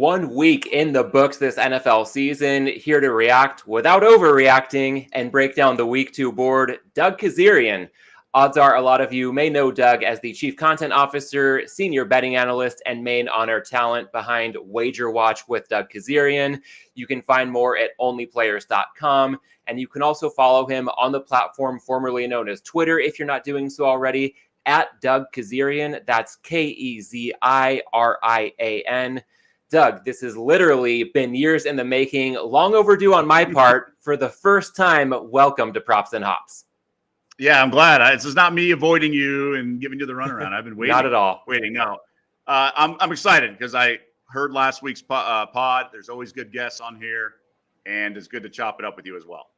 1 week in the books this NFL season, here to react without overreacting and break down the week 2 board, Doug Kezirian. Odds are a lot of you may know Doug as the Chief Content Officer, Senior Betting Analyst, and main on-air talent behind Wager Watch with Doug Kezirian. You can find more at onlyplayers.com, and you can also follow him on the platform formerly known as Twitter if you're not doing so already, at Doug Kezirian. That's Kezirian. Doug, this has literally been years in the making, long overdue on my part. For the first time, welcome to Props and Hops. Yeah, I'm glad. This is not me avoiding you and giving you the runaround. I've been waiting. Not at all. Waiting out. I'm excited because I heard last week's pod. There's always good guests on here, and it's good to chop it up with you as well.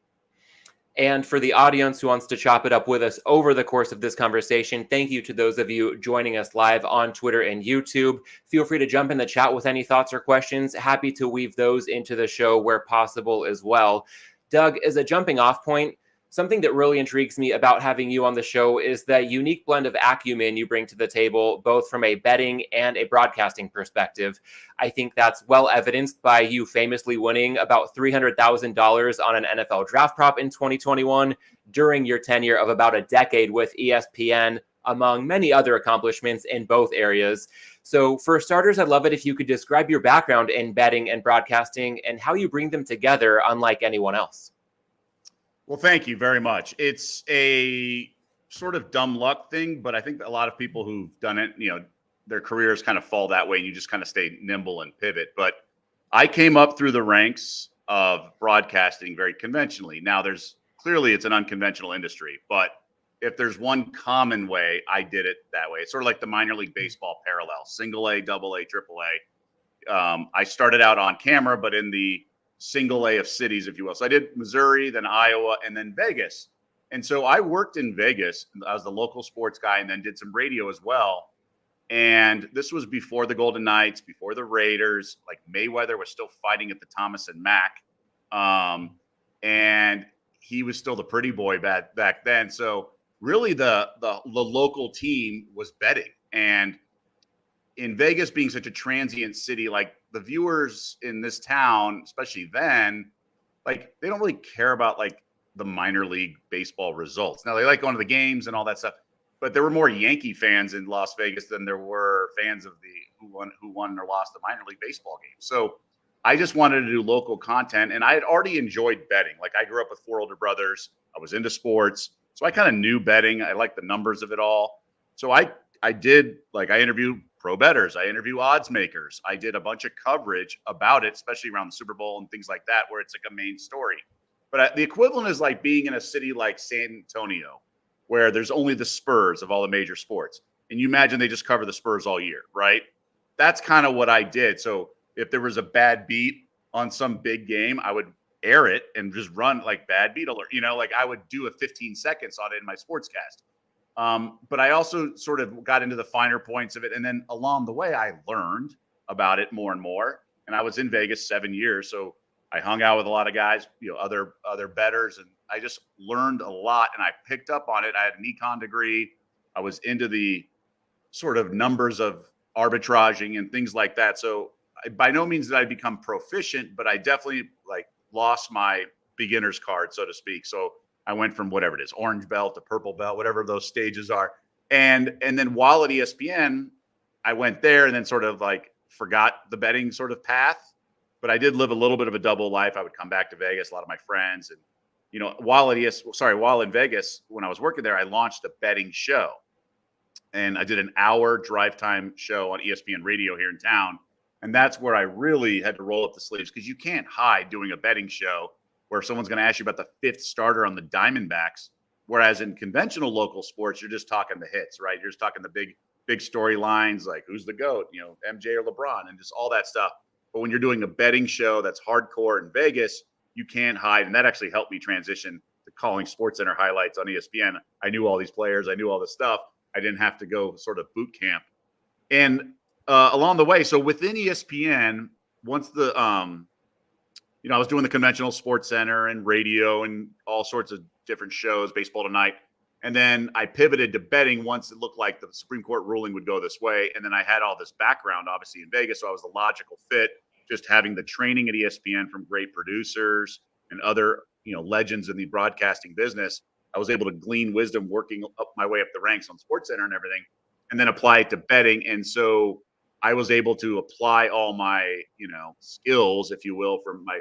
And for the audience who wants to chop it up with us over the course of this conversation, thank you to those of you joining us live on Twitter and YouTube. Feel free to jump in the chat with any thoughts or questions. Happy to weave those into the show where possible as well. Doug, as a jumping off point, something that really intrigues me about having you on the show is the unique blend of acumen you bring to the table, both from a betting and a broadcasting perspective. I think that's well evidenced by you famously winning about $300,000 on an NFL draft prop in 2021 during your tenure of about a decade with ESPN, among many other accomplishments in both areas. So for starters, I'd love it if you could describe your background in betting and broadcasting and how you bring them together unlike anyone else. Well, thank you very much. It's a sort of dumb luck thing, but I think that a lot of people who've done it, their careers kind of fall that way and you just kind of stay nimble and pivot. But I came up through the ranks of broadcasting very conventionally. Now it's an unconventional industry, but if there's one common way, I did it that way. It's sort of like the minor league baseball parallel, single A, double A, triple A. I started out on camera, but in the single A of cities, if you will. So I did Missouri, then Iowa, and then Vegas. And so I worked in Vegas. I was the local sports guy and then did some radio as well. And this was before the Golden Knights, before the Raiders. Like Mayweather was still fighting at the Thomas and Mack. And he was still the pretty boy back then. So really the local team was betting. And in Vegas being such a transient city, like the viewers in this town, especially then, like they don't really care about like the minor league baseball results. Now they like going to the games and all that stuff, but there were more Yankee fans in Las Vegas than there were fans of who won or lost the minor league baseball game. So I just wanted to do local content, and I had already enjoyed betting. Like I grew up with 4 older brothers. I was into sports, so I kind of knew betting. I liked the numbers of it all. So I interviewed pro bettors. I interview odds makers. I did a bunch of coverage about it, especially around the Super Bowl and things like that, where it's like a main story. But the equivalent is like being in a city like San Antonio, where there's only the Spurs of all the major sports. And you imagine they just cover the Spurs all year, right? That's kind of what I did. So if there was a bad beat on some big game, I would air it and just run like bad beat alert. Like I would do a 15 seconds on it in my sportscast. But I also sort of got into the finer points of it. And then along the way, I learned about it more and more. And I was in Vegas 7 years. So I hung out with a lot of guys, other bettors. And I just learned a lot and I picked up on it. I had an econ degree. I was into the sort of numbers of arbitraging and things like that. So by no means did I become proficient, but I definitely lost my beginner's card, so to speak. So I went from whatever it is, orange belt to purple belt, whatever those stages are. And then while at ESPN, I went there and then sort of forgot the betting sort of path. But I did live a little bit of a double life. I would come back to Vegas, a lot of my friends. And, while in Vegas, when I was working there, I launched a betting show. And I did an hour drive time show on ESPN radio here in town. And that's where I really had to roll up the sleeves because you can't hide doing a betting show where someone's going to ask you about the 5th starter on the Diamondbacks. Whereas in conventional local sports, you're just talking the hits, right? You're just talking the big storylines, like who's the GOAT, MJ or LeBron and just all that stuff. But when you're doing a betting show that's hardcore in Vegas, you can't hide. And that actually helped me transition to calling SportsCenter highlights on ESPN. I knew all these players. I knew all this stuff. I didn't have to go sort of boot camp. And along the way, so within ESPN, once I was doing the conventional Sports Center and radio and all sorts of different shows, Baseball Tonight. And then I pivoted to betting once it looked like the Supreme Court ruling would go this way. And then I had all this background, obviously, in Vegas. So I was the logical fit just having the training at ESPN from great producers and other, legends in the broadcasting business, I was able to glean wisdom working up my way up the ranks on SportsCenter and everything, and then apply it to betting. And so I was able to apply all my, skills, if you will, from my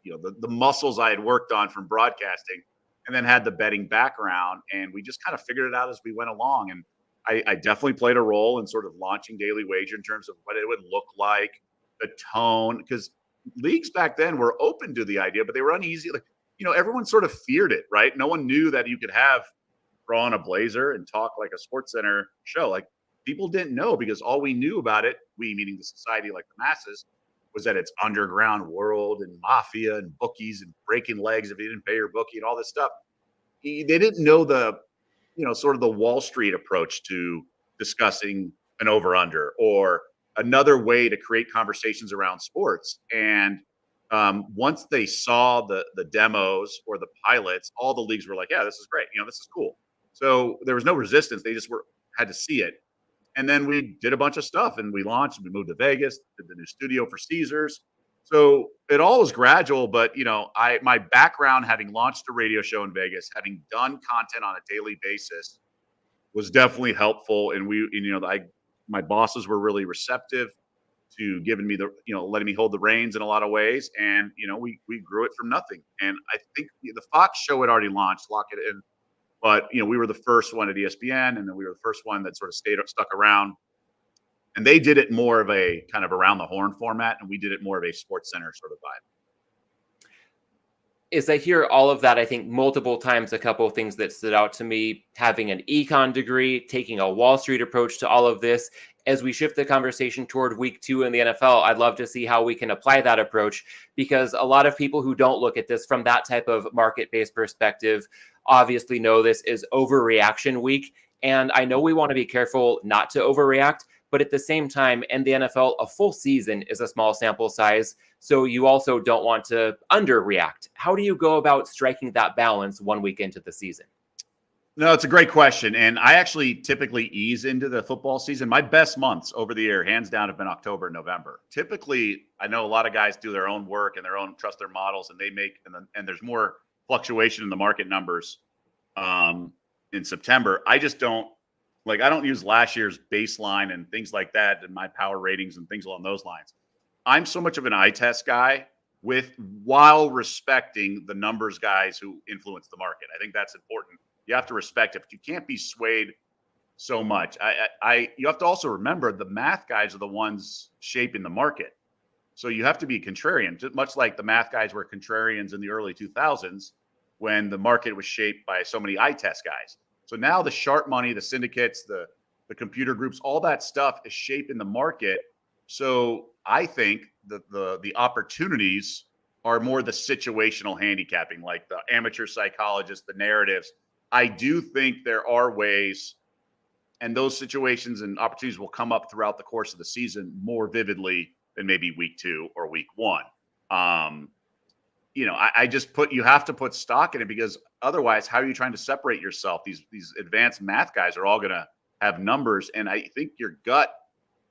the muscles I had worked on from broadcasting, and then had the betting background. And we just kind of figured it out as we went along. And I definitely played a role in sort of launching Daily Wager in terms of what it would look like, the tone, because leagues back then were open to the idea, but they were uneasy. Like, everyone sort of feared it, right? No one knew that you could throw on a blazer and talk like a Sports Center show. Like, people didn't know, because all we knew about it, we meaning the society, like the masses, was that it's underground world and mafia and bookies and breaking legs if you didn't pay your bookie and all this stuff. They didn't know the, sort of the Wall Street approach to discussing an over under or another way to create conversations around sports. And once they saw the demos or the pilots, all the leagues were like, yeah, this is great. This is cool. So there was no resistance. They just had to see it. And then we did a bunch of stuff, and we launched, we moved to Vegas, did the new studio for Caesars. So it all was gradual, but my background, having launched a radio show in Vegas, having done content on a daily basis, was definitely helpful. And my bosses were really receptive to giving me letting me hold the reins in a lot of ways. And, we grew it from nothing. And I think the Fox show had already launched, Lock It In. But, we were the first one at ESPN, and then we were the first one that sort of stuck around. And they did it more of a kind of around the horn format, and we did it more of a Sports Center sort of vibe. As I hear all of that, I think multiple times, a couple of things that stood out to me: having an econ degree, taking a Wall Street approach to all of this. As we shift the conversation toward week 2 in the NFL, I'd love to see how we can apply that approach, because a lot of people who don't look at this from that type of market-based perspective obviously know this is overreaction week. And I know we want to be careful not to overreact, but at the same time, in the NFL, a full season is a small sample size. So you also don't want to underreact. How do you go about striking that balance 1 week into the season? No, it's a great question. And I actually typically ease into the football season. My best months over the year, hands down, have been October and November. Typically, I know a lot of guys do their own work and trust their models, and they make, and there's more fluctuation in the market numbers in September. I just don't I don't use last year's baseline and things like that and my power ratings and things along those lines. I'm so much of an eye test guy, while respecting the numbers guys who influence the market. I think that's important. You have to respect it, but you can't be swayed so much. You have to also remember the math guys are the ones shaping the market. So you have to be contrarian, just much like the math guys were contrarians in the early 2000s when the market was shaped by so many eye test guys. So now the sharp money, the syndicates, the computer groups, all that stuff is shaping the market. So I think the opportunities are more the situational handicapping, like the amateur psychologists, the narratives. I do think there are ways, and those situations and opportunities will come up throughout the course of the season more vividly than maybe week 2 or week 1. You have to put stock in it, because otherwise, how are you trying to separate yourself? These advanced math guys are all going to have numbers. And I think your gut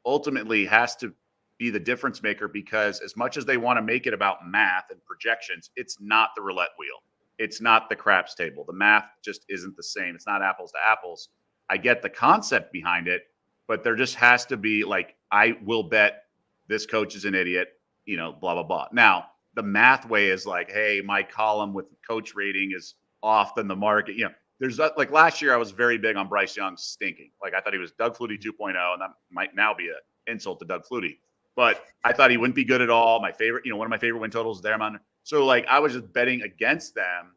ultimately has to be the difference maker, because as much as they want to make it about math and projections, it's not the roulette wheel. It's not the craps table. The math just isn't the same. It's not apples to apples. I get the concept behind it, but there just has to be I will bet this coach is an idiot, blah, blah, blah. Now, the math way is hey, my column with coach rating is off than the market. There's last year I was very big on Bryce Young stinking. I thought he was Doug Flutie 2.0, and that might now be an insult to Doug Flutie. But I thought he wouldn't be good at all. My favorite, one of my favorite win totals is there. So I was just betting against them.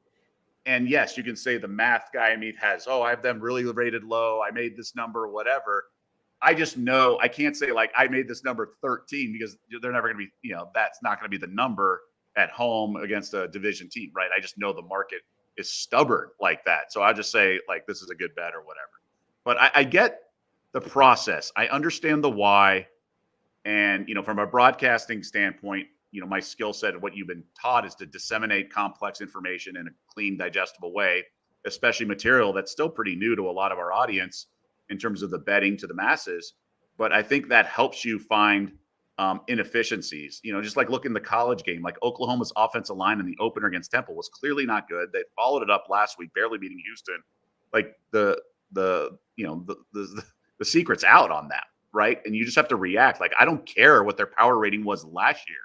And yes, you can say the math guy in me has, I have them really rated low. I made this number, whatever. I just know I can't say I made this number 13, because they're never going to be, that's not going to be the number at home against a division team, right? I just know the market is stubborn like that. So I just say this is a good bet or whatever. But I get the process. I understand the why. And, from a broadcasting standpoint, my skill set and what you've been taught is to disseminate complex information in a clean, digestible way, especially material that's still pretty new to a lot of our audience in terms of the betting to the masses. But I think that helps you find inefficiencies. Just like look in the college game, like Oklahoma's offensive line in the opener against Temple was clearly not good. They followed it up last week, barely beating Houston. Like the secret's out on that, right? And you just have to react. Like, I don't care what their power rating was last year.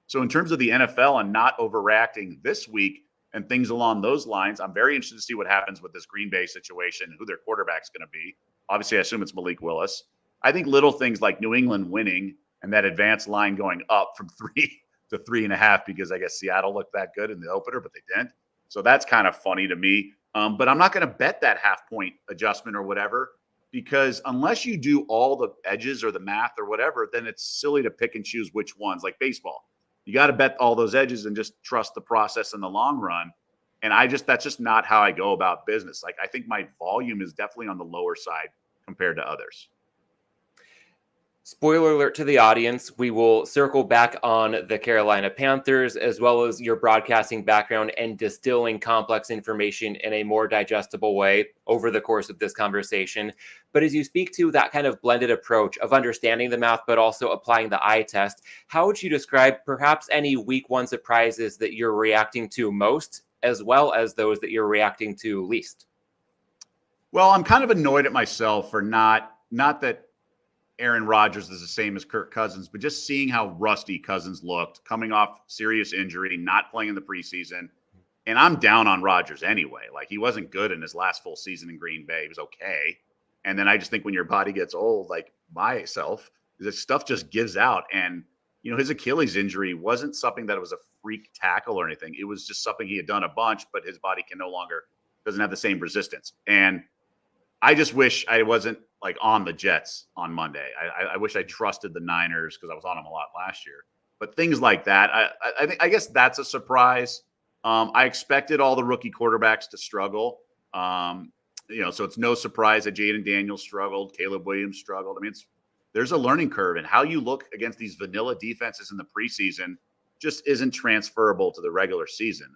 So in terms of the NFL and not overreacting this week and things along those lines, I'm very interested to see what happens with this Green Bay situation, who their quarterback's going to be. Obviously, I assume it's Malik Willis. I think little things like New England winning and that advanced line going up from 3 to 3.5, because I guess Seattle looked that good in the opener, but they didn't. So that's kind of funny to me. But I'm not going to bet that half-point adjustment or whatever, because unless you do all the edges or the math or whatever, then it's silly to pick and choose which ones, like baseball. You got to bet all those edges and just trust the process in the long run. And that's just not how I go about business. Like, I think my volume is definitely on the lower side compared to others. Spoiler alert to the audience, we will circle back on the Carolina Panthers, as well as your broadcasting background and distilling complex information in a more digestible way over the course of this conversation. But as you speak to that kind of blended approach of understanding the math, but also applying the eye test, how would you describe perhaps any week one surprises that you're reacting to most, as well as those that you're reacting to least? Well, I'm kind of annoyed at myself for not that Aaron Rodgers is the same as Kirk Cousins, but just seeing how rusty Cousins looked, coming off serious injury, not playing in the preseason. And I'm down on Rodgers anyway. Like, he wasn't good in his last full season in Green Bay. He was okay. And then I just think when your body gets old, like myself, this stuff just gives out. And, his Achilles injury wasn't something that was a freak tackle or anything. It was just something he had done a bunch, but his body doesn't have the same resistance. And I just wish I wasn't like on the Jets on Monday. I wish I trusted the Niners because I was on them a lot last year. But things like that, I guess that's a surprise. I expected all the rookie quarterbacks to struggle. So it's no surprise that Jaden Daniels struggled, Caleb Williams struggled. I mean, there's a learning curve, and how you look against these vanilla defenses in the preseason just isn't transferable to the regular season.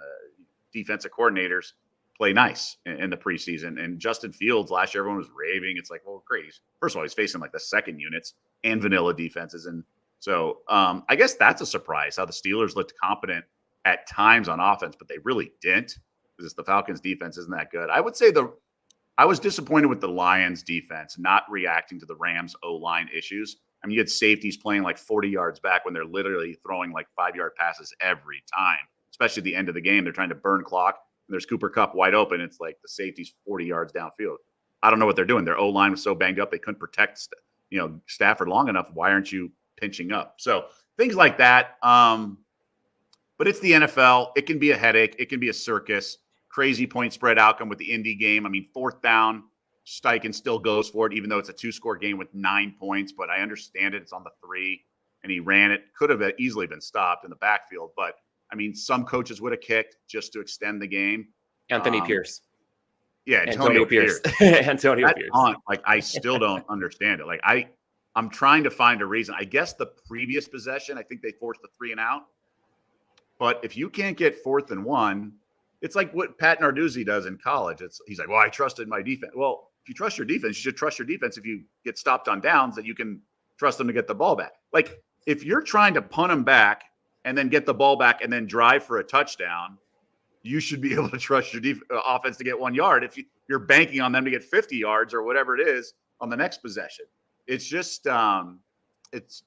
Defensive coordinators play nice in the preseason. And Justin Fields last year, everyone was raving. It's like, well, great. First of all, he's facing like the second units and vanilla defenses. And so I guess that's a surprise how the Steelers looked competent at times on offense, but they really didn't, because the Falcons defense isn't that good. I would say I was disappointed with the Lions defense not reacting to the Rams O-line issues. I mean, you had safeties playing like 40 yards back when they're literally throwing like 5-yard passes every time, especially at the end of the game. They're trying to burn clock. There's Cooper Kupp wide open. It's like the safety's 40 yards downfield. I don't know what they're doing. Their O-line was so banged up they couldn't protect, Stafford long enough. Why aren't you pinching up? So things like that. But it's the NFL. It can be a headache. It can be a circus. Crazy point spread outcome with the Indy game. I mean, 4th down, Steichen still goes for it, even though it's a 2-score game with 9 points. But I understand it. It's on the 3, and he ran it. Could have easily been stopped in the backfield, but I mean, some coaches would have kicked just to extend the game. Anthony Pierce. Yeah, Antonio Pierce. Antonio Pierce. Like, I still don't understand it. Like, I'm trying to find a reason. I guess the previous possession, I think they forced the 3 and out. But if you can't get 4th and 1, it's like what Pat Narduzzi does in college. He's like, well, I trusted my defense. Well, if you trust your defense, you should trust your defense. If you get stopped on downs, that you can trust them to get the ball back. Like, if you're trying to punt them back and then get the ball back and then drive for a touchdown, you should be able to trust your offense to get 1 yard. If you're banking on them to get 50 yards or whatever it is on the next possession, it's just a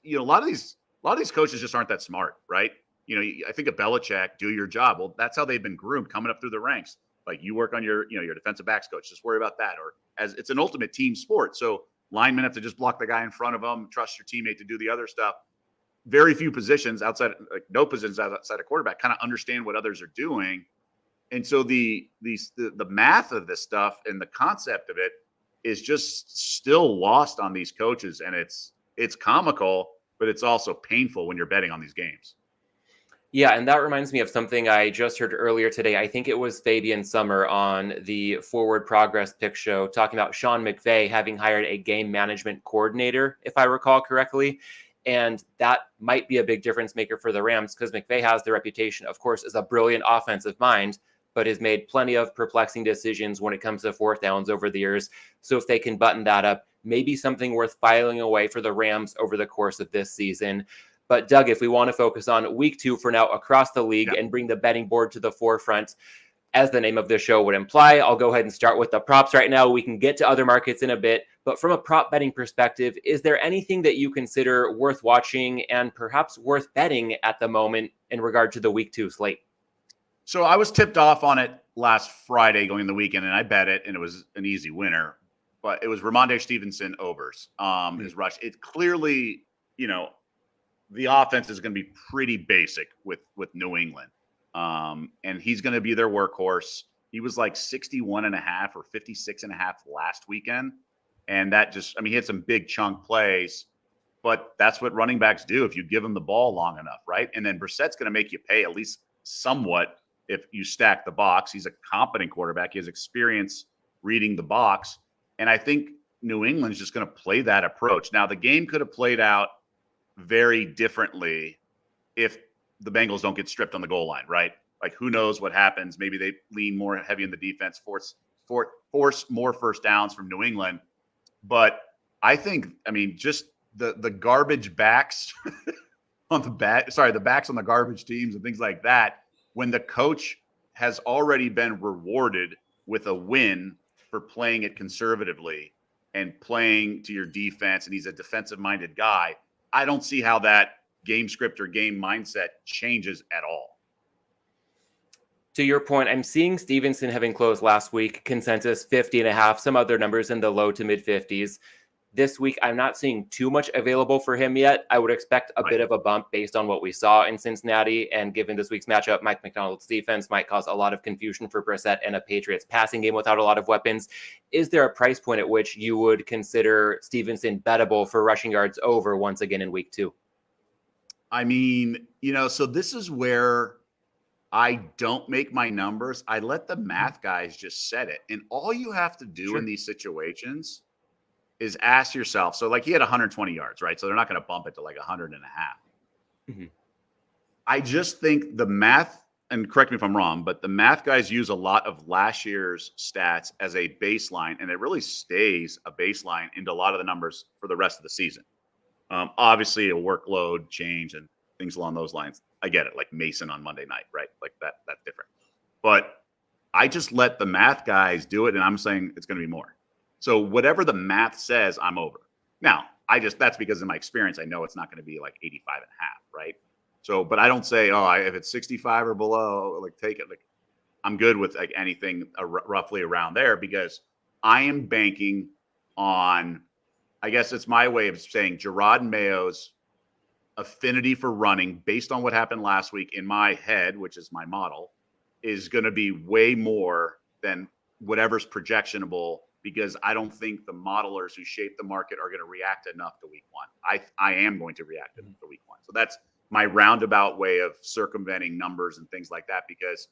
lot of these coaches just aren't that smart, right? I think of Belichick, do your job. Well, that's how they've been groomed coming up through the ranks. Like, you work on your defensive backs coach, just worry about that. Or as it's an ultimate team sport, so linemen have to just block the guy in front of them, trust your teammate to do the other stuff. Very few positions outside, like no positions outside of quarterback, kind of understand what others are doing. And so the math of this stuff and the concept of it is just still lost on these coaches. And it's comical, but it's also painful when you're betting on these games. Yeah, and that reminds me of something I just heard earlier today. I think it was Fabian Summer on the Forward Progress Pick Show talking about Sean McVay having hired a game management coordinator, if I recall correctly. And that might be a big difference maker for the Rams, because McVay has the reputation, of course, as a brilliant offensive mind, but has made plenty of perplexing decisions when it comes to 4th downs over the years. So if they can button that up, maybe something worth filing away for the Rams over the course of this season. But Doug, if we want to focus on week 2 for now across the league and bring the betting board to the forefront, as the name of the show would imply, I'll go ahead and start with the props right now. We can get to other markets in a bit, but from a prop betting perspective, is there anything that you consider worth watching and perhaps worth betting at the moment in regard to the week 2 slate? So I was tipped off on it last Friday going in the weekend, and I bet it, and it was an easy winner. But it was Ramondre Stevenson overs. His rush. It clearly, the offense is going to be pretty basic with New England. And he's going to be their workhorse. He was like 61.5 or 56.5 last weekend. And that just, he had some big chunk plays, but that's what running backs do if you give them the ball long enough, right? And then Brissett's going to make you pay at least somewhat if you stack the box. He's a competent quarterback. He has experience reading the box. And I think New England's just going to play that approach. Now, the game could have played out very differently if the Bengals don't get stripped on the goal line, right? Like, who knows what happens? Maybe they lean more heavy in the defense, force more first downs from New England. But I think, just the garbage backs on the backs on the garbage teams and things like that, when the coach has already been rewarded with a win for playing it conservatively and playing to your defense, and he's a defensive-minded guy, I don't see how that game script or game mindset changes at all. To your point, I'm seeing Stevenson having closed last week, consensus 50.5, some other numbers in the low to mid 50s. This week, I'm not seeing too much available for him yet. I would expect a bit of a bump based on what we saw in Cincinnati. And given this week's matchup, Mike McDonald's defense might cause a lot of confusion for Brissett and a Patriots passing game without a lot of weapons. Is there a price point at which you would consider Stevenson bettable for rushing yards over once again in week 2? So this is where I don't make my numbers. I let the math guys just set it. And all you have to do in these situations is ask yourself. So like he had 120 yards, right? So they're not going to bump it to like 100.5. Mm-hmm. I just think the math, and correct me if I'm wrong, but the math guys use a lot of last year's stats as a baseline, and it really stays a baseline into a lot of the numbers for the rest of the season. Obviously a workload change and things along those lines. I get it. Like Mason on Monday night, right? Like that's different. But I just let the math guys do it. And I'm saying it's going to be more. So whatever the math says, I'm over. Now, that's because in my experience, I know it's not going to be like 85.5, right? So, but I don't say, if it's 65 or below, like take it. Like I'm good with like anything roughly around there because I am banking on, I guess it's my way of saying Gerard Mayo's affinity for running based on what happened last week in my head, which is my model, is going to be way more than whatever's projectionable because I don't think the modelers who shape the market are going to react enough to week 1. I am going to react to week 1. So that's my roundabout way of circumventing numbers and things like that because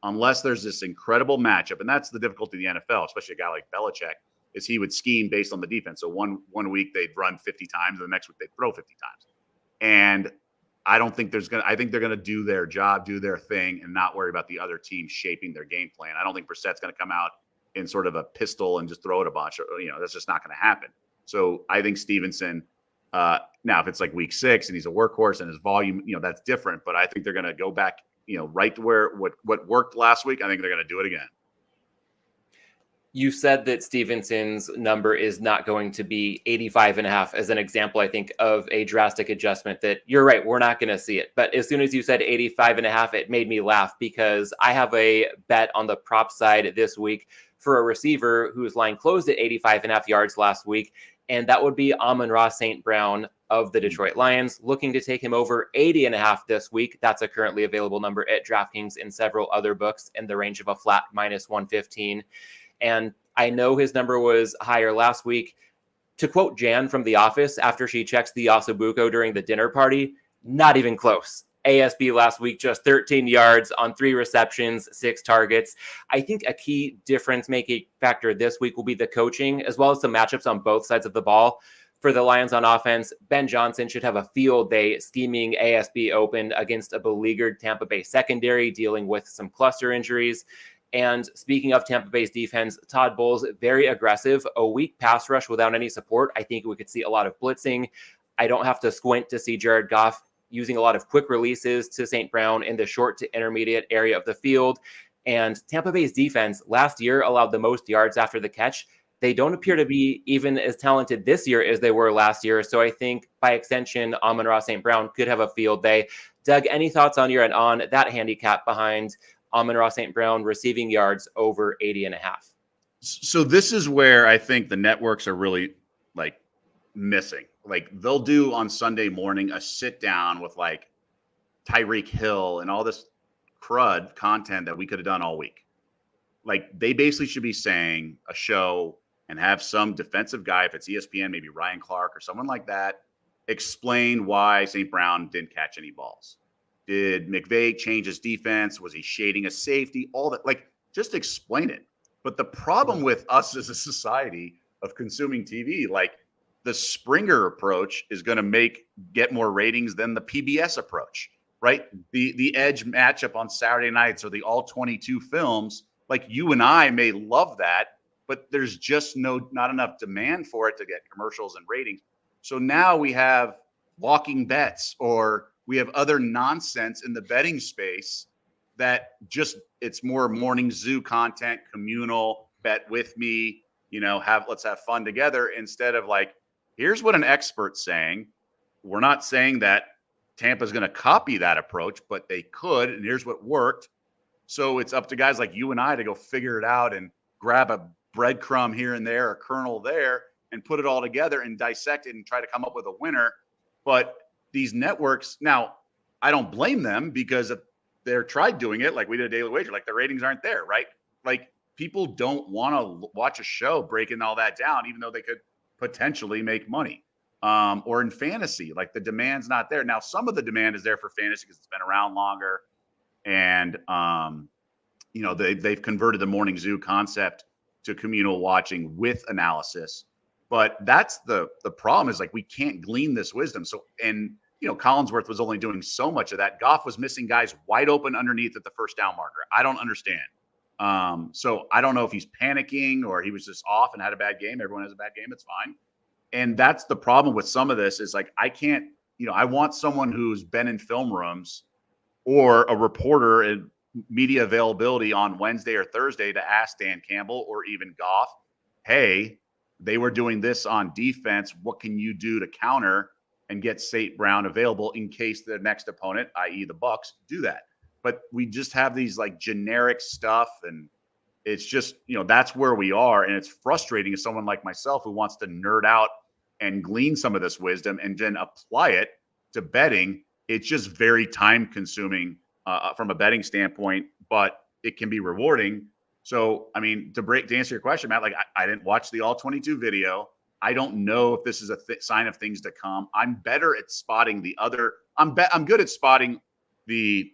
unless there's this incredible matchup, and that's the difficulty in the NFL, especially a guy like Belichick, is he would scheme based on the defense. So one week they'd run 50 times, and the next week they'd throw 50 times. And I think they're going to do their job, do their thing, and not worry about the other team shaping their game plan. I don't think Brissett's going to come out in sort of a pistol and just throw it a bunch. That's just not going to happen. So I think Stevenson, now if it's like week 6 and he's a workhorse and his volume, that's different. But I think they're going to go back, right to where what worked last week. I think they're going to do it again. You said that Stevenson's number is not going to be 85.5 as an example, I think, of a drastic adjustment that you're right. We're not going to see it. But as soon as you said 85.5, it made me laugh because I have a bet on the prop side this week for a receiver whose line closed at 85.5 yards last week. And that would be Amon-Ra St. Brown of the Detroit Lions, looking to take him over 80.5 this week. That's a currently available number at DraftKings and several other books in the range of a flat minus 115. And I know his number was higher last week. To quote Jan from The Office, after she checks the Ossobuco during the dinner party, not even close. ASB last week, just 13 yards on 3 receptions, 6 targets. I think a key difference-making factor this week will be the coaching, as well as some matchups on both sides of the ball. For the Lions on offense, Ben Johnson should have a field day scheming ASB open against a beleaguered Tampa Bay secondary, dealing with some cluster injuries. And speaking of Tampa Bay's defense, Todd Bowles, very aggressive, a weak pass rush without any support. I think we could see a lot of blitzing. I don't have to squint to see Jared Goff using a lot of quick releases to St. Brown in the short to intermediate area of the field. And Tampa Bay's defense last year allowed the most yards after the catch. They don't appear to be even as talented this year as they were last year. So I think by extension, Amon-Ra St. Brown could have a field day. Doug, any thoughts on your end on that handicap behind Amon-Ra St. Brown receiving yards over 80.5? So this is where I think the networks are really like missing. Like they'll do on Sunday morning a sit down with like Tyreek Hill and all this crud content that we could have done all week. Like they basically should be saying a show and have some defensive guy, if it's ESPN, maybe Ryan Clark or someone like that, explain why St. Brown didn't catch any balls. Did McVay change his defense? Was he shading a safety? All that, like, just explain it. But the problem with us as a society of consuming TV, like the Springer approach is going to get more ratings than the PBS approach, right? The Edge matchup on Saturday nights or the all 22 films, like you and I may love that, but there's just not enough demand for it to get commercials and ratings. So now we have walking bets, or we have other nonsense in the betting space that just, it's more morning zoo content, communal, bet with me, let's have fun together, instead of like, here's what an expert's saying. We're not saying that Tampa's going to copy that approach, but they could, and here's what worked. So it's up to guys like you and I to go figure it out and grab a breadcrumb here and there, a kernel there, and put it all together and dissect it and try to come up with a winner. But these networks, now, I don't blame them, because if they're tried doing it, like we did a Daily Wager, like the ratings aren't there, right? Like people don't want to watch a show breaking all that down, even though they could potentially make money. Or in fantasy, like the demand's not there. Now, some of the demand is there for fantasy because it's been around longer. And, they've converted the morning zoo concept to communal watching with analysis. But that's the problem, is like, we can't glean this wisdom. So, and, Collinsworth was only doing so much of that. Goff was missing guys wide open underneath at the first down marker. I don't understand. So I don't know if he's panicking or he was just off and had a bad game. Everyone has a bad game. It's fine. And that's the problem with some of this, is like, I can't, I want someone who's been in film rooms or a reporter in media availability on Wednesday or Thursday to ask Dan Campbell or even Goff, hey, they were doing this on defense. What can you do to counter and get St. Brown available in case the next opponent, i.e. the Bucs, do that? But we just have these like generic stuff, and it's just, that's where we are. And it's frustrating as someone like myself who wants to nerd out and glean some of this wisdom and then apply it to betting. It's just very time consuming from a betting standpoint, but it can be rewarding. So, I mean, to answer your question, Matt, like I didn't watch the all 22 video. I don't know if this is a sign of things to come. I'm better at spotting the other. I'm good at spotting the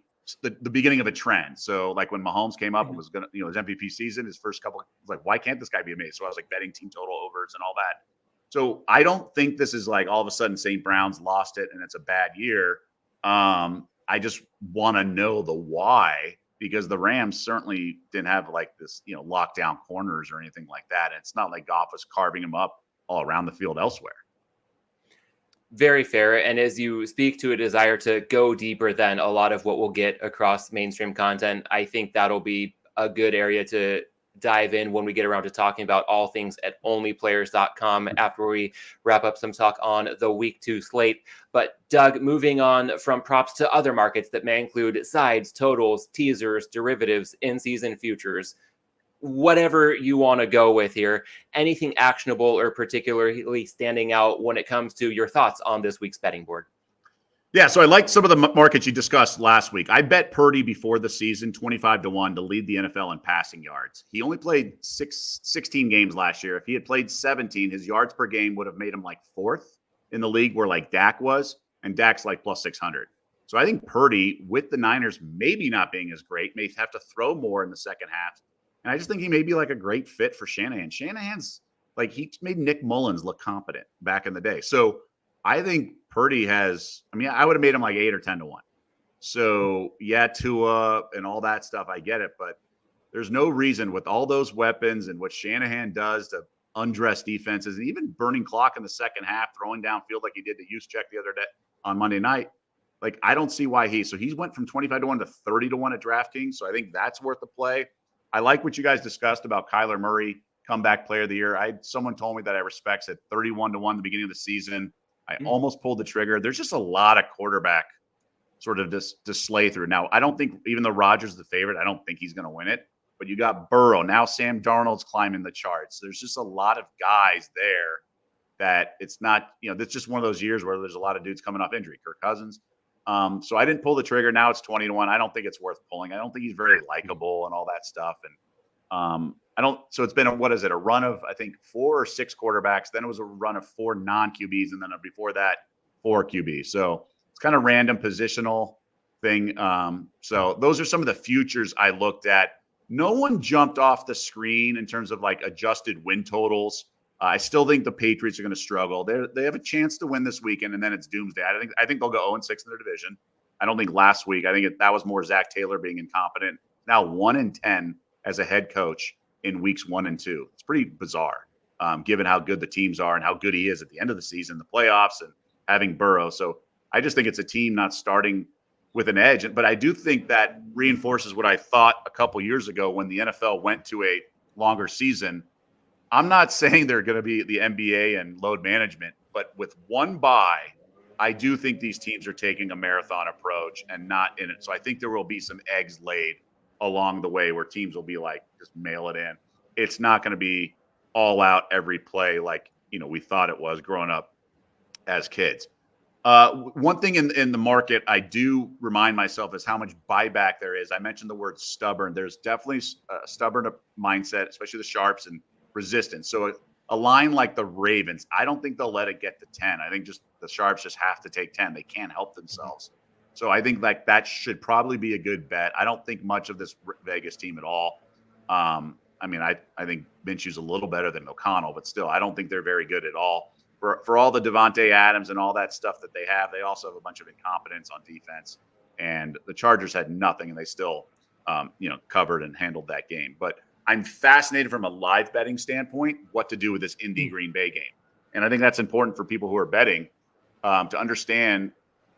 beginning of a trend. So like when Mahomes came up and was gonna, his MVP season, his first couple, was like, why can't this guy be amazing? So I was like betting team total overs and all that. So I don't think this is like all of a sudden St. Brown's lost it and it's a bad year. I just want to know the why, because the Rams certainly didn't have like this, lockdown corners or anything like that. And it's not like Goff was carving them up all around the field elsewhere. Very fair. And as you speak to a desire to go deeper than a lot of what we'll get across mainstream content, I think that'll be a good area to dive in when we get around to talking about all things at onlyplayers.com after we wrap up some talk on the week 2 slate. But Doug, moving on from props to other markets that may include sides, totals, teasers, derivatives, in-season futures, whatever you want to go with here, anything actionable or particularly standing out when it comes to your thoughts on this week's betting board? Yeah, so I liked some of the markets you discussed last week. I bet Purdy before the season 25-1 to lead the NFL in passing yards. He only played 16 games last year. If he had played 17, his yards per game would have made him like 4th in the league, where like Dak was, and Dak's like plus 600. So I think Purdy, with the Niners maybe not being as great, may have to throw more in the second half. And I just think he may be like a great fit for Shanahan. Shanahan's like, he made Nick Mullins look competent back in the day. So I think Purdy has, I would have made him like 8 or 10-1. So yeah, Tua and all that stuff, I get it. But There's no reason with all those weapons and what Shanahan does to undress defenses and even burning clock in the second half, throwing downfield like he did to Juszczyk the other day on Monday night. Like, I don't see why so he went from 25-1 to 30-1 at DraftKings. So I think that's worth the play. I like what you guys discussed about Kyler Murray, comeback player of the year. Someone told me that I respects at 31-1 at the beginning of the season. I almost pulled the trigger. There's just a lot of quarterback sort of to slay through. Now, I don't think, even though Rodgers is the favorite, I don't think he's going to win it. But you got Burrow. Now Sam Darnold's climbing the charts. There's just a lot of guys there that it's not, it's just one of those years where there's a lot of dudes coming off injury. Kirk Cousins. So I didn't pull the trigger. Now it's 20-1. I don't think it's worth pulling. I don't think he's very likable and all that stuff. And so it's been a run of, I think, 4 or 6 quarterbacks. Then it was a run of 4 non-QBs. And then before that, 4 QBs. So it's kind of random positional thing. So those are some of the futures I looked at. No one jumped off the screen in terms of like adjusted win totals. I still think the Patriots are going to struggle. They have a chance to win this weekend, and then it's doomsday. I think they'll go 0-6 in their division. I don't think last week. I think that was more Zach Taylor being incompetent. Now 1-10 as a head coach in weeks 1 and 2. It's pretty bizarre, given how good the teams are and how good he is at the end of the season, the playoffs, and having Burrow. So I just think it's a team not starting with an edge. But I do think that reinforces what I thought a couple years ago when the NFL went to a longer season. I'm not saying they're going to be the NBA and load management, but with one bye, I do think these teams are taking a marathon approach and not in it. So I think there will be some eggs laid along the way where teams will be like, just mail it in. It's not going to be all out every play like, we thought it was growing up as kids. One thing in the market I do remind myself is how much buyback there is. I mentioned the word stubborn. There's definitely a stubborn mindset, especially the sharps, and resistance. So a line like the Ravens, I don't think they'll let it get to 10. I think just the sharps just have to take 10. They can't help themselves. So I think like that should probably be a good bet. I don't think much of this Vegas team at all. I think Minshew's a little better than O'Connell, but still, I don't think they're very good at all. For all the Devontae Adams and all that stuff that they have, they also have a bunch of incompetence on defense. And the Chargers had nothing, and they still, covered and handled that game. But I'm fascinated from a live betting standpoint what to do with this Indy Green Bay game. And I think that's important for people who are betting to understand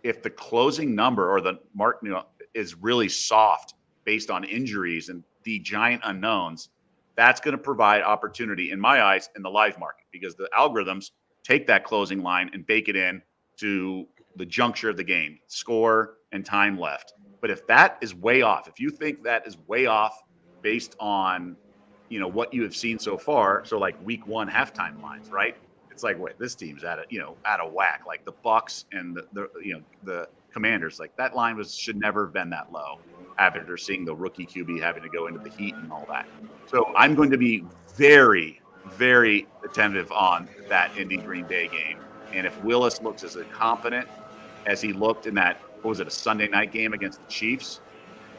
if the closing number or the mark is really soft based on injuries and the giant unknowns. That's going to provide opportunity, in my eyes, in the live market, because the algorithms take that closing line and bake it in to the juncture of the game, score and time left. But if that is way off, if you think that is way off based on, what you have seen so far, so like week 1 halftime lines, right? It's like, wait, this team's out of whack. Like the Bucks and the Commanders, like that line should never have been that low after seeing the rookie QB having to go into the heat and all that. So I'm going to be very, very attentive on that Indy Green Bay game. And if Willis looks as confident as he looked in that, a Sunday night game against the Chiefs,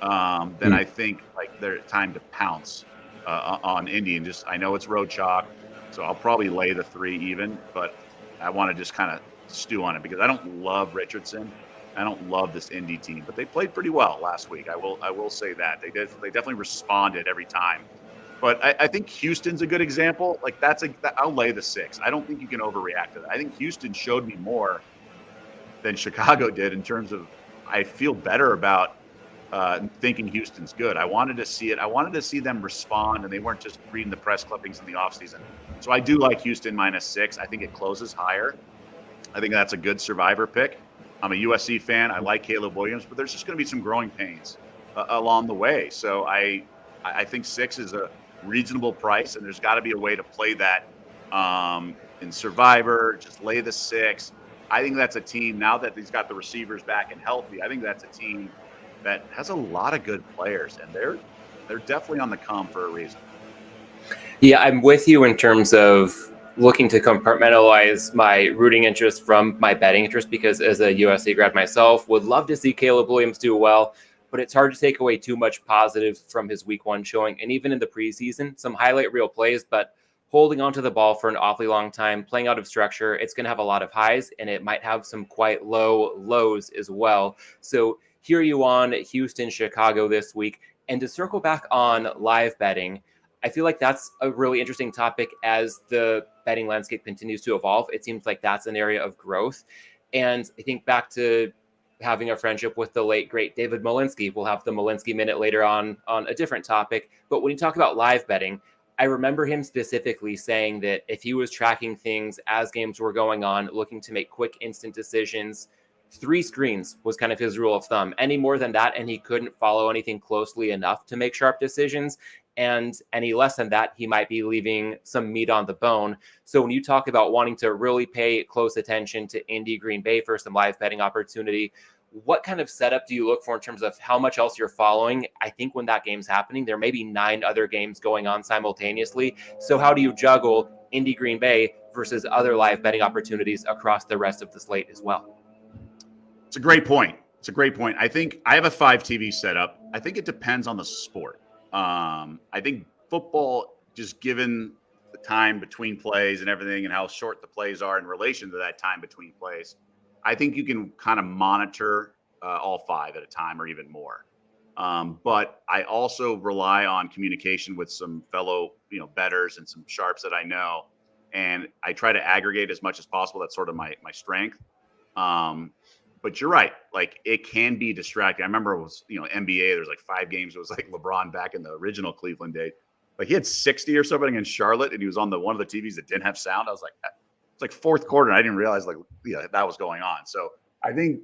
then I think like they're time to pounce on Indy. And I know it's road chalk, so I'll probably lay the 3 even, but I want to just kind of stew on it because I don't love Richardson. I don't love this Indy team, but they played pretty well last week. I will say that they definitely responded every time. But I think Houston's a good example. Like I'll lay the 6. I don't think you can overreact to that. I think Houston showed me more than Chicago did in terms of I feel better about thinking Houston's good. I wanted to see it. I wanted to see them respond, and they weren't just reading the press clippings in the offseason. So I do like Houston -6. I think it closes higher. I think that's a good survivor pick. I'm a USC fan. I like Caleb Williams, but there's just going to be some growing pains along the way. So I think 6 is a reasonable price, and there's got to be a way to play that in Survivor. Just lay the 6. I think that's a team, now that he's got the receivers back and healthy, I think that's a team that has a lot of good players, and they're definitely on the come for a reason. Yeah, I'm with you in terms of looking to compartmentalize my rooting interest from my betting interest, because as a USC grad myself, would love to see Caleb Williams do well, but it's hard to take away too much positive from his week 1 showing. And even in the preseason, some highlight reel plays, but holding onto the ball for an awfully long time, playing out of structure, it's going to have a lot of highs, and it might have some quite low lows as well. So here you on Houston, Chicago this week. And to circle back on live betting, I feel like that's a really interesting topic as the betting landscape continues to evolve. It seems like that's an area of growth. And I think back to having a friendship with the late, great David Malinsky. We'll have the Malinsky Minute later on a different topic. But when you talk about live betting, I remember him specifically saying that if he was tracking things as games were going on, looking to make quick, instant decisions, 3 screens was kind of his rule of thumb. Any more than that, and he couldn't follow anything closely enough to make sharp decisions. And any less than that, he might be leaving some meat on the bone. So when you talk about wanting to really pay close attention to Indy Green Bay for some live betting opportunity, what kind of setup do you look for in terms of how much else you're following? I think when that game's happening, there may be 9 other games going on simultaneously. So how do you juggle Indy Green Bay versus other live betting opportunities across the rest of the slate as well? It's a great point. I think I have a 5 TV setup. I think it depends on the sport. I think football, just given the time between plays and everything and how short the plays are in relation to that time between plays, I think you can kind of monitor all 5 at a time or even more. But I also rely on communication with some fellow, bettors and some sharps that I know. And I try to aggregate as much as possible. That's sort of my strength. But you're right. Like, it can be distracting. I remember it was, NBA, there's like 5 games. It was like LeBron back in the original Cleveland days. Like, he had 60 or something in Charlotte, and he was on one of the TVs that didn't have sound. I was like, it's like fourth quarter, and I didn't realize that was going on. So I think,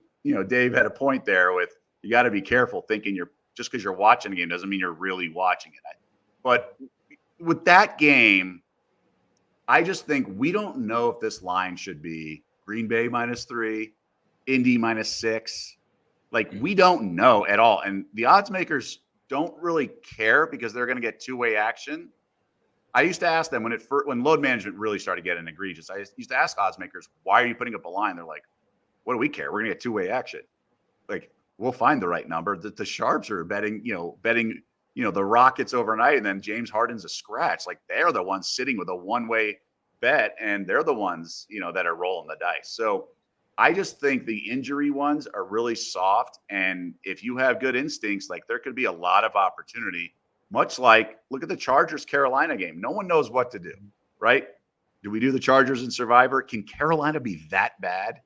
Dave had a point there with, you got to be careful thinking just because you're watching a game doesn't mean you're really watching it. But with that game, I just think we don't know if this line should be Green Bay -3, Indy -6. Like, we don't know at all. And the odds makers don't really care because they're going to get 2-way action. I used to ask them when load management really started getting egregious, I used to ask odds makers, why are you putting up a line? They're like, what do we care? We're going to get 2-way action. Like, we'll find the right number. The sharps are betting the Rockets overnight, and then James Harden's a scratch. Like, they're the ones sitting with a 1-way bet, and they're the ones, that are rolling the dice. So I just think the injury ones are really soft. And if you have good instincts, like, there could be a lot of opportunity, much like, look at the Chargers-Carolina game. No one knows what to do, right? Do we do the Chargers in Survivor? Can Carolina be that bad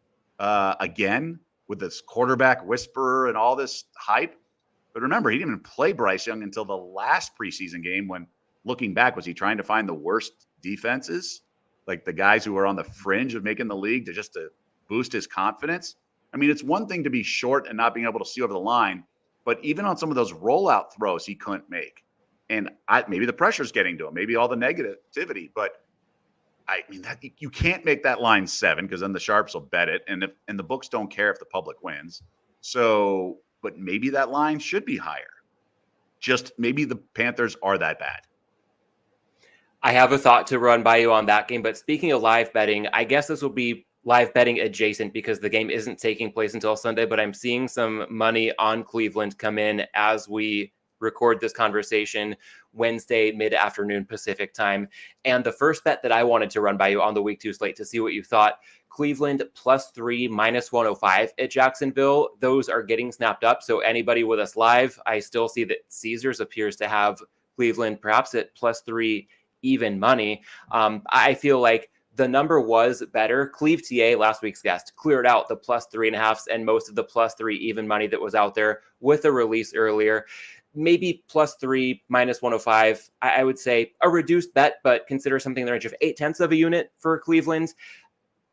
again with this quarterback whisperer and all this hype? But remember, he didn't even play Bryce Young until the last preseason game when, looking back, was he trying to find the worst defenses? Like, the guys who were on the fringe of making the league to boost his confidence. I mean, it's one thing to be short and not being able to see over the line, but even on some of those rollout throws, he couldn't make. And maybe the pressure's getting to him, maybe all the negativity, but I mean, you can't make that line 7 because then the sharps will bet it, and the books don't care if the public wins. So, but maybe that line should be higher. Just maybe the Panthers are that bad. I have a thought to run by you on that game, but speaking of live betting, I guess this will be live betting adjacent because the game isn't taking place until Sunday, but I'm seeing some money on Cleveland come in as we record this conversation Wednesday mid-afternoon Pacific time. And the first bet that I wanted to run by you on the week 2 slate to see what you thought, Cleveland +3 -105 at Jacksonville. Those are getting snapped up. So anybody with us live, I still see that Caesars appears to have Cleveland perhaps at +3 even money. I feel like the number was better. Cleve TA, last week's guest, cleared out the +3.5s and most of the +3 even money that was out there with a release earlier. Maybe +3 -105. I would say a reduced bet, but consider something in the range of 0.8 of a unit for Cleveland.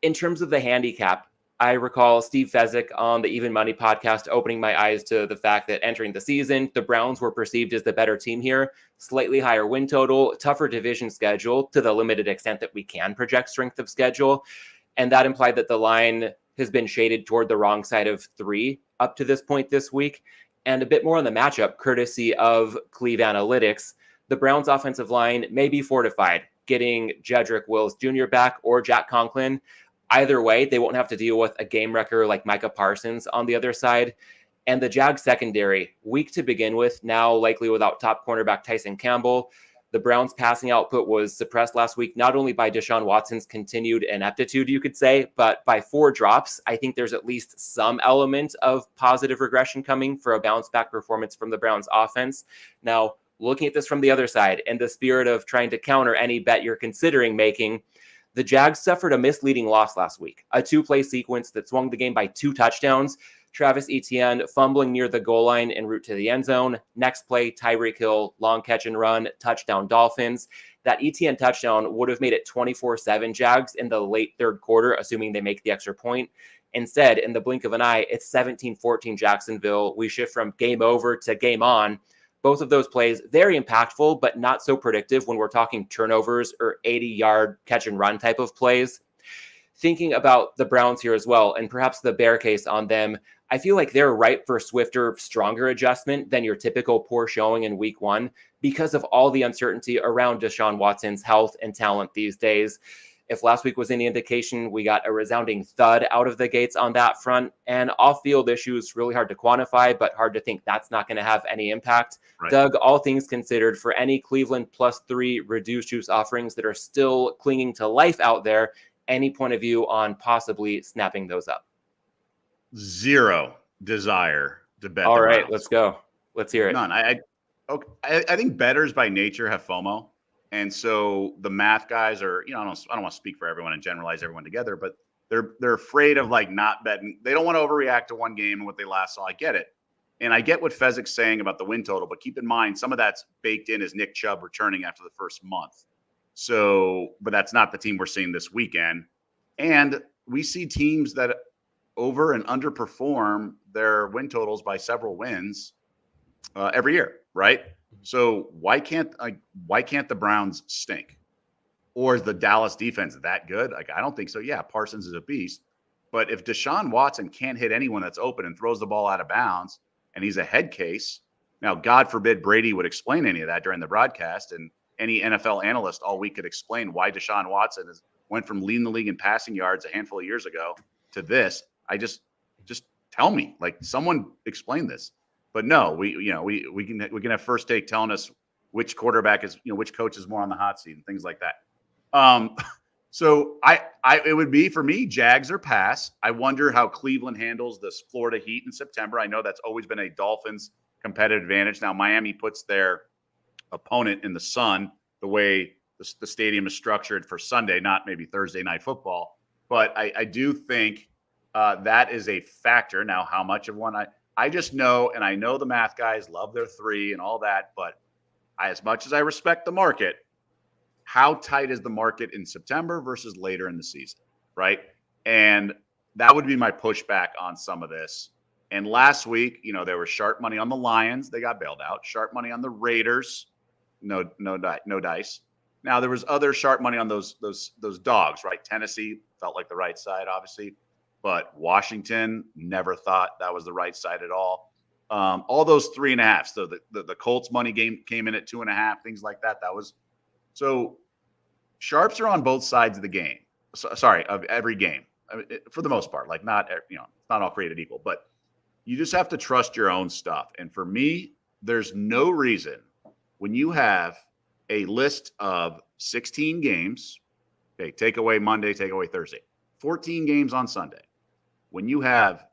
In terms of the handicap, I recall Steve Fezzik on the Even Money podcast opening my eyes to the fact that entering the season, the Browns were perceived as the better team here, slightly higher win total, tougher division schedule to the limited extent that we can project strength of schedule. And that implied that the line has been shaded toward the wrong side of 3 up to this point this week. And a bit more on the matchup, courtesy of Cleve Analytics. The Browns offensive line may be fortified, getting Jedrick Wills Jr. back or Jack Conklin. Either way, they won't have to deal with a game wrecker like Micah Parsons on the other side. And the Jags secondary, weak to begin with, now likely without top cornerback Tyson Campbell. The The Browns' passing output was suppressed last week, not only by Deshaun Watson's continued ineptitude, you could say, but by 4 drops. I think there's at least some element of positive regression coming for a bounce-back performance from the Browns' offense. Now, looking at this from the other side, in the spirit of trying to counter any bet you're considering making, the Jags suffered a misleading loss last week, a 2-play sequence that swung the game by 2 touchdowns. Travis Etienne fumbling near the goal line en route to the end zone. Next play, Tyreek Hill, long catch and run, touchdown Dolphins. That Etienne touchdown would have made it 24-7 Jags in the late third quarter, assuming they make the extra point. Instead, in the blink of an eye, it's 17-14 Jacksonville. We shift from game over to game on. Both of those plays, very impactful, but not so predictive when we're talking turnovers or 80-yard catch and run type of plays. Thinking about the Browns here as well, and perhaps the bear case on them, I feel like they're ripe for swifter, stronger adjustment than your typical poor showing in week 1 because of all the uncertainty around Deshaun Watson's health and talent these days. If last week was any indication, we got a resounding thud out of the gates on that front, and off-field issues really hard to quantify, but hard to think that's not going to have any impact. Right. Doug, all things considered, for any Cleveland +3 reduced juice offerings that are still clinging to life out there, any point of view on possibly snapping those up? Zero desire to bet. All right, let's go. Let's hear it. None. I think bettors by nature have FOMO. And so the math guys are, I don't want to speak for everyone and generalize everyone together, but they're afraid of like not betting. They don't want to overreact to one game and what they last saw. I get it. And I get what Fezzik's saying about the win total, but keep in mind, some of that's baked in as Nick Chubb returning after the first month. So, but that's not the team we're seeing this weekend. And we see teams that over and underperform their win totals by several wins every year, right? So why can't the Browns stink? Or is the Dallas defense that good? Like, I don't think so. Yeah, Parsons is a beast. But if Deshaun Watson can't hit anyone that's open and throws the ball out of bounds, and he's a head case, now, God forbid Brady would explain any of that during the broadcast, and any NFL analyst all week could explain why Deshaun Watson went from leading the league in passing yards a handful of years ago to this. I just tell me, like, someone explain this. But no, we can have First Take telling us which quarterback is, which coach is more on the hot seat and things like that. So it would be, for me, Jags or pass. I wonder how Cleveland handles this Florida heat in September. I know that's always been a Dolphins competitive advantage. Now Miami puts their opponent in the sun the way the stadium is structured for Sunday, not maybe Thursday night football. But I do think that is a factor. Now, how much of one I just know, and I know the math guys love their 3 and all that, but as much as I respect the market, how tight is the market in September versus later in the season, right? And that would be my pushback on some of this. And last week, there was sharp money on the Lions. They got bailed out. Sharp money on the Raiders. No dice. Now, there was other sharp money on those dogs, right? Tennessee felt like the right side, obviously. But Washington, never thought that was the right side at all. All those 3.5. So the Colts money game came in at 2.5, things like that. So sharps are on both sides of the game. Of every game, for the most part. Like, not all created equal, but you just have to trust your own stuff. And for me, there's no reason when you have a list of 16 games, okay, take away Monday, take away Thursday, 14 games on Sunday. When you have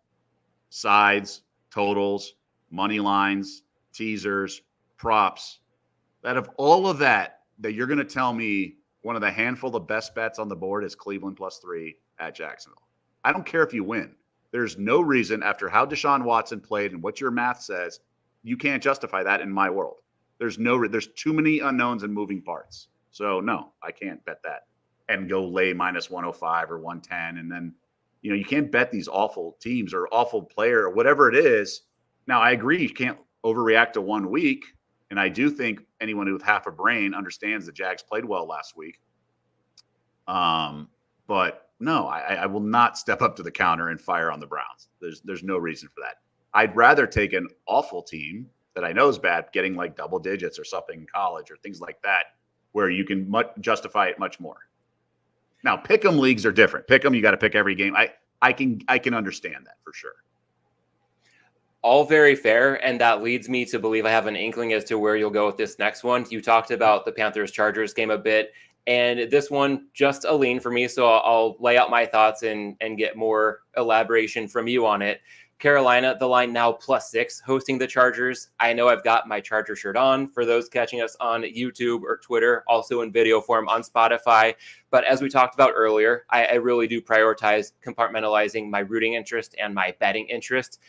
sides, totals, money lines, teasers, props, out of all of that you're going to tell me one of the handful of best bets on the board is Cleveland +3 at Jacksonville. I don't care if you win. There's no reason, after how Deshaun Watson played and what your math says, you can't justify that in my world. There's too many unknowns and moving parts. So no, I can't bet that and go lay -105 or 110. And then, you can't bet these awful teams or awful player or whatever it is. Now, I agree, you can't overreact to 1 week. And I do think anyone with half a brain understands the Jags played well last week. But no, I will not step up to the counter and fire on the Browns. There's no reason for that. I'd rather take an awful team that I know is bad, getting like double digits or something in college or things like that, where you can justify it much more. Now, pick'em leagues are different. Pick'em, you got to pick every game. I can understand that for sure. All very fair, and that leads me to believe I have an inkling as to where you'll go with this next one. You talked about the Panthers-Chargers game a bit, and this one just a lean for me, so I'll lay out my thoughts and get more elaboration from you on it. Carolina, the line now +6, hosting the Chargers. I know I've got my Charger shirt on for those catching us on YouTube or Twitter, also in video form on Spotify. But as we talked about earlier, I really do prioritize compartmentalizing my rooting interest and my betting interest.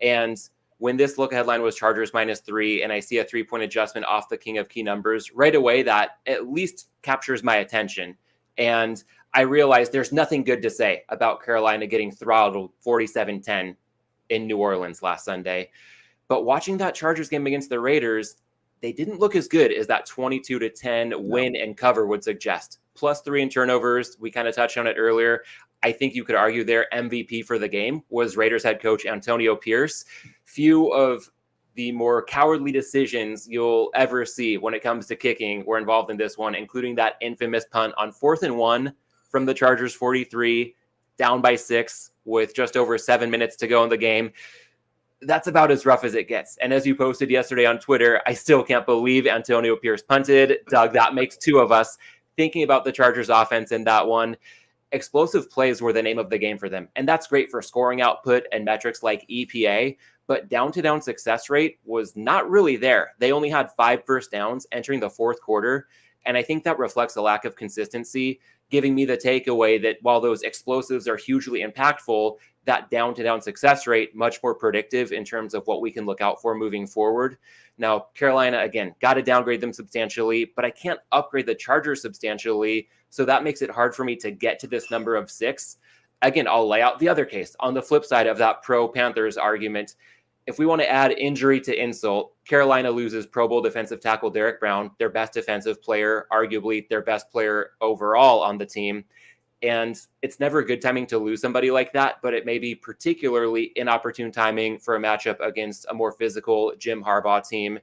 And when this look ahead line was Chargers -3, and I see a 3-point adjustment off the king of key numbers right away, that at least captures my attention. And I realize there's nothing good to say about Carolina getting throttled 47-10 in New Orleans last Sunday. But watching that Chargers game against the Raiders, they didn't look as good as that 22-10 win and cover would suggest. +3 in turnovers. We kind of touched on it earlier. I think you could argue their MVP for the game was Raiders head coach Antonio Pierce. Few of the more cowardly decisions you'll ever see when it comes to kicking were involved in this one, including that infamous punt on 4th and 1 from the Chargers 43, down by 6 with just over 7 minutes to go in the game. That's about as rough as it gets. And as you posted yesterday on Twitter, I still can't believe Antonio Pierce punted. Doug, that makes two of us. Thinking about the Chargers offense in that one, explosive plays were the name of the game for them. And that's great for scoring output and metrics like EPA, but down-to-down success rate was not really there. They only had 5 first downs entering the fourth quarter. And I think that reflects a lack of consistency, giving me the takeaway that while those explosives are hugely impactful, that down-to-down success rate, much more predictive in terms of what we can look out for moving forward. Now, Carolina, again, got to downgrade them substantially, but I can't upgrade the Chargers substantially, so that makes it hard for me to get to this number of 6. Again, I'll lay out the other case. On the flip side of that pro-Panthers argument, if we want to add injury to insult, Carolina loses Pro Bowl defensive tackle Derek Brown, their best defensive player, arguably their best player overall on the team. And it's never good timing to lose somebody like that, but it may be particularly inopportune timing for a matchup against a more physical Jim Harbaugh team.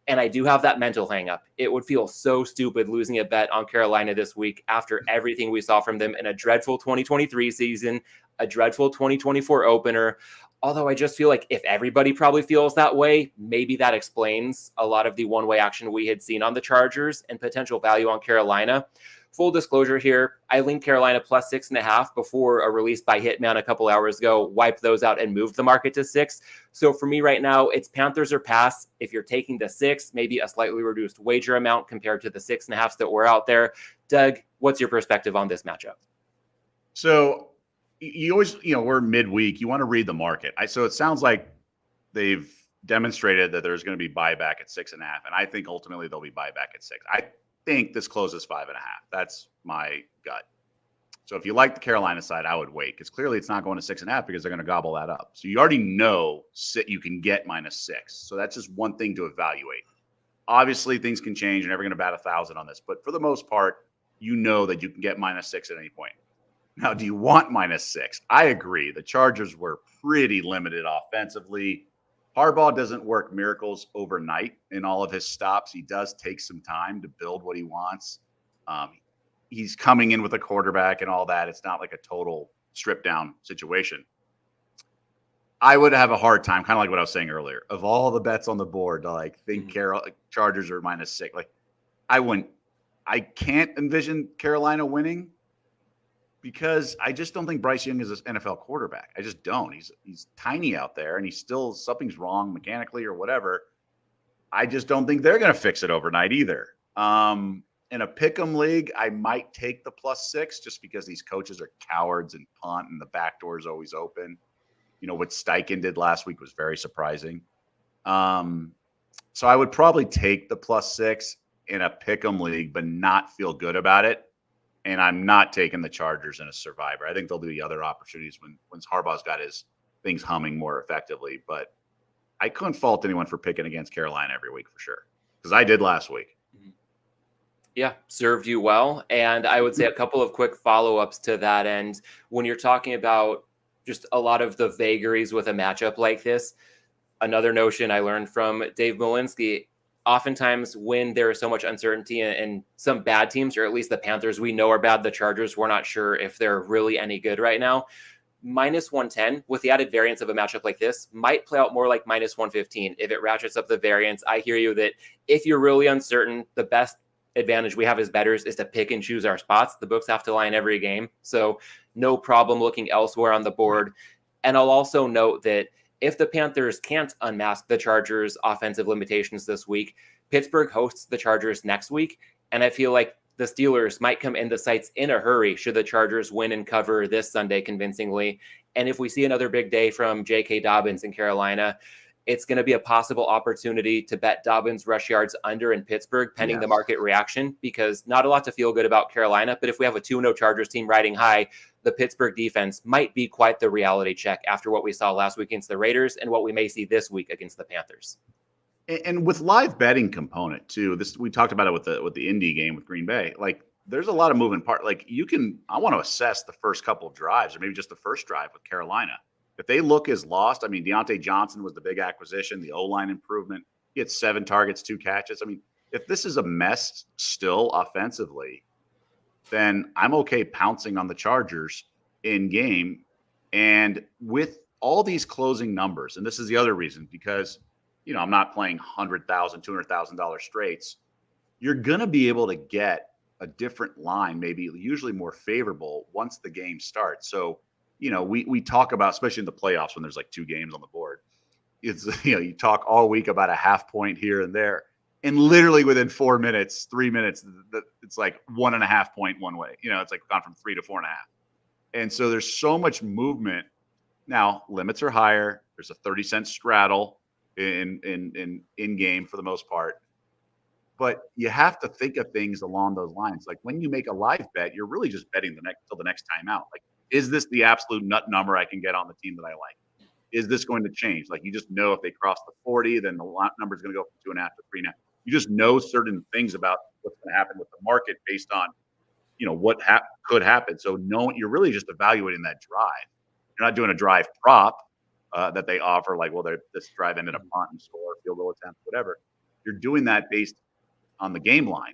And I do have that mental hangup. It would feel so stupid losing a bet on Carolina this week after everything we saw from them in a dreadful 2023 season, a dreadful 2024 opener. Although I just feel like if everybody probably feels that way, maybe that explains a lot of the one-way action we had seen on the Chargers and potential value on Carolina. Full disclosure here, I linked Carolina +6.5 before a release by Hitman a couple hours ago, wiped those out and moved the market to 6. So for me right now, it's Panthers or pass. If you're taking the 6, maybe a slightly reduced wager amount compared to the 6.5s that were out there. Doug, what's your perspective on this matchup? So you always, we're midweek. You want to read the market. So it sounds like they've demonstrated that there's going to be buyback at 6.5. And I think ultimately there'll be buyback at 6. I think this closes 5.5. That's my gut. So if you like the Carolina side, I would wait because clearly it's not going to 6.5 because they're going to gobble that up. So you already know you can get -6. So that's just one thing to evaluate. Obviously, things can change. You're never going to bat 1,000 on this. But for the most part, you know that you can get -6 at any point. Now, do you want -6? I agree. The Chargers were pretty limited offensively. Harbaugh doesn't work miracles overnight in all of his stops. He does take some time to build what he wants. He's coming in with a quarterback and all that. It's not like a total strip down situation. I would have a hard time, kind of like what I was saying earlier, of all the bets on the board to think Chargers are -6. I can't envision Carolina winning because I just don't think Bryce Young is an NFL quarterback. I just don't. He's tiny out there, and something's wrong mechanically or whatever. I just don't think they're going to fix it overnight either. In a pick'em league, I might take the +6 just because these coaches are cowards and punt, and the back door is always open. What Steichen did last week was very surprising. So I would probably take the +6 in a pick'em league, but not feel good about it. And I'm not taking the Chargers in a survivor. I think there'll be other opportunities when Harbaugh's got his things humming more effectively. But I couldn't fault anyone for picking against Carolina every week for sure, because I did last week. Yeah, served you well. And I would say a couple of quick follow-ups to that end. When you're talking about just a lot of the vagaries with a matchup like this, another notion I learned from Dave Malinsky, oftentimes when there is so much uncertainty and some bad teams, or at least the Panthers we know are bad, the Chargers, we're not sure if they're really any good right now. minus 110 with the added variance of a matchup like this might play out more like minus 115 if it ratchets up the variance. I hear you that if you're really uncertain, the best advantage we have as bettors is to pick and choose our spots. The books have to line every game, so no problem looking elsewhere on the board. And I'll also note that if the Panthers can't unmask the Chargers' offensive limitations this week, Pittsburgh hosts the Chargers next week, and I feel like the Steelers might come in the sights in a hurry should the Chargers win and cover this Sunday convincingly. And if we see another big day from J.K. Dobbins in Carolina, it's going to be a possible opportunity to bet Dobbins rush yards under in Pittsburgh, pending the market reaction, because not a lot to feel good about Carolina. But if we have a 2-0 Chargers team riding high, the Pittsburgh defense might be quite the reality check after what we saw last week against the Raiders and what we may see this week against the Panthers. And with live betting component too, this we talked about it with the Indy game with Green Bay. Like there's a lot of moving part. Like I want to assess the first couple of drives or maybe just the first drive with Carolina. If they look as lost, I mean, Deontay Johnson was the big acquisition, the O-line improvement. He had 7 targets, 2 catches. I mean, if this is a mess still offensively, then I'm okay pouncing on the Chargers in game. And with all these closing numbers, and this is the other reason, because I'm not playing $100,000, $200,000 straights. You're going to be able to get a different line, maybe usually more favorable once the game starts. So, we talk about, especially in the playoffs when there's like 2 games on the board, it's, you talk all week about a half point here and there. And literally within 4 minutes, 3 minutes, it's like 1.5 point one way. It's like gone from 3 to 4.5. And so there's so much movement. Now, limits are higher. There's a 30-cent straddle in game for the most part, but you have to think of things along those lines. Like when you make a live bet, you're really just betting till the next time out. Like, is this the absolute nut number I can get on the team that I like? Is this going to change? Like, you just know if they cross the 40, then the number is going to go from 2.5 to 3.5. You just know certain things about what's going to happen with the market based on what could happen. So you're really just evaluating that drive. You're not doing a drive prop that they offer, like, well, this drive ended up punt and score, field goal attempt, whatever. You're doing that based on the game line.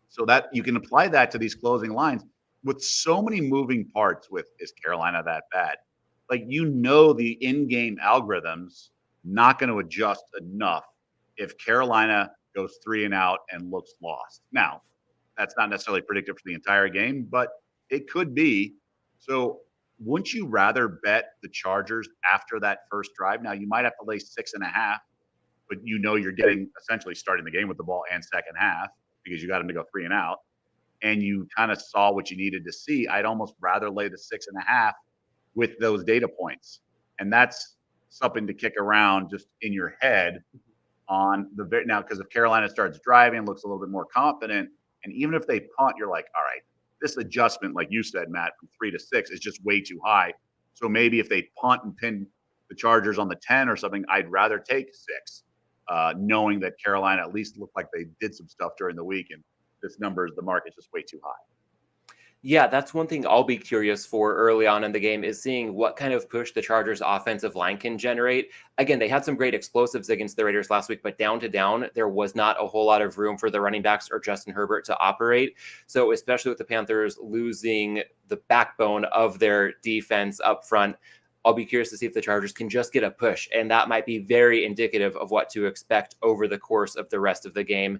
So that you can apply that to these closing lines with so many moving parts with, is Carolina that bad? Like, the in-game algorithms not going to adjust enough if Carolina goes 3 and out and looks lost. Now, that's not necessarily predictive for the entire game, but it could be. So wouldn't you rather bet the Chargers after that first drive? Now, you might have to lay 6.5, but you're getting essentially starting the game with the ball and second half because you got them to go 3 and out, and you kind of saw what you needed to see. I'd almost rather lay the 6.5 with those data points. And that's something to kick around just in your head on now, because if Carolina starts driving, looks a little bit more confident, and even if they punt, you're like, all right, this adjustment, like you said, Matt, from 3 to 6 is just way too high. So maybe if they punt and pin the Chargers on the 10 or something, I'd rather take 6, knowing that Carolina at least looked like they did some stuff during the week, and the market's just way too high. Yeah, that's one thing I'll be curious for early on in the game, is seeing what kind of push the Chargers offensive line can generate. Again, they had some great explosives against the Raiders last week, but down to down, there was not a whole lot of room for the running backs or Justin Herbert to operate. So especially with the Panthers losing the backbone of their defense up front, I'll be curious to see if the Chargers can just get a push. And that might be very indicative of what to expect over the course of the rest of the game.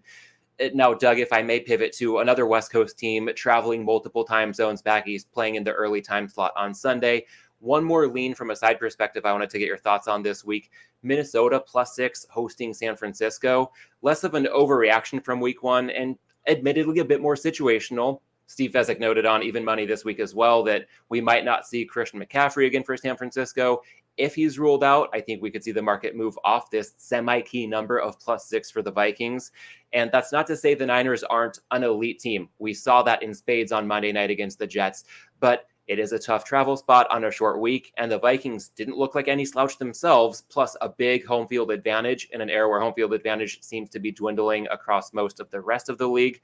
Now, Doug, if I may pivot to another West Coast team traveling multiple time zones back east, playing in the early time slot on Sunday. One more lean from a side perspective I wanted to get your thoughts on this week. Minnesota +6 hosting San Francisco. Less of an overreaction from week 1 and admittedly a bit more situational. Steve Fezzik noted on Even Money this week as well that we might not see Christian McCaffrey again for San Francisco. If he's ruled out, I think we could see the market move off this semi-key number of +6 for the Vikings. And that's not to say the Niners aren't an elite team. We saw that in spades on Monday night against the Jets, but it is a tough travel spot on a short week, and the Vikings didn't look like any slouch themselves, plus a big home field advantage in an era where home field advantage seems to be dwindling across most of the rest of the league.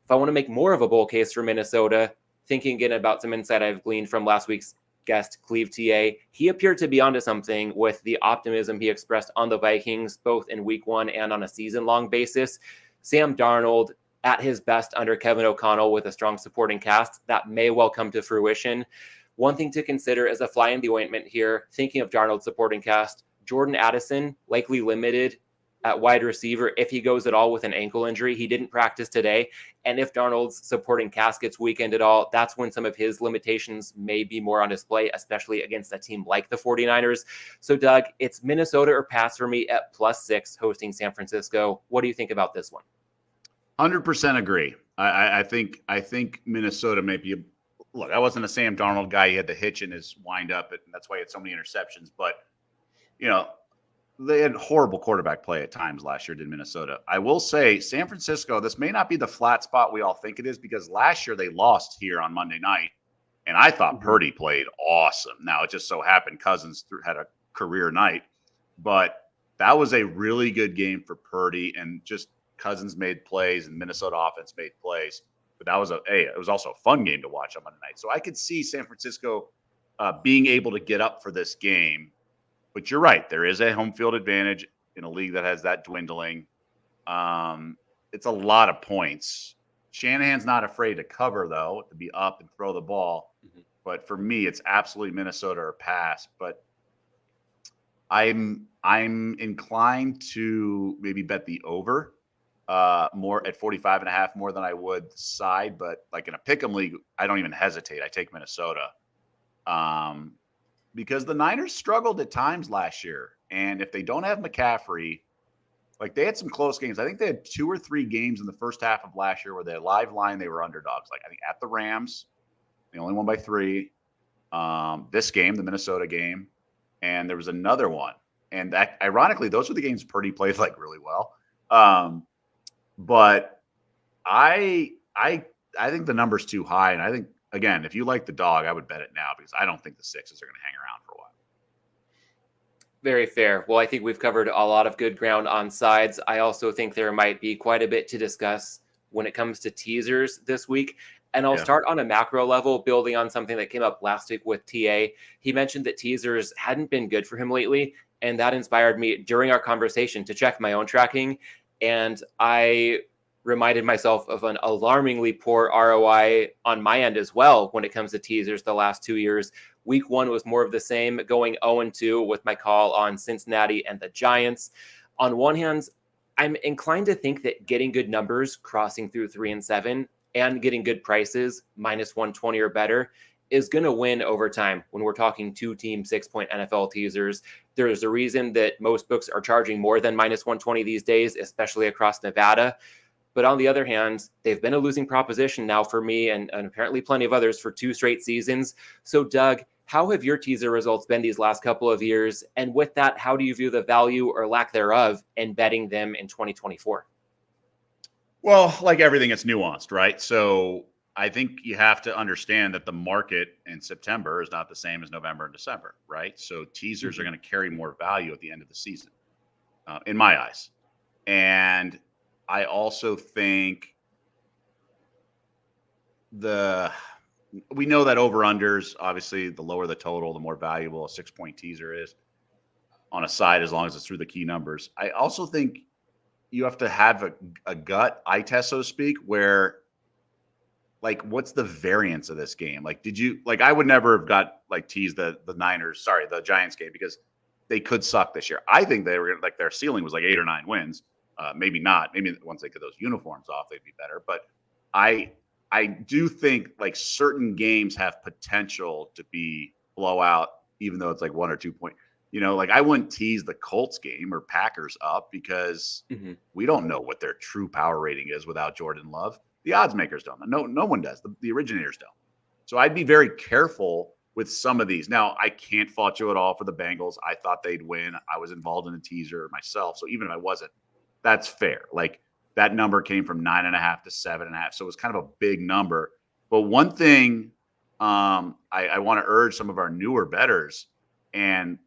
If I want to make more of a bull case for Minnesota, thinking again about some insight I've gleaned from last week's guest, Cleve TA, he appeared to be onto something with the optimism he expressed on the Vikings, both in week 1 and on a season-long basis. Sam Darnold at his best under Kevin O'Connell with a strong supporting cast, that may well come to fruition. One thing to consider as a fly in the ointment here, thinking of Darnold's supporting cast, Jordan Addison, likely limited at wide receiver if he goes at all with an ankle injury. He didn't practice today. And if Darnold's supporting cast gets weakened at all, that's when some of his limitations may be more on display, especially against a team like the 49ers. So, Doug, it's Minnesota or pass for me at +6 hosting San Francisco. What do you think about this one? 100% agree. I think Minnesota may be look, I wasn't a Sam Darnold guy. He had the hitch in his windup, and that's why he had so many interceptions. But, they had horrible quarterback play at times last year, did Minnesota. I will say San Francisco, this may not be the flat spot we all think it is, because last year they lost here on Monday night, and I thought Purdy played awesome. Now, it just so happened Cousins had a career night, but that was a really good game for Purdy, and just Cousins made plays and Minnesota offense made plays. But that was it was also a fun game to watch on Monday night. So I could see San Francisco being able to get up for this game. But you're right. There is a home field advantage in a league that has that dwindling. It's a lot of points. Shanahan's not afraid to cover, though, to be up and throw the ball. But for me, it's absolutely Minnesota or pass. But I'm inclined to maybe bet the over more at 45.5 more than I would the side. But like in a pick'em league, I don't even hesitate. I take Minnesota. Because the Niners struggled at times last year. And if they don't have McCaffrey, like they had some close games. I think they had 2 or 3 games in the first half of last year where they had live line, they were underdogs. Like I think at the Rams, they only won by 3. This game, the Minnesota game, and there was another one. And that, ironically, those were the games Purdy played like really well. But I think the number's too high. And I think, again, if you like the dog, I would bet it now because I don't think the sixes are going to hang around for a while. Very fair. Well, I think we've covered a lot of good ground on sides. I also think there might be quite a bit to discuss when it comes to teasers this week. And I'll start on a macro level, building on something that came up last week with TA. He mentioned that teasers hadn't been good for him lately, and that inspired me during our conversation to check my own tracking. And I reminded myself of an alarmingly poor ROI on my end as well when it comes to teasers the last 2 years. Week 1 was more of the same, going 0-2 with my call on Cincinnati and the Giants. On one hand, I'm inclined to think that getting good numbers, crossing through 3 and 7, and getting good prices, -120 or better, is going to win over time. When we're talking 2-team 6-point NFL teasers, there's a reason that most books are charging more than -120 these days, especially across Nevada. But on the other hand, they've been a losing proposition now for me and apparently plenty of others for 2 straight seasons. So, Doug, how have your teaser results been these last couple of years? And with that, how do you view the value or lack thereof in betting them in 2024? Well, like everything, it's nuanced, right? So I think you have to understand that the market in September is not the same as November and December, right? So teasers are going to carry more value at the end of the season, in my eyes. And I also think we know that over-unders, obviously, the lower the total, the more valuable a 6-point teaser is on a side, as long as it's through the key numbers. I also think you have to have a gut eye test, so to speak, where like, what's the variance of this game? Like, I would never have teased the Giants game because they could suck this year. I think they were their ceiling was like 8 or 9 wins. Maybe not. Maybe once they get those uniforms off, they'd be better. But I do think like certain games have potential to be blowout, even though it's like 1 or 2 point. I wouldn't tease the Colts game or Packers up because we don't know what their true power rating is without Jordan Love. The odds makers don't. No one does. The originators don't. So I'd be very careful with some of these. Now, I can't fault you at all for the Bengals. I thought they'd win. I was involved in a teaser myself. So even if I wasn't, that's fair. Like that number came from 9.5 to 7.5. So it was kind of a big number. But one thing I want to urge some of our newer bettors, and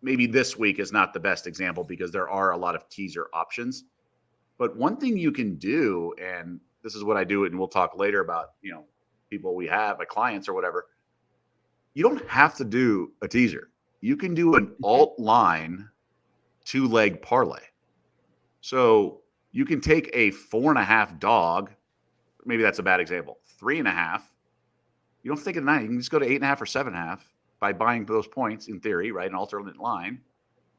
maybe this week is not the best example because there are a lot of teaser options. But one thing you can do, and this is what I do, and we'll talk later about, people we have, like clients or whatever. You don't have to do a teaser. You can do an alt line 2-leg parlay. So you can take a 4.5 dog. Maybe that's a bad example. 3.5 You don't have to take it to 9. You can just go to 8.5 or 7.5 by buying those points in theory, right? An alternate line.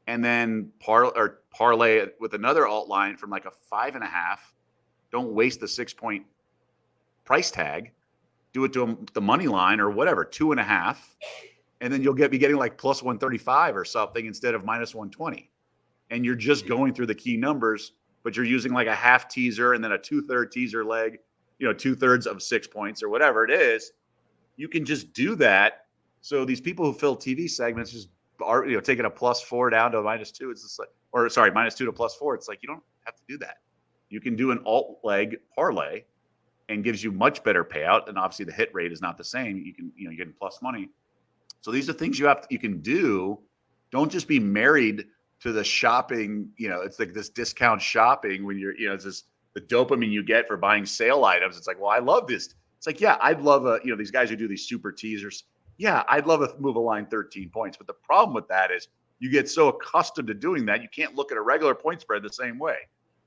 And then parlay it with another alt line from like a 5.5. Don't waste the 6-point price tag. Do it to the money line or whatever, 2.5. And then you'll be getting like plus 135 or something instead of minus 120. And you're just going through the key numbers, but you're using like a half teaser and then a 2/3 teaser leg, 2/3 of 6 points or whatever it is. You can just do that. So these people who fill TV segments just are, taking a +4 down to a -2. It's just like, or sorry, -2 to +4. It's like, you don't have to do that. You can do an alt leg parlay and gives you much better payout. And obviously the hit rate is not the same. You can, you're getting plus money. So these are things you can do. Don't just be married to the shopping. It's like this discount shopping when you're, it's just the dopamine you get for buying sale items. It's like, well, I love this. It's like, yeah, I'd love these guys who do these super teasers. Yeah, I'd love to move a line 13 points. But the problem with that is you get so accustomed to doing that, you can't look at a regular point spread the same way.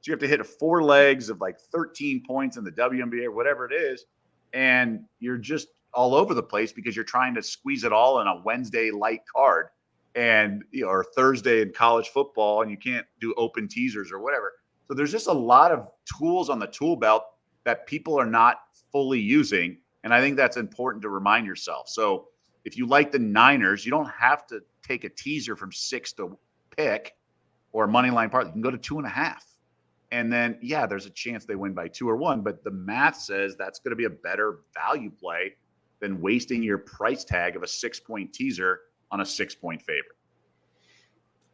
So you have to hit 4 legs of like 13 points in the WNBA or whatever it is. And you're just all over the place because you're trying to squeeze it all in a Wednesday light card and, or Thursday in college football, and you can't do open teasers or whatever. So there's just a lot of tools on the tool belt that people are not fully using. And I think that's important to remind yourself. So if you like the Niners, you don't have to take a teaser from 6 to pick or a money line part. You can go to 2.5. And then, yeah, there's a chance they win by 2 or 1, but the math says that's going to be a better value play than wasting your price tag of a 6-point teaser on a 6-point favorite.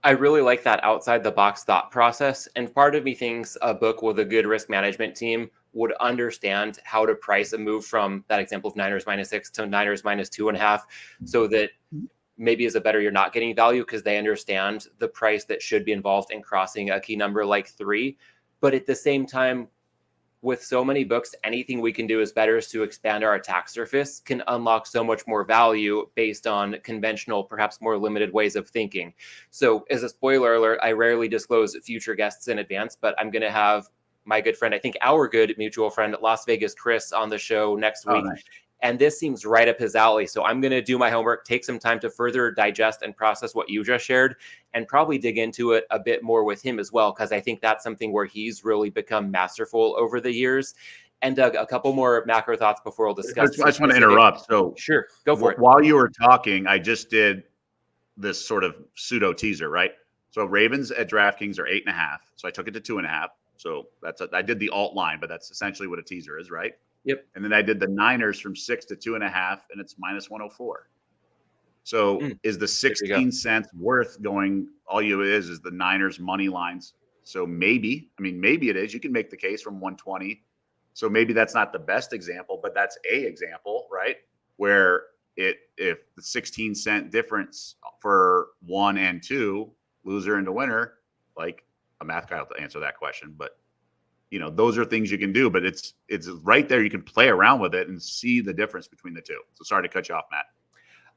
I really like that outside the box thought process. And part of me thinks a book with a good risk management team would understand how to price a move from that example of Niners -6 to Niners -2.5, so that maybe as a better, you're not getting value because they understand the price that should be involved in crossing a key number like 3. But at the same time, with so many books, anything we can do as bettors to expand our attack surface can unlock so much more value based on conventional, perhaps more limited ways of thinking. So as a spoiler alert, I rarely disclose future guests in advance, but I'm going to have my good friend, I think our good mutual friend, Las Vegas Chris, on the show next week. Nice. And this seems right up his alley. So I'm going to do my homework, take some time to further digest and process what you just shared, and probably dig into it a bit more with him as well, because I think that's something where he's really become masterful over the years. And Doug, a couple more macro thoughts before we'll discuss. I just want to interrupt. So sure, go for it. While you were talking, I just did this sort of pseudo teaser, right? So Ravens at DraftKings are 8.5. So I took it to 2.5. So I did the alt line, but that's essentially what a teaser is, right? Yep. And then I did the Niners from 6 to 2.5, and it's -104. So is the 16 cents worth going? All you is the Niners money lines. So maybe it is. You can make the case from 120. So maybe that's not the best example, but that's a example, right? Where if the 16-cent difference for 1 and 2, loser into winner, like a math guy will answer that question, but those are things you can do, but it's right there. You can play around with it and see the difference between the two. So sorry to cut you off, Matt.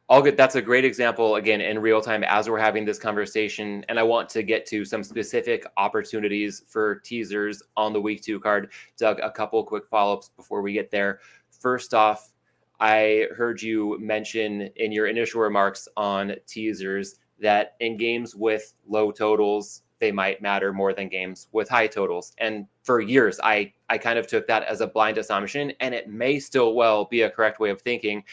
All good. That's a great example, again, in real time as we're having this conversation. And I want to get to some specific opportunities for teasers on the week 2 card. Doug, a couple quick follow-ups before we get there. First off, I heard you mention in your initial remarks on teasers that in games with low totals, they might matter more than games with high totals. And for years, I kind of took that as a blind assumption, and it may still well be a correct way of thinking.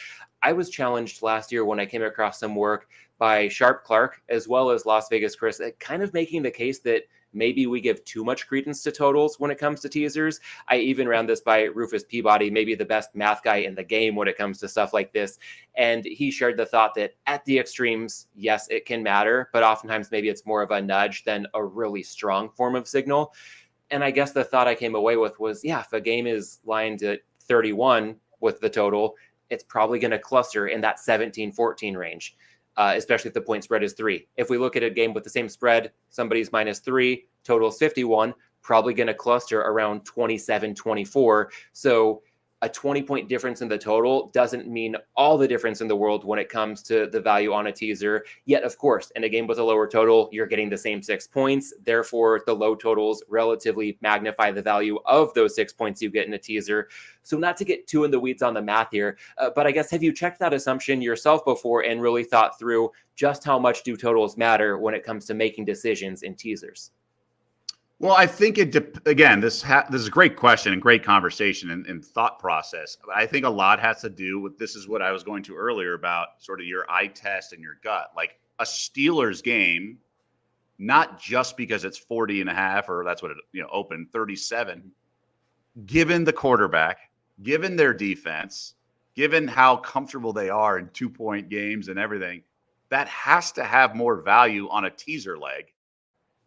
I was challenged last year when I came across some work by Sharp Clark, as well as Las Vegas Chris, kind of making the case that maybe we give too much credence to totals when it comes to teasers. I even ran this by Rufus Peabody, maybe the best math guy in the game when it comes to stuff like this. And he shared the thought that at the extremes, yes, it can matter, but oftentimes maybe it's more of a nudge than a really strong form of signal. And I guess the thought I came away with was, yeah, if a game is lined at 31 with the total, it's probably going to cluster in that 17-14 range. Especially if the point spread is 3. If we look at a game with the same spread, somebody's -3, total's 51, probably going to cluster around 27-24. So a 20-point difference in the total doesn't mean all the difference in the world when it comes to the value on a teaser. Yet, of course, in a game with a lower total, you're getting the same 6 points. Therefore, the low totals relatively magnify the value of those 6 points you get in a teaser. So not to get too in the weeds on the math here, but I guess, have you checked that assumption yourself before and really thought through just how much do totals matter when it comes to making decisions in teasers? Well, I think again, this is a great question and great conversation and thought process. I think a lot has to do with, this is what I was going to earlier about sort of your eye test and your gut. Like a Steelers game, not just because it's 40.5, or that's what it opened 37, given the quarterback, given their defense, given how comfortable they are in 2-point games and everything, that has to have more value on a teaser leg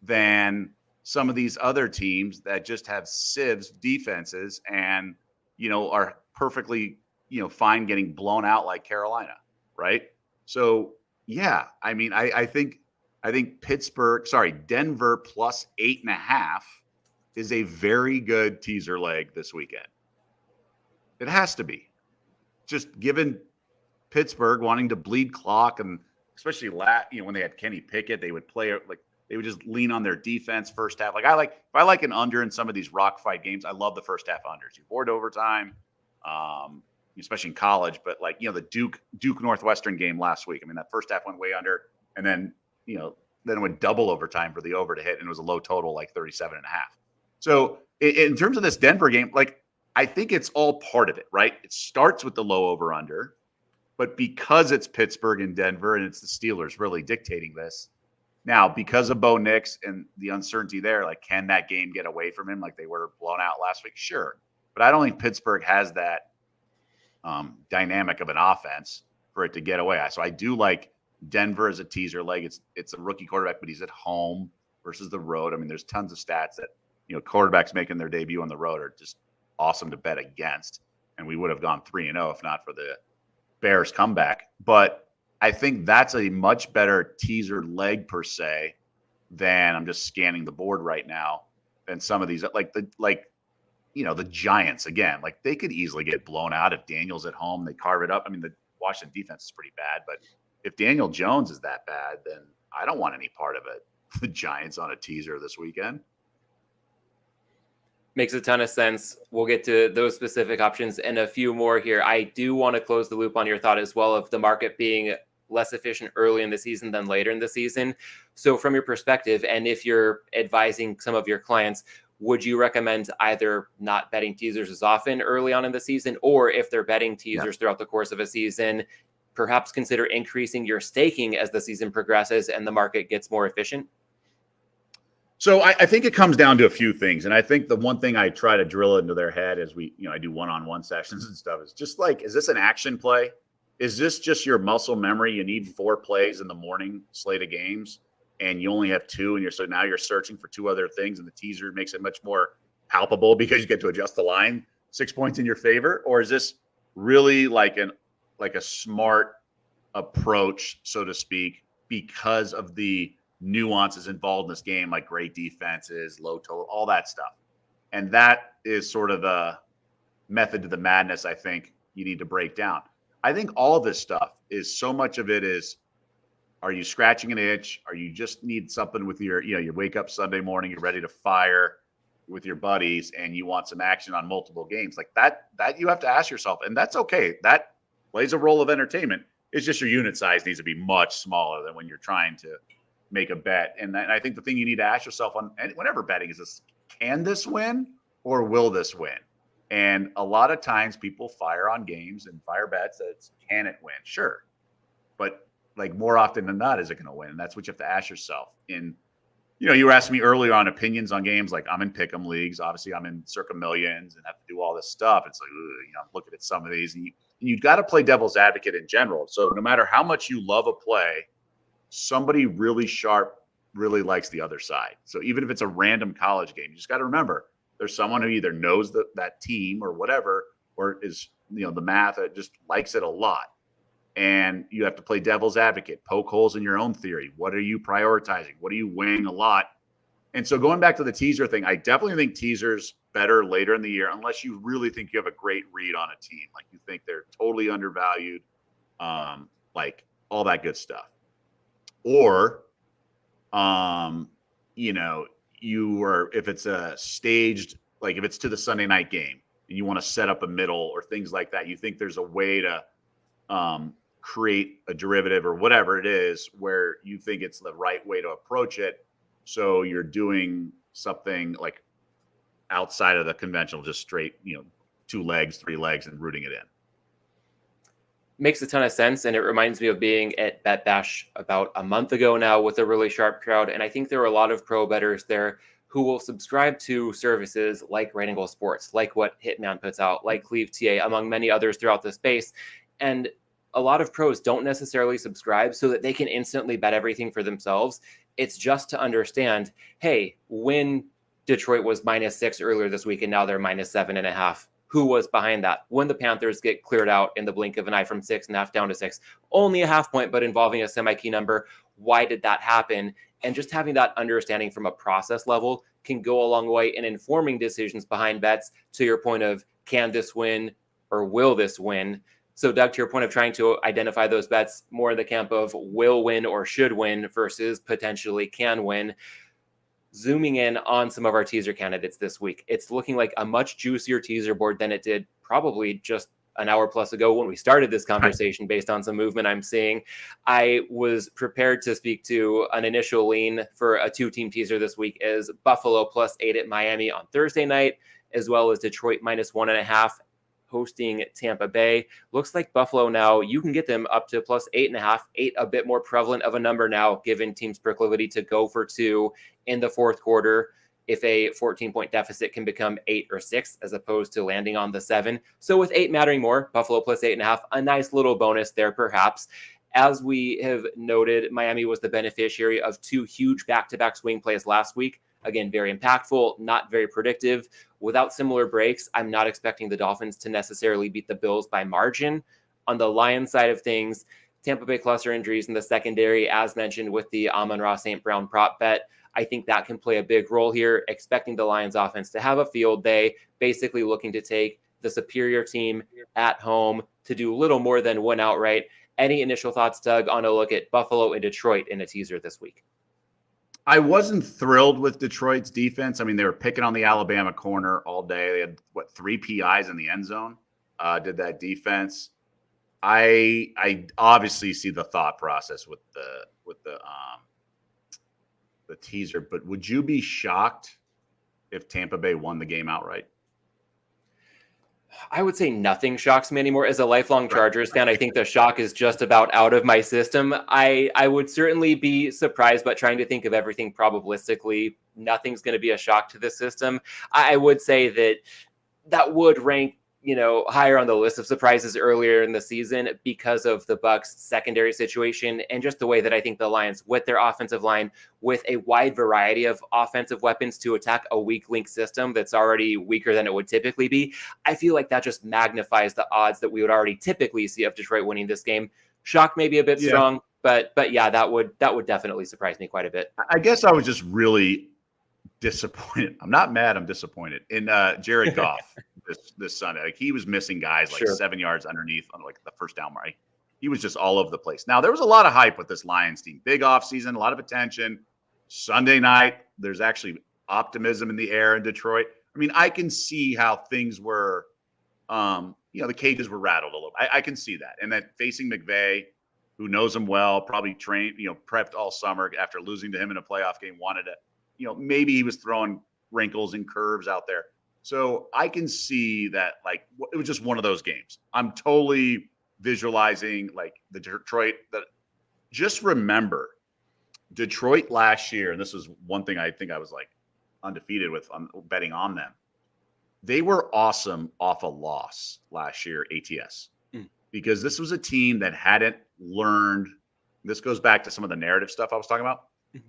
than some of these other teams that just have sieves defenses and, are perfectly, fine getting blown out like Carolina. Right. So, yeah, I mean, I think Denver plus 8.5 is a very good teaser leg this weekend. It has to be, just given Pittsburgh wanting to bleed clock, and especially when they had Kenny Pickett, they would play like, they would just lean on their defense first half. Like if I like an under in some of these rock fight games, I love the first half unders. You avoid overtime, especially in college. But the Duke Northwestern game last week. I mean, that first half went way under, and then it went double overtime for the over to hit, and it was a low total like 37.5. So in terms of this Denver game, I think it's all part of it, right? It starts with the low over under, but because it's Pittsburgh and Denver, and it's the Steelers really dictating this. Now, because of Bo Nix and the uncertainty there, can that game get away from him like they were blown out last week? Sure. But I don't think Pittsburgh has that dynamic of an offense for it to get away. So I do like Denver as a teaser leg. It's a rookie quarterback, but he's at home versus the road. I mean, there's tons of stats that, quarterbacks making their debut on the road are just awesome to bet against. And we would have gone 3-0 if not for the Bears comeback. But I think that's a much better teaser leg per se than, I'm just scanning the board right now, than some of these the Giants again. They could easily get blown out if Daniel's at home. They carve it up. I mean, the Washington defense is pretty bad, but if Daniel Jones is that bad, then I don't want any part of it. The Giants on a teaser this weekend. Makes a ton of sense. We'll get to those specific options and a few more here. I do want to close the loop on your thought as well of the market being less efficient early in the season than later in the season. So from your perspective, and if you're advising some of your clients, would you recommend either not betting teasers as often early on in the season, or if they're betting teasers throughout the course of a season, perhaps consider increasing your staking as the season progresses and the market gets more efficient? So I think it comes down to a few things. And I think the one thing I try to drill into their head as I do one-on-one sessions and stuff is just is this an action play? Is this just your muscle memory? You need 4 plays in the morning slate of games, and you only have 2, and now you're searching for 2 other things, and the teaser makes it much more palpable because you get to adjust the line 6 points in your favor? Or is this really like a smart approach, so to speak, because of the nuances involved in this game, like great defenses, low total, all that stuff? And that is sort of the method to the madness I think you need to break down. I think all this stuff is, so much of it is, are you scratching an itch? Are you just need something with you wake up Sunday morning, you're ready to fire with your buddies and you want some action on multiple games that you have to ask yourself. And that's okay. That plays a role of entertainment. It's just your unit size needs to be much smaller than when you're trying to make a bet. And I think the thing you need to ask yourself whenever betting is this: can this win or will this win? And a lot of times people fire on games and fire bets that can it win? Sure. But more often than not, is it going to win? And that's what you have to ask yourself. You were asking me earlier on opinions on games. I'm in pick'em leagues. Obviously, I'm in Circa Millions and have to do all this stuff. It's I'm looking at some of these, and you've got to play devil's advocate in general. So no matter how much you love a play, somebody really sharp really likes the other side. So even if it's a random college game, you just got to remember there's someone who either knows that team or whatever, or is, the math, just likes it a lot. And you have to play devil's advocate, poke holes in your own theory. What are you prioritizing? What are you weighing a lot? And so going back to the teaser thing, I definitely think teasers better later in the year, unless you really think you have a great read on a team, like you think they're totally undervalued, like all that good stuff. Or, if it's a staged, like if it's to the Sunday night game and you want to set up a middle or things like that, you think there's a way to create a derivative or whatever it is where you think it's the right way to approach it. So you're doing something like outside of the conventional, just straight, 2 legs, 3 legs and rooting it in. Makes a ton of sense. And it reminds me of being at Bet Bash about a month ago now with a really sharp crowd. And I think there are a lot of pro bettors there who will subscribe to services like Right Angle Sports, like what Hitman puts out, like Cleve TA, among many others throughout the space. And a lot of pros don't necessarily subscribe so that they can instantly bet everything for themselves. It's just to understand, hey, when Detroit was -6 earlier this week and now they're -7.5, who was behind that? When the Panthers get cleared out in the blink of an eye from 6.5 down to 6, only a half point, but involving a semi-key number. Why did that happen? And just having that understanding from a process level can go a long way in informing decisions behind bets, to your point of, can this win or will this win? So Doug, to your point of trying to identify those bets more in the camp of will win or should win versus potentially can win, zooming in on some of our teaser candidates this week, it's looking like a much juicier teaser board than it did probably just an hour plus ago when we started this conversation, based on some movement I'm seeing. I was prepared to speak to an initial lean for a 2-team teaser this week is Buffalo +8 at Miami on Thursday night, as well as Detroit -1.5 hosting Tampa Bay. Looks like Buffalo now, you can get them up to +8.5, 8 a bit more prevalent of a number now, given teams' proclivity to go for 2 in the fourth quarter. If a 14-point deficit can become 8 or 6, as opposed to landing on the 7. So with 8 mattering more, Buffalo +8.5, a nice little bonus there perhaps. As we have noted, Miami was the beneficiary of 2 huge back-to-back swing plays last week. Again, very impactful, not very predictive. Without similar breaks, I'm not expecting the Dolphins to necessarily beat the Bills by margin. On the Lions side of things, Tampa Bay cluster injuries in the secondary, as mentioned with the Amon-Ra St. Brown prop bet, I think that can play a big role here, expecting the Lions offense to have a field day, basically looking to take the superior team at home to do little more than win outright. Any initial thoughts, Doug, on a look at Buffalo and Detroit in a teaser this week? I wasn't thrilled with Detroit's defense. I mean, they were picking on the Alabama corner all day. They had 3 PIs in the end zone. Did that defense? I obviously see the thought process with the teaser, but would you be shocked if Tampa Bay won the game outright? I would say nothing shocks me anymore. As a lifelong Chargers fan, I think the shock is just about out of my system. I would certainly be surprised, but trying to think of everything probabilistically, nothing's going to be a shock to the system. I would say that would rank, higher on the list of surprises earlier in the season because of the Bucs secondary situation and just the way that I think the Lions, with their offensive line, with a wide variety of offensive weapons to attack a weak link system that's already weaker than it would typically be, I feel like that just magnifies the odds that we would already typically see of Detroit winning this game. Shock maybe a bit strong, but yeah, that would definitely surprise me quite a bit. I guess I was just really disappointed. I'm not mad. I'm disappointed in Jared Goff this Sunday. Like, he was missing guys like 7 yards underneath on like the first down. Right, he was just all over the place. Now there was a lot of hype with this Lions team. Big offseason, a lot of attention. Sunday night, there's actually optimism in the air in Detroit. I mean, I can see how things were. The cages were rattled a little. I can see that, and that facing McVay, who knows him well, probably trained, prepped all summer after losing to him in a playoff game, wanted to. Maybe he was throwing wrinkles and curves out there. So I can see that, like, it was just one of those games. I'm totally visualizing, like, the Detroit. Just remember, Detroit last year, and this was one thing I think I was, like, undefeated with betting on them. They were awesome off a loss last year, ATS, because this was a team that hadn't learned. This goes back to some of the narrative stuff I was talking about.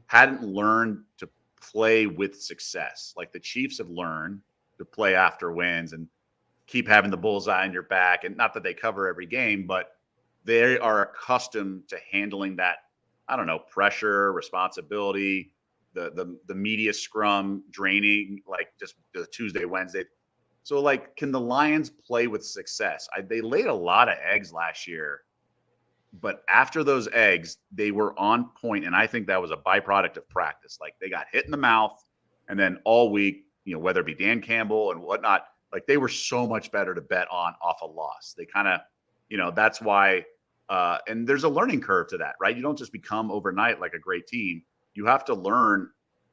Hadn't learned to play with success. Like the Chiefs have learned to play after wins and keep having the bullseye on your back. And not that they cover every game, but they are accustomed to handling that, pressure, responsibility, the media scrum draining, like just the Tuesday, Wednesday. So like, can the Lions play with success? They laid a lot of eggs last year, but after those eggs, they were on point, and I think that was a byproduct of practice. Like they got hit in the mouth, and then all week, whether it be Dan Campbell and whatnot, like they were so much better to bet on off a loss. They kind of, that's why. And there's a learning curve to that, right? You don't just become overnight like a great team. You have to learn,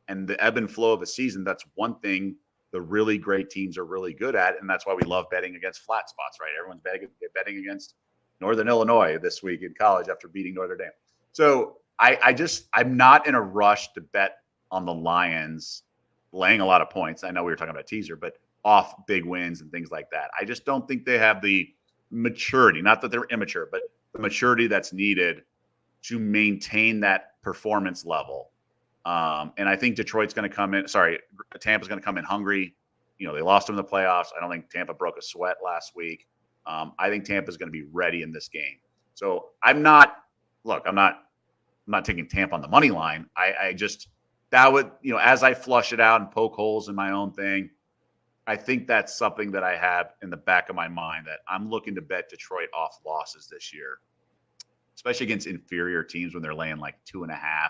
and the ebb and flow of a season. That's one thing the really great teams are really good at, and that's why we love betting against flat spots, right? Everyone's betting against Northern Illinois this week in college after beating Notre Dame. So I'm not in a rush to bet on the Lions laying a lot of points. I know we were talking about teaser, but off big wins and things like that. I just don't think they have the maturity, not that they're immature, but the maturity that's needed to maintain that performance level. And I think Tampa's going to come in hungry. They lost them in the playoffs. I don't think Tampa broke a sweat last week. I think Tampa's going to be ready in this game. So I'm not taking Tampa on the money line. That would, as I flush it out and poke holes in my own thing, I think that's something that I have in the back of my mind, that I'm looking to bet Detroit off losses this year, especially against inferior teams when they're laying like 2.5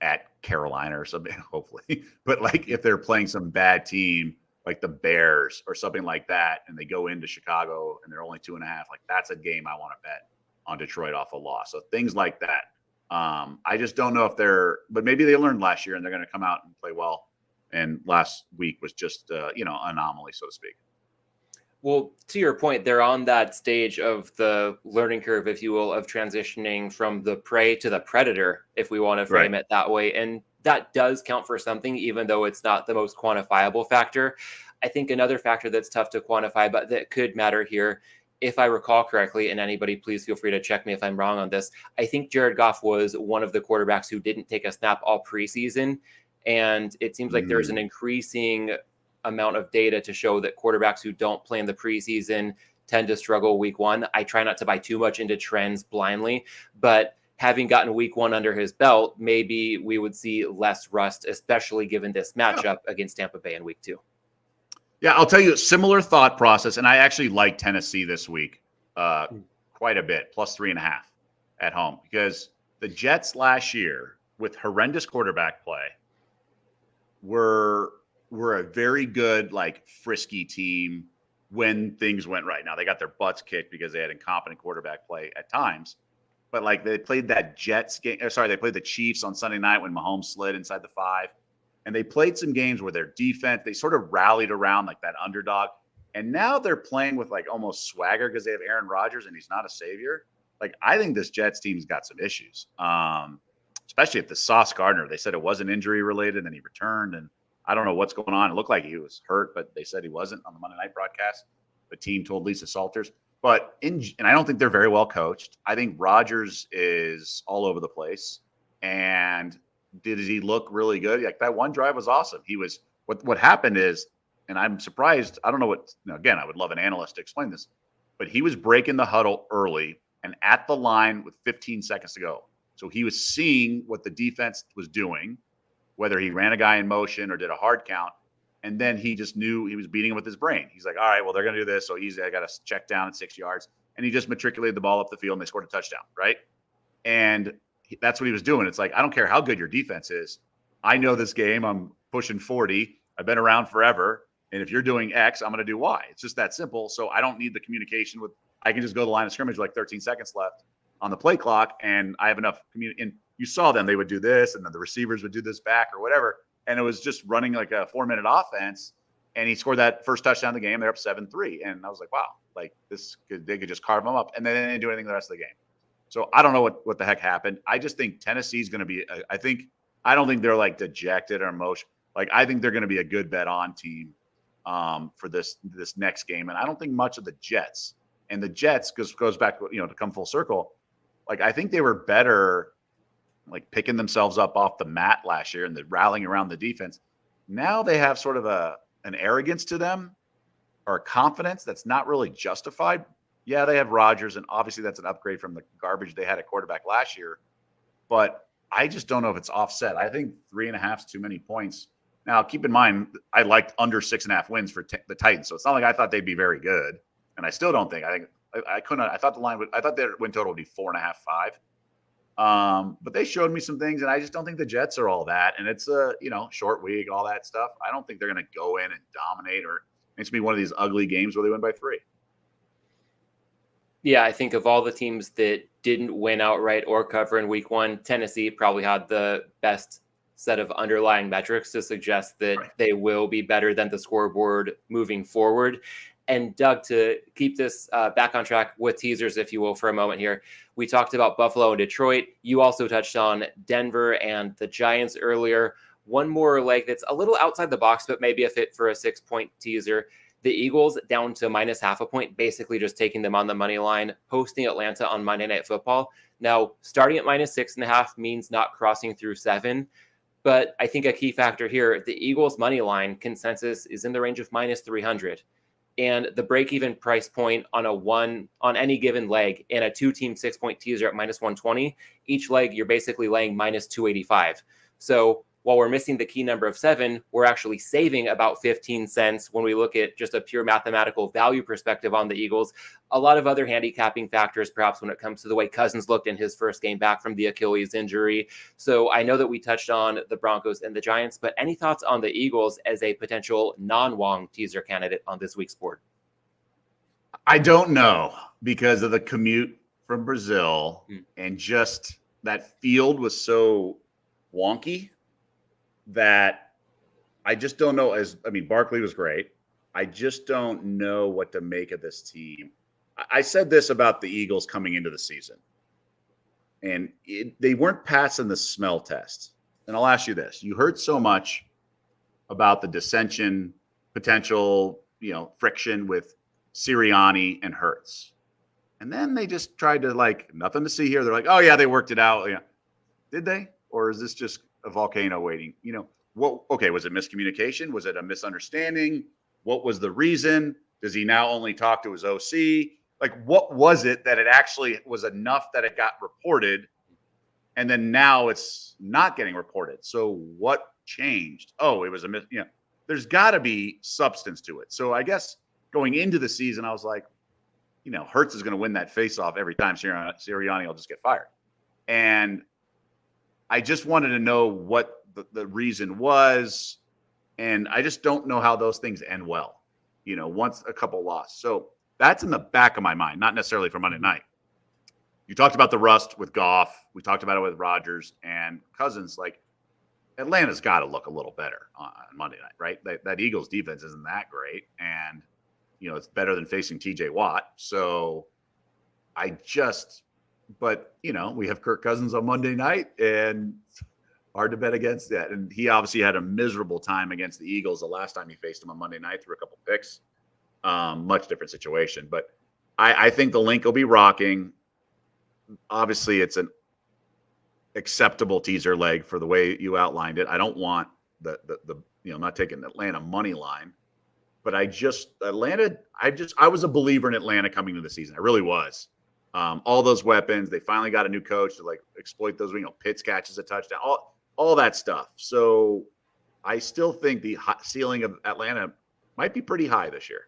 at Carolina or something, hopefully. But like if they're playing some bad team like the Bears or something like that, and they go into Chicago and they're only 2.5, like that's a game I want to bet on Detroit off a loss. So things like that. I just don't know but maybe they learned last year and they're going to come out and play well. And last week was just, anomaly, so to speak. Well, to your point, they're on that stage of the learning curve, if you will, of transitioning from the prey to the predator, if we want to frame it that way. And that does count for something, even though it's not the most quantifiable factor. I think another factor that's tough to quantify, but that could matter here, if I recall correctly, and anybody, please feel free to check me if I'm wrong on this, I think Jared Goff was one of the quarterbacks who didn't take a snap all preseason. And it seems like there's an increasing amount of data to show that quarterbacks who don't play in the preseason tend to struggle week one. I try not to buy too much into trends blindly, but having gotten week one under his belt, maybe we would see less rust, especially given this matchup against Tampa Bay in week 2. Yeah, I'll tell you a similar thought process. And I actually like Tennessee this week quite a bit, plus 3.5 at home, because the Jets last year with horrendous quarterback play were a very good, like frisky team when things went right. Now they got their butts kicked because they had incompetent quarterback play at times, but like they played that Jets game. They played the Chiefs on Sunday night when Mahomes slid inside the 5, and they played some games where their defense, they sort of rallied around like that underdog. And now they're playing with like almost swagger because they have Aaron Rodgers and he's not a savior. Like I think this Jets team's got some issues. Especially if the Sauce Gardner, they said it wasn't injury related and he returned, and I don't know what's going on. It looked like he was hurt, but they said he wasn't on the Monday night broadcast. The team told Lisa Salters. But and I don't think they're very well coached. I think Rodgers is all over the place. And did he look really good? Like that one drive was awesome. He was what happened is, and I'm surprised. I don't know what. Again, I would love an analyst to explain this, but he was breaking the huddle early and at the line with 15 seconds to go. So he was seeing what the defense was doing, whether he ran a guy in motion or did a hard count. And then he just knew he was beating him with his brain. He's like, all right, well, they're going to do this. So I got to check down at 6 yards. And he just matriculated the ball up the field and they scored a touchdown, right? And that's what he was doing. It's like, I don't care how good your defense is. I know this game. I'm pushing 40. I've been around forever. And if you're doing X, I'm going to do Y. It's just that simple. So I don't need the communication I can just go to the line of scrimmage with like 13 seconds left on the play clock, and I have enough and you saw them, they would do this, and then the receivers would do this back or whatever. And it was just running like a 4-minute offense. And he scored that first touchdown of the game. They're up 7-3. And I was like, wow, like they could just carve them up. And then they didn't do anything the rest of the game. So I don't know what the heck happened. I just think Tennessee's going to be, I don't think they're like dejected or emotional. Like, I think they're going to be a good bet on team for this next game. And I don't think much of the Jets. And the Jets goes back, to come full circle. Like, I think they were better, like picking themselves up off the mat last year and the rallying around the defense. Now they have sort of an arrogance to them or a confidence that's not really justified. Yeah, they have Rodgers, and obviously that's an upgrade from the garbage they had at quarterback last year. But I just don't know if it's offset. I think 3.5 is too many points. Now, keep in mind, I liked under 6.5 wins for the Titans, so it's not like I thought they'd be very good, and I still don't think. I couldn't. I thought the line would. I thought their win total would be 4.5, 5. But they showed me some things, and I just don't think the Jets are all that. And it's a short week, all that stuff. I don't think they're going to go in and dominate, or it's going to be one of these ugly games where they win by 3. Yeah, I think of all the teams that didn't win outright or cover in week 1, Tennessee probably had the best set of underlying metrics to suggest that they will be better than the scoreboard moving forward. And Doug, to keep this back on track with teasers, if you will, for a moment here, we talked about Buffalo and Detroit. You also touched on Denver and the Giants earlier. One more leg that's a little outside the box, but maybe a fit for a 6-point teaser. The Eagles down to -0.5 point, basically just taking them on the money line, hosting Atlanta on Monday Night Football. Now, starting at -6.5 means not crossing through 7. But I think a key factor here, the Eagles money line consensus is in the range of -300. And the break-even price point on any given leg and a 2-team 6-point teaser at -120, each leg you're basically laying -285. So while we're missing the key number of 7, we're actually saving about 15 cents when we look at just a pure mathematical value perspective on the Eagles. A lot of other handicapping factors, perhaps when it comes to the way Cousins looked in his first game back from the Achilles injury. So I know that we touched on the Broncos and the Giants, but any thoughts on the Eagles as a potential non-Wong teaser candidate on this week's board? I don't know, because of the commute from Brazil and just that field was so wonky that I just don't know. Barkley was great. I just don't know what to make of this team. I said this about the Eagles coming into the season, and they weren't passing the smell test. And I'll ask you this. You heard so much about the dissension, potential, friction with Sirianni and Hurts. And then they just tried to, nothing to see here. They're like, oh, yeah, they worked it out. Yeah. Did they? Or is this just a volcano waiting? Was it miscommunication? Was it a misunderstanding? What was the reason? Does he now only talk to his OC? What was it that it actually was enough that it got reported, and then now it's not getting reported? So what changed? Oh, it was there's got to be substance to it. So I guess going into the season, I was like, Hurts is going to win that face-off every time. Sirianni will just get fired. And I just wanted to know what the reason was, and I just don't know how those things end well, once a couple lost. So that's in the back of my mind, not necessarily for Monday night. You talked about the rust with Goff. We talked about it with Rodgers and Cousins. Atlanta's got to look a little better on Monday night, right? That Eagles defense isn't that great, and, it's better than facing TJ Watt. So but we have Kirk Cousins on Monday night, and hard to bet against that. And he obviously had a miserable time against the Eagles the last time he faced them on Monday night through a couple picks. Much different situation. But I think the link will be rocking. Obviously, it's an acceptable teaser leg for the way you outlined it. I don't want the not taking Atlanta money line. But I was a believer in Atlanta coming into the season. I really was. All those weapons, they finally got a new coach to exploit those. Pitts catches a touchdown, all that stuff. So I still think the ceiling of Atlanta might be pretty high this year.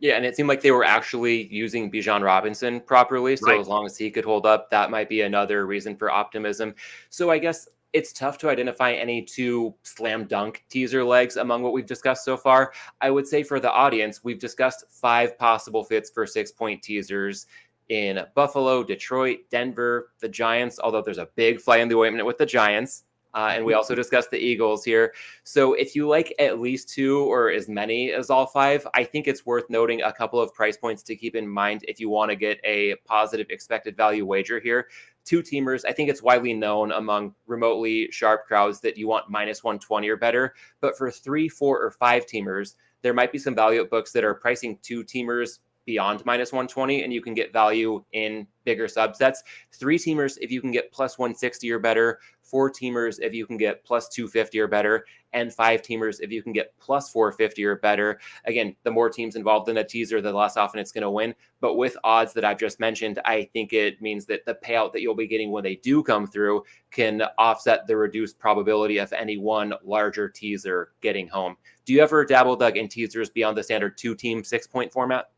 Yeah, and it seemed like they were actually using Bijan Robinson properly. So As long as he could hold up, that might be another reason for optimism. So I guess it's tough to identify any two slam dunk teaser legs among what we've discussed so far. I would say for the audience, we've discussed 5 possible fits for 6-point teasers in Buffalo, Detroit, Denver, the Giants, although there's a big fly in the ointment with the Giants. And we also discussed the Eagles here. So if you like at least 2 or as many as all 5, I think it's worth noting a couple of price points to keep in mind if you want to get a positive expected value wager here. 2-teamers, I think it's widely known among remotely sharp crowds that you want -120 or better. But for 3, 4, or 5-teamers, there might be some value at books that are pricing 2-teamers beyond minus 120, and you can get value in bigger subsets. 3-teamers, if you can get plus 160 or better. 4-teamers, if you can get plus 250 or better. And 5-teamers, if you can get plus 450 or better. Again, the more teams involved in a teaser, the less often it's going to win. But with odds that I've just mentioned, I think it means that the payout that you'll be getting when they do come through can offset the reduced probability of any one larger teaser getting home. Do you ever dabble, Doug, in teasers beyond the standard 2-team 6-point format?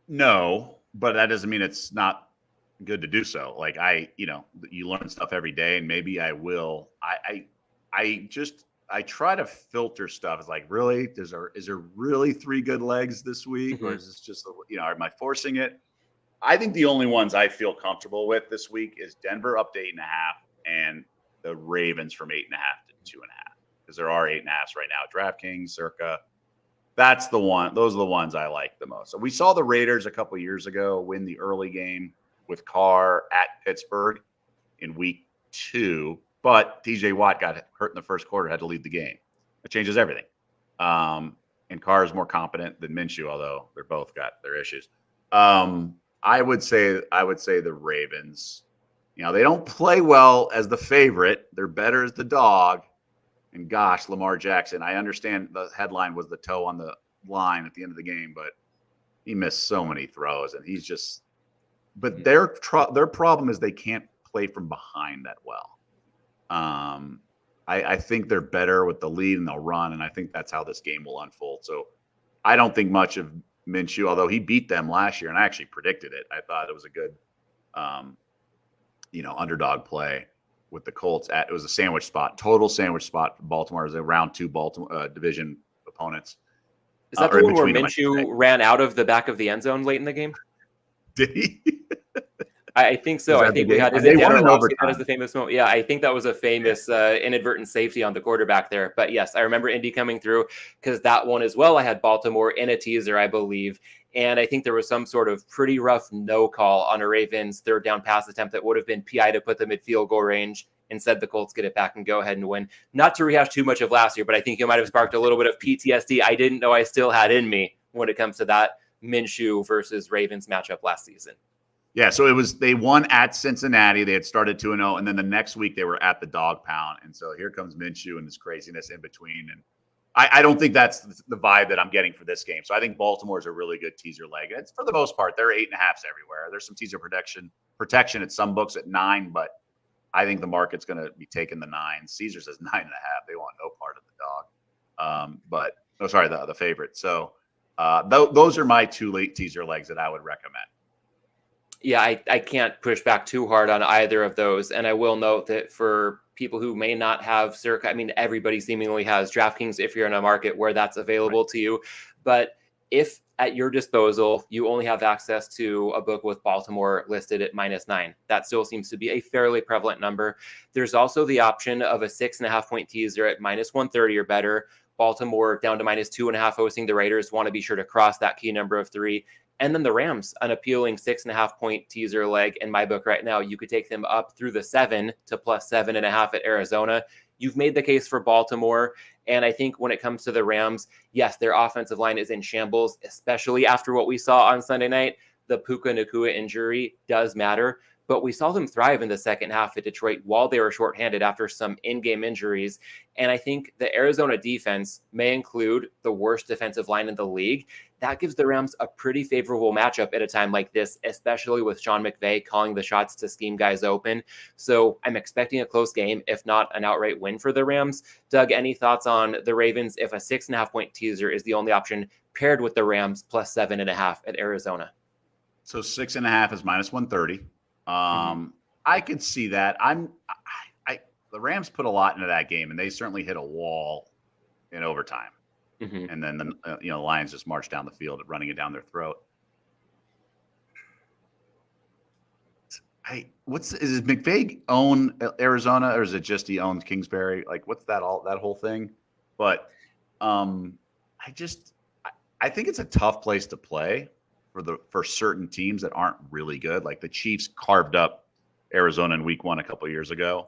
No, but that doesn't mean it's not good to do so. Like you learn stuff every day, and maybe I will. I try to filter stuff. It's like, really, is there really 3 good legs this week, or is this just am I forcing it? I think the only ones I feel comfortable with this week is Denver up to 8.5 and the Ravens from 8.5 to 2.5, because there are 8.5s right now. DraftKings, Circa. That's the one. Those are the ones I like the most. So we saw the Raiders a couple of years ago win the early game with Carr at Pittsburgh in week 2, but TJ Watt got hurt in the first quarter, had to lead the game. It changes everything. And Carr is more competent than Minshew, although they're both got their issues. I would say the Ravens. They don't play well as the favorite. They're better as the dog. And gosh, Lamar Jackson, I understand the headline was the toe on the line at the end of the game, but he missed so many throws, and he's just – but their problem is they can't play from behind that well. I think they're better with the lead, and they'll run, and I think that's how this game will unfold. So I don't think much of Minshew, although he beat them last year, and I actually predicted it. I thought it was a good underdog play with the Colts. It was a sandwich spot, total sandwich spot for Baltimore. It was a round 2 Baltimore division opponents. Is that the one where Minshew ran out of the back of the end zone late in the game? Did he? I think so. I think we had they won in overtime. That was the famous moment. Yeah, I think that was a famous inadvertent safety on the quarterback there. But yes, I remember Indy coming through because that one as well. I had Baltimore in a teaser, I believe. And I think there was some sort of pretty rough no call on a Ravens 3rd down pass attempt that would have been PI to put them at field goal range. Instead, the Colts get it back and go ahead and win. Not to rehash too much of last year, but I think you might have sparked a little bit of PTSD I didn't know I still had in me when it comes to that Minshew versus Ravens matchup last season. Yeah, so they won at Cincinnati. They had started 2-0, and then the next week they were at the Dog Pound. And so here comes Minshew and this craziness in between. And I don't think that's the vibe that I'm getting for this game. So I think Baltimore's a really good teaser leg. And it's, for the most part, there are 8.5s everywhere. There's some teaser protection at some books at 9, but I think the market's going to be taking the 9. Caesar says 9.5. They want no part of the dog. The favorite. So those are my 2 late teaser legs that I would recommend. Yeah, I can't push back too hard on either of those. And I will note that for people who may not have Circa, I mean, everybody seemingly has DraftKings if you're in a market where that's available to you. But if at your disposal, you only have access to a book with Baltimore listed at -9, that still seems to be a fairly prevalent number. There's also the option of a 6.5-point teaser at -130 or better. Baltimore down to -2.5 hosting the Raiders. Want to be sure to cross that key number of 3. And then the Rams, an appealing 6.5-point teaser leg in my book right now. You could take them up through the 7 to +7.5 at Arizona. You've made the case for Baltimore. And I think when it comes to the Rams, yes, their offensive line is in shambles, especially after what we saw on Sunday night. The Puka Nacua injury does matter. But we saw them thrive in the second half at Detroit while they were shorthanded after some in-game injuries. And I think the Arizona defense may include the worst defensive line in the league. That gives the Rams a pretty favorable matchup at a time like this, especially with Sean McVay calling the shots to scheme guys open. So I'm expecting a close game, if not an outright win for the Rams. Doug, any thoughts on the Ravens if a 6.5-point teaser is the only option paired with the Rams +7.5 at Arizona? So 6.5 is -130. I could see that. The Rams put a lot into that game, and they certainly hit a wall in overtime. And then the Lions just marched down the field, running it down their throat. Is McVay own Arizona, or is it just he owns Kingsbury? Like, what's that whole thing? But I think it's a tough place to play for certain teams that aren't really good. Like the Chiefs carved up Arizona in week 1 a couple of years ago.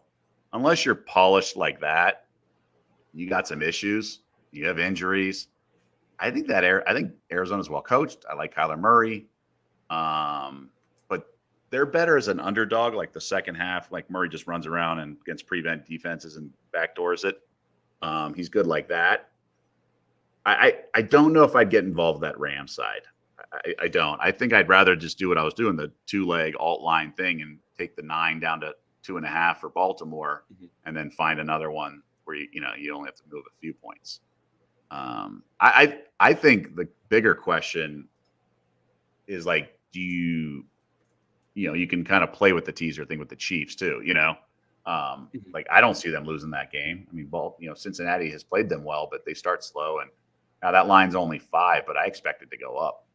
Unless you're polished like that, you got some issues. You have injuries. I think Arizona's well coached. I like Kyler Murray. But they're better as an underdog, like the second half. Like Murray just runs around and against prevent defenses and backdoors it. He's good like that. I don't know if I'd get involved with that Ram side. I don't. I think I'd rather just do what I was doing, the 2-leg alt line thing, and take the 9 down to 2.5 for Baltimore, and then find another one where you only have to move a few points. I think the bigger question is like, do you can kind of play with the teaser thing with the Chiefs too, like I don't see them losing that game. I mean, Cincinnati has played them well, but they start slow, and now that line's only 5, but I expect it to go up.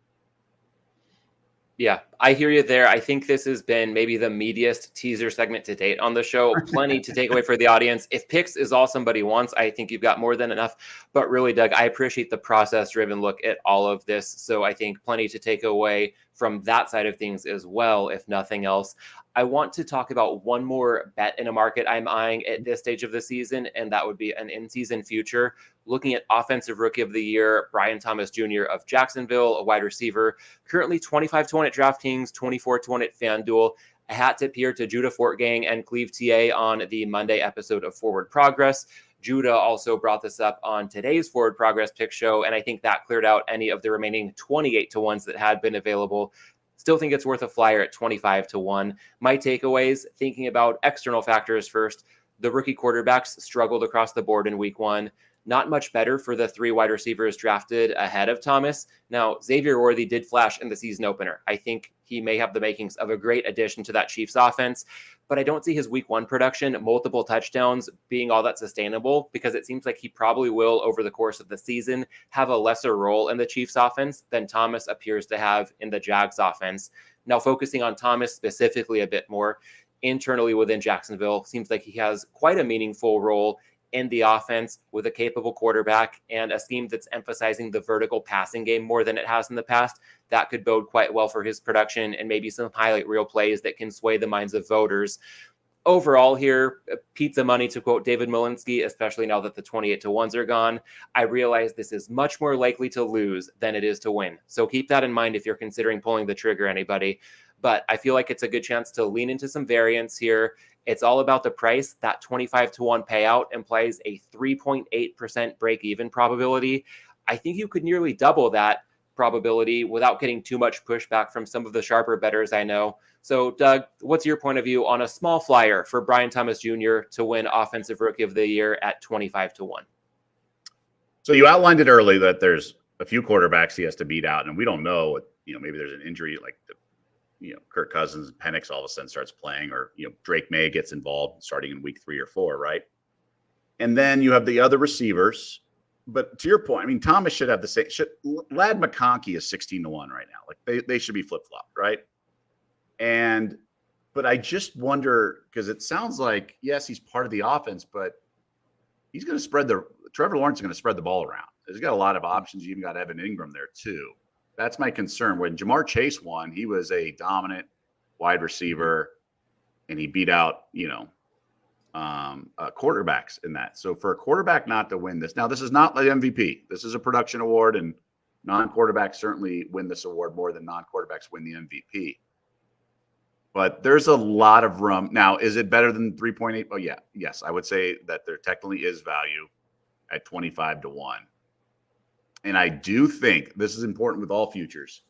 Yeah, I hear you there. I think this has been maybe the meatiest teaser segment to date on the show. Plenty to take away for the audience. If picks is all somebody wants, I think you've got more than enough. But really, Doug, I appreciate the process-driven look at all of this. So I think plenty to take away from that side of things as well, if nothing else. I want to talk about one more bet in a market I'm eyeing at this stage of the season, and that would be an in-season future. Looking at Offensive Rookie of the Year, Brian Thomas Jr. of Jacksonville, a wide receiver, currently 25-1 at DraftKings, 24-1 at FanDuel. A hat tip here to Judah Fortgang and Cleve TA on the Monday episode of Forward Progress. Judah also brought this up on today's Forward Progress pick show, and I think that cleared out any of the remaining 28-1s that had been available. Still think it's worth a flyer at 25-1. My takeaways, thinking about external factors first, the rookie quarterbacks struggled across the board in week 1. Not much better for the 3 wide receivers drafted ahead of Thomas. Now, Xavier Worthy did flash in the season opener. I think he may have the makings of a great addition to that Chiefs offense, but I don't see his week 1 production, multiple touchdowns, being all that sustainable, because it seems like he probably will, over the course of the season, have a lesser role in the Chiefs offense than Thomas appears to have in the Jags offense. Now, focusing on Thomas specifically a bit more, internally within Jacksonville, seems like he has quite a meaningful role in the offense with a capable quarterback and a scheme that's emphasizing the vertical passing game more than it has in the past. That could bode quite well for his production and maybe some highlight reel plays that can sway the minds of voters. Overall here, pizza money, to quote David Malinsky, especially now that the 28-1s are gone. I realize this is much more likely to lose than it is to win. So keep that in mind if you're considering pulling the trigger, anybody. But I feel like it's a good chance to lean into some variance here. It's all about the price. That 25-1 payout implies a 3.8% break-even probability. I think you could nearly double that probability without getting too much pushback from some of the sharper bettors I know. So, Doug, what's your point of view on a small flyer for Brian Thomas Jr. to win Offensive Rookie of the Year at 25-1? So you outlined it early that there's a few quarterbacks he has to beat out, and we don't know what, maybe there's an injury like Kirk Cousins, Penix all of a sudden starts playing, or, Drake May gets involved starting in week 3 or 4, right? And then you have the other receivers. But to your point, I mean, Thomas should have the same. Lad McConkey is 16-1 right now. Like they should be flip-flopped, right? But I just wonder, because it sounds like, yes, he's part of the offense, but he's going to Trevor Lawrence is going to spread the ball around. He's got a lot of options. You even got Evan Ingram there too. That's my concern. When Jamar Chase won, he was a dominant wide receiver, and he beat out, quarterbacks in that. So for a quarterback not to win this, now this is not the MVP. This is a production award, and non-quarterbacks certainly win this award more than non-quarterbacks win the MVP. But there's a lot of room. Now, is it better than 3.8? Oh, yeah. Yes, I would say that there technically is value at 25-1. And I do think this is important with all futures.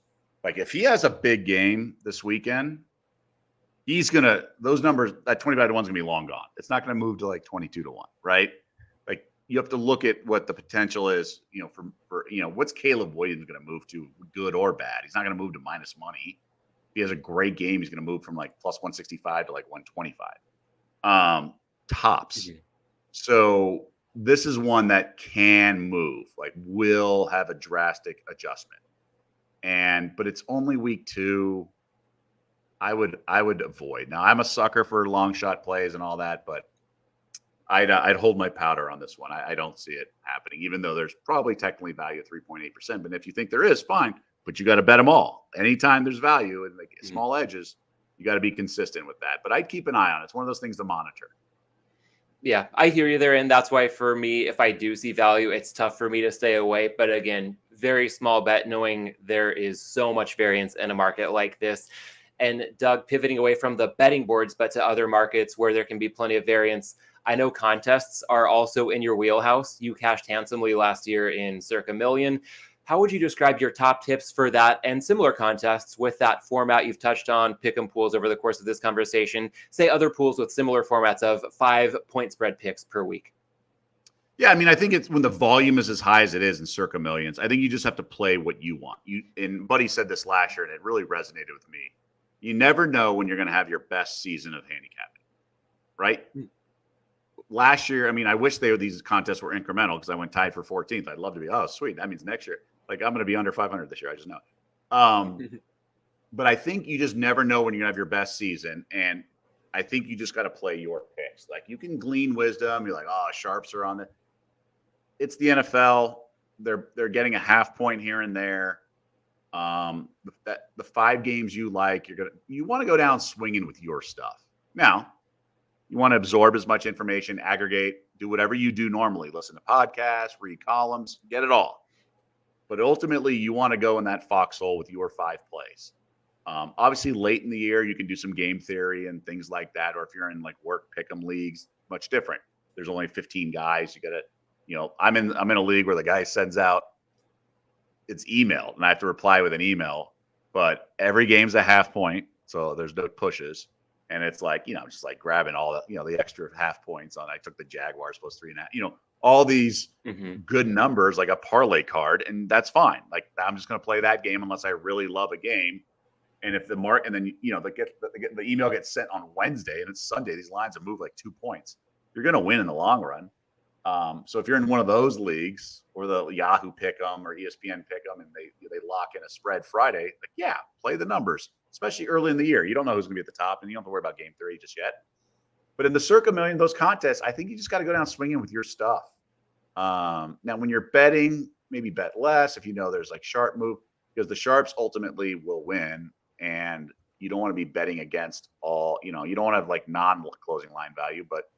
Like if he has a big game this weekend, those numbers, that 25-1 is going to be long gone. It's not going to move to like 22-1, right? Like you have to look at what the potential is, for what's Caleb Williams going to move to, good or bad? He's not going to move to minus money. If he has a great game, he's going to move from like plus 165 to like 125. Tops. Mm-hmm. So this is one that can move, like will have a drastic adjustment. But it's only week 2. I would avoid. Now I'm a sucker for long shot plays and all that, but I'd hold my powder on this one. I don't see it happening, even though there's probably technically value at 3.8%. But if you think there is, fine. But you got to bet them all. Anytime there's value and like small edges, you got to be consistent with that. But I'd keep an eye on it. It's one of those things to monitor. Yeah, I hear you there. And that's why for me, if I do see value, it's tough for me to stay away. But again, very small bet knowing there is so much variance in a market like this. And Doug, pivoting away from the betting boards, but to other markets where there can be plenty of variance, I know contests are also in your wheelhouse. You cashed handsomely last year in Circa Million. How would you describe your top tips for that and similar contests with that format you've touched on, pick'em pools over the course of this conversation, say other pools with similar formats of 5-point spread picks per week? Yeah, I mean, I think it's when the volume is as high as it is in Circa Millions, I think you just have to play what you want. And Buddy said this last year, and it really resonated with me. You never know when you're going to have your best season of handicapping, right? Last year, I mean, I wish these contests were incremental because I went tied for 14th. I'd love to be, oh, sweet. That means next year, like I'm going to be under 500 this year. I just know. But I think you just never know when you're going to have your best season. And I think you just got to play your picks. Like you can glean wisdom. You're like, oh, sharps are on the. It's the NFL. They're getting a half point here and there. The 5 games you like, you want to go down swinging with your stuff. Now, you want to absorb as much information, aggregate, do whatever you do normally. Listen to podcasts, read columns, get it all. But ultimately, you want to go in that foxhole with your 5 plays. Obviously, late in the year, you can do some game theory and things like that. Or if you're in like work pick'em leagues, much different. There's only 15 guys. You got to, I'm in a league where the guy sends out, it's emailed, and I have to reply with an email. But every game's a half point, so there's no pushes. And it's like, just like grabbing all the extra half points on. I took the Jaguars plus 3.5. All these good numbers, like a parlay card, and that's fine. Like I'm just going to play that game unless I really love a game. And if and then the email gets sent on Wednesday and it's Sunday, these lines have moved like 2 points. You're going to win in the long run. So if you're in one of those leagues or the Yahoo Pick'em or ESPN Pick'em and they lock in a spread Friday, like yeah, play the numbers, especially early in the year. You don't know who's going to be at the top, and you don't have to worry about game 3 just yet. But in the Circa Million, those contests, I think you just got to go down swinging with your stuff. Now, when you're betting, maybe bet less if there's like sharp move, because the sharps ultimately will win, and you don't want to be betting against all. You don't want to have like non-closing line value, but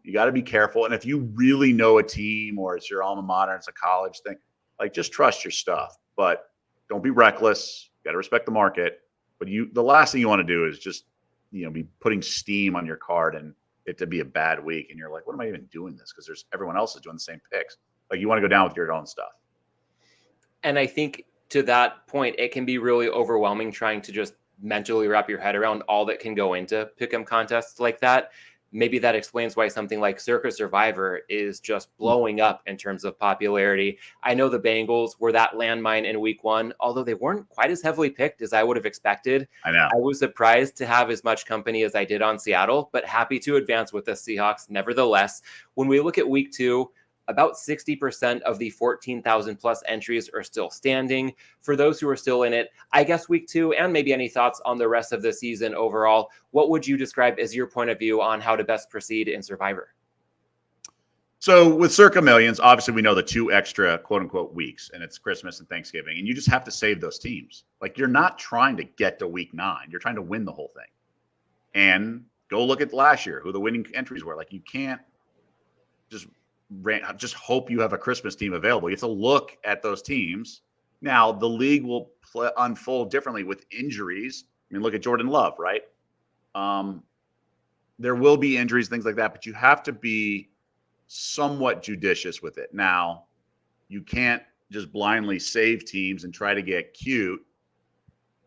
you got to be careful. And if you really know a team or it's your alma mater, it's a college thing, like just trust your stuff, but don't be reckless. You got to respect the market. But the last thing you want to do is just, be putting steam on your card and it to be a bad week. And you're like, what am I even doing this? Because everyone else is doing the same picks. Like you want to go down with your own stuff. And I think to that point, it can be really overwhelming trying to just mentally wrap your head around all that can go into pick'em contests like that. Maybe that explains why something like Circa Survivor is just blowing up in terms of popularity. I know the Bengals were that landmine in week 1, although they weren't quite as heavily picked as I would have expected. I know. I was surprised to have as much company as I did on Seattle, but happy to advance with the Seahawks nevertheless. When we look at week 2, about 60% of the 14,000 plus entries are still standing. For those who are still in it, I guess week 2, and maybe any thoughts on the rest of the season overall, what would you describe as your point of view on how to best proceed in Survivor? So with Circa Millions, obviously we know the 2 extra quote unquote weeks, and it's Christmas and Thanksgiving, and you just have to save those teams. Like you're not trying to get to week 9. You're trying to win the whole thing. And go look at last year, who the winning entries were. Like you can't just hope you have a Christmas team available. You have to look at those teams. Now, the league will unfold differently with injuries. I mean, look at Jordan Love, right? There will be injuries, things like that, but you have to be somewhat judicious with it. Now, you can't just blindly save teams and try to get cute.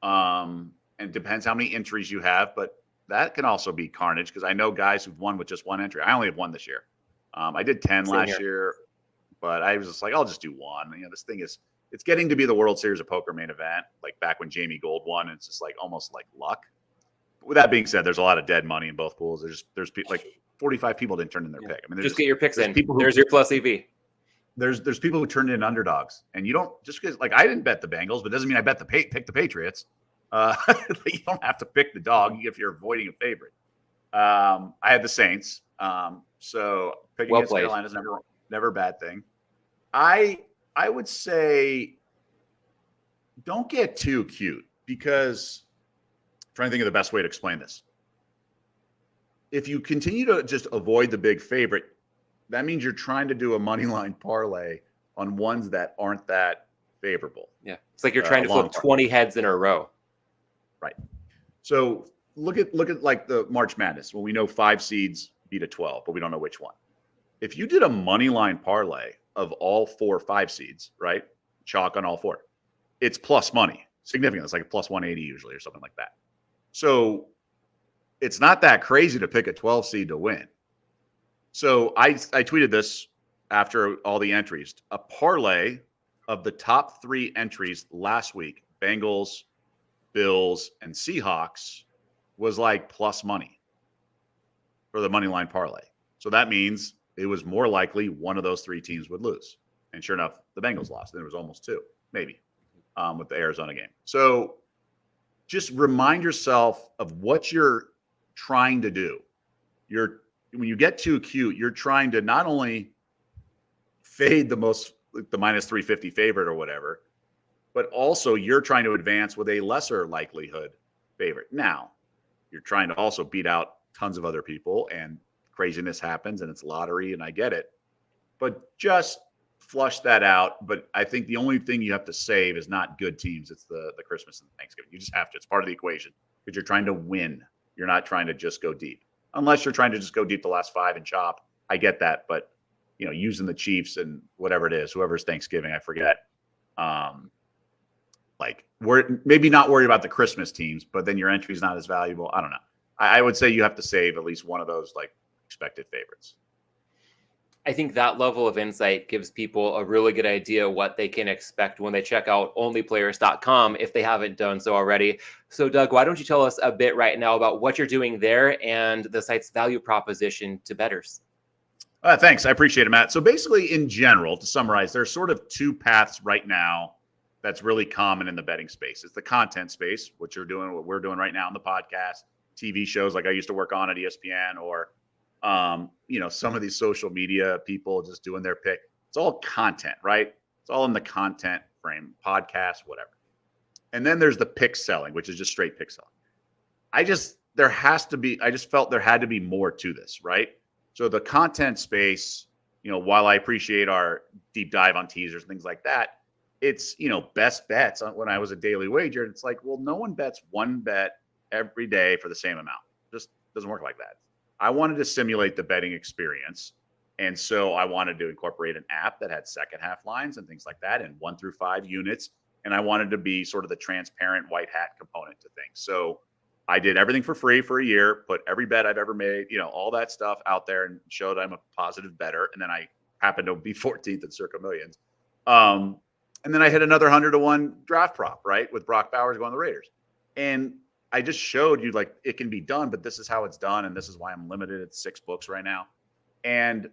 And it depends how many entries you have, but that can also be carnage because I know guys who've won with just 1 entry. I only have 1 this year. I did 10 last year, but I was just like, I'll just do 1. This thing it's getting to be the World Series of Poker main event, like back when Jamie Gold won. And it's just like almost like luck. But with that being said, there's a lot of dead money in both pools. There's like 45 people didn't turn in their pick. I mean, just get your picks in. There's your plus EV. There's people who turned in underdogs, and you don't just because like I didn't bet the Bengals, but it doesn't mean I pick the Patriots. You don't have to pick the dog if you're avoiding a favorite. I had the Saints. So picking against Carolina is never a bad thing. I would say don't get too cute because I'm trying to think of the best way to explain this. If you continue to just avoid the big favorite, that means you're trying to do a money line parlay on ones that aren't that favorable. Yeah. It's like you're trying to flip 20 heads in a row. Right. So look at like the March Madness. Well, we know 5 seeds beat a 12, but we don't know which one. If you did a money line parlay of all 4 5 seeds, right? Chalk on all 4. It's plus money. Significant. It's like a plus 180 usually or something like that. So it's not that crazy to pick a 12 seed to win. So I tweeted this after all the entries. A parlay of the top 3 entries last week, Bengals, Bills, and Seahawks, was like plus money for the money line parlay. So that means it was more likely one of those 3 teams would lose. And sure enough, the Bengals lost. And it was almost 2, maybe, with the Arizona game. So just remind yourself of what you're trying to do. When you get too cute, you're trying to not only fade the minus 350 favorite or whatever, but also you're trying to advance with a lesser likelihood favorite. Now, you're trying to also beat out tons of other people, and craziness happens, and it's lottery, and I get it. But just flush that out. But I think the only thing you have to save is not good teams. It's the Christmas and Thanksgiving. You just have to. It's part of the equation because you're trying to win. You're not trying to just go deep. Unless you're trying to just go deep the last 5 and chop. I get that. But, using the Chiefs and whatever it is, whoever's Thanksgiving, I forget. We're maybe not worried about the Christmas teams, but then your entry's not as valuable. I don't know. I would say you have to save at least one of those expected favorites. I think that level of insight gives people a really good idea what they can expect when they check out onlyplayers.com if they haven't done so already. So, Doug, why don't you tell us a bit right now about what you're doing there and the site's value proposition to bettors? Thanks. I appreciate it, Matt. So basically, in general, to summarize, there's sort of 2 paths right now that's really common in the betting space. It's the content space, what we're doing right now in the podcast, TV shows like I used to work on at ESPN, or some of these social media people just doing their pick. It's all content, right? It's all in the content frame, podcast, whatever. And then there's the pick selling, which is just straight pick selling. I just felt there had to be more to this, right? So the content space, while I appreciate our deep dive on teasers, things like that, it's, best bets when I was a daily wager. It's like, well, no one bets one bet every day for the same amount. Just doesn't work like that. I wanted to simulate the betting experience. And so I wanted to incorporate an app that had second half lines and things like that, and 1 through 5 units. And I wanted to be sort of the transparent white hat component to things. So I did everything for free for a year, put every bet I've ever made, all that stuff out there, and showed I'm a positive bettor. And then I happened to be 14th in Circa Millions. And then I hit another 100-to-1 draft prop, right, with Brock Bowers going to the Raiders. And I just showed you it can be done, but this is how it's done. And this is why I'm limited at 6 books right now. And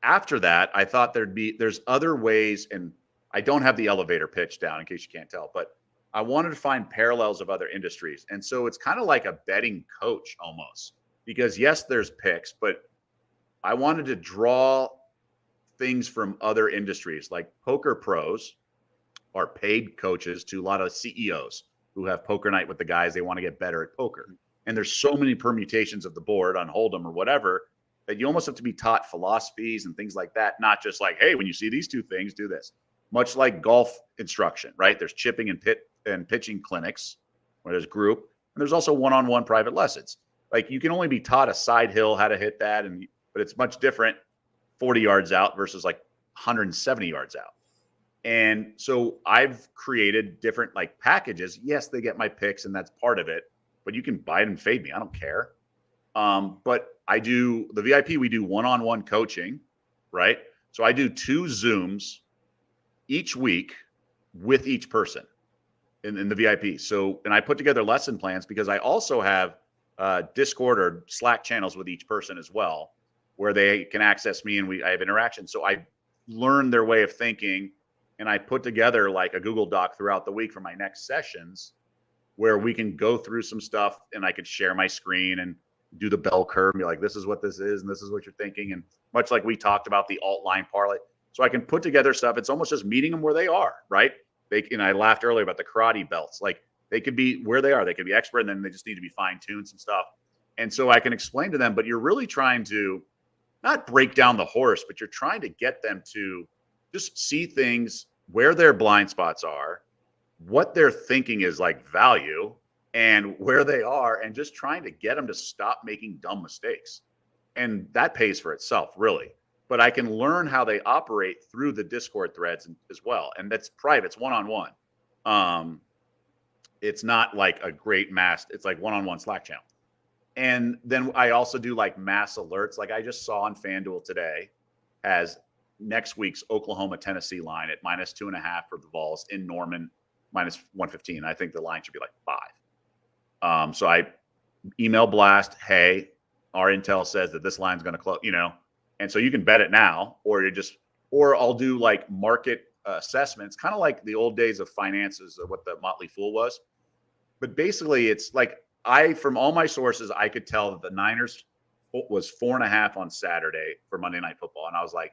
after that, I thought there's other ways, and I don't have the elevator pitch down in case you can't tell, but I wanted to find parallels of other industries. And so it's kind of like a betting coach almost, because yes, there's picks, but I wanted to draw things from other industries. Like poker pros are paid coaches to a lot of CEOs who have poker night with the guys. They want to get better at poker. And there's so many permutations of the board on Hold'em or whatever that you almost have to be taught philosophies and things like that. Not just like, hey, when you see these 2 things, do this. Much like golf instruction, right? There's chipping and pitching clinics where there's group, and there's also one-on-one private lessons. Like you can only be taught a side hill, how to hit that, but it's much different 40 yards out versus 170 yards out. And so I've created different packages. Yes, they get my picks and that's part of it, but you can buy it and fade me. I don't care. But I do the VIP, we do one-on-one coaching, right? So I do 2 Zooms each week with each person in the VIP. So, and I put together lesson plans because I also have Discord or Slack channels with each person as well, where they can access me and I have interaction. So I learn their way of thinking, and I put together a Google Doc throughout the week for my next sessions where we can go through some stuff, and I could share my screen and do the bell curve and be like, this is what this is, and this is what you're thinking. And much like we talked about the alt line parlay. So I can put together stuff. It's almost just meeting them where they are, right? I laughed earlier about the karate belts. They could be where they are. They could be expert, and then they just need to be fine-tuned some stuff. And so I can explain to them, but you're really trying to not break down the horse, but you're trying to get them to just see things where their blind spots are, what they're thinking is like value, and where they are, and just trying to get them to stop making dumb mistakes. And that pays for itself, really. But I can learn how they operate through the Discord threads as well. And that's private, it's one-on-one. It's not like a great mass, it's like one-on-one Slack channel. And then I also do like mass alerts. Like I just saw on FanDuel today as next week's Oklahoma Tennessee line at -2.5 for the Vols in Norman, -115. I think the line should be like 5. So I email blast, hey, our intel says that this line's going to close, and so you can bet it now, or I'll do like market assessments, kind of like the old days of finances of what the Motley Fool was. But basically it's like, from all my sources, I could tell that the Niners was 4.5 on Saturday for Monday Night Football. And I was like,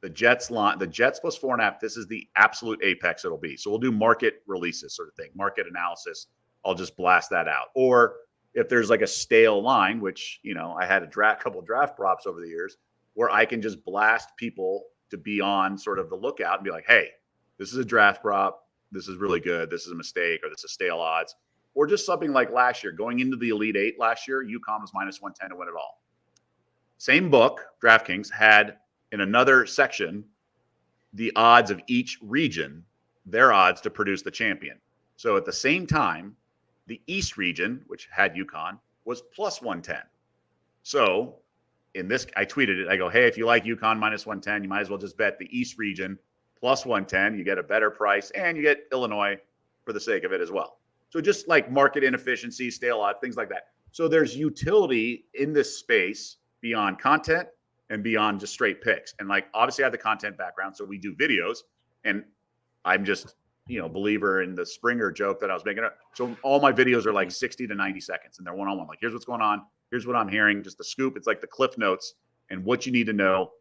the Jets plus 4.5, this is the absolute apex it'll be. So we'll do market releases sort of thing, market analysis. I'll just blast that out. Or if there's like a stale line, which, I had a couple draft props over the years where I can just blast people to be on sort of the lookout and be like, hey, this is a draft prop. This is really good. This is a mistake, or this is stale odds. Or just something like last year, going into the Elite Eight last year, UConn was -110 to win it all. Same book, DraftKings, had in another section the odds of each region, their odds to produce the champion. So at the same time, the East region, which had UConn, was +110. So in this, I tweeted it. I go, hey, if you like UConn -110, you might as well just bet the East region +110. You get a better price, and you get Illinois for the sake of it as well. So just like market inefficiency, stale odds, things like that. So there's utility in this space beyond content and beyond just straight picks. And like, obviously I have the content background, so we do videos, and I'm just, believer in the Springer joke that I was making. So all my videos are like 60 to 90 seconds, and they're one-on-one. Like, here's what's going on. Here's what I'm hearing, just the scoop. It's like the Cliff Notes and what you need to know.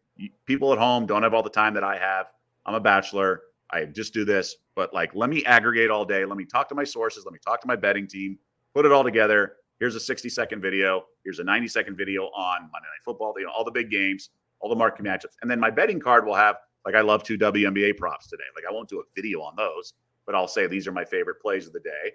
People at home don't have all the time that I have. I'm a bachelor. I just do this, but like, let me aggregate all day. Let me talk to my sources. Let me talk to my betting team, put it all together. Here's a 60-second video. Here's a 90-second video on Monday Night Football, all the big games, all the market matchups. And then my betting card will have, like, I love 2 WNBA props today. Like, I won't do a video on those, but I'll say, these are my favorite plays of the day.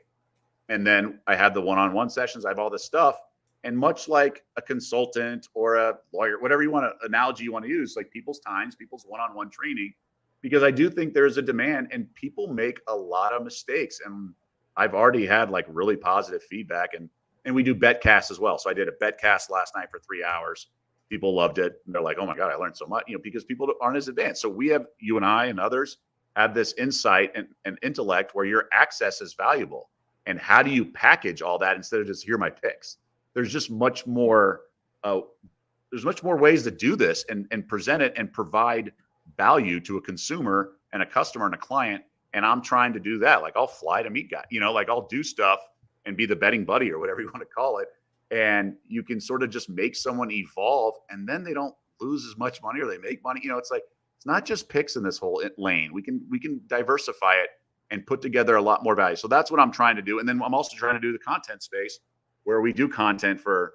And then I have the one-on-one sessions. I have all this stuff. And much like a consultant or a lawyer, whatever analogy you want to use, like people's times, people's one-on-one training, because I do think there's a demand, and people make a lot of mistakes. And I've already had like really positive feedback, and we do betcasts as well. So I did a betcast last night for 3 hours. People loved it. And they're like, oh my God, I learned so much, because people aren't as advanced. So we have, you and I and others have this insight and intellect where your access is valuable. And how do you package all that instead of just hear my picks? There's just much more, there's much more ways to do this and present it and provide value to a consumer and a customer and a client. And I'm trying to do that. Like, I'll fly to meet guys, like I'll do stuff and be the betting buddy or whatever you want to call it. And you can sort of just make someone evolve, and then they don't lose as much money, or they make money. It's like, it's not just picks in this whole lane. We can diversify it and put together a lot more value. So that's what I'm trying to do. And then I'm also trying to do the content space where we do content for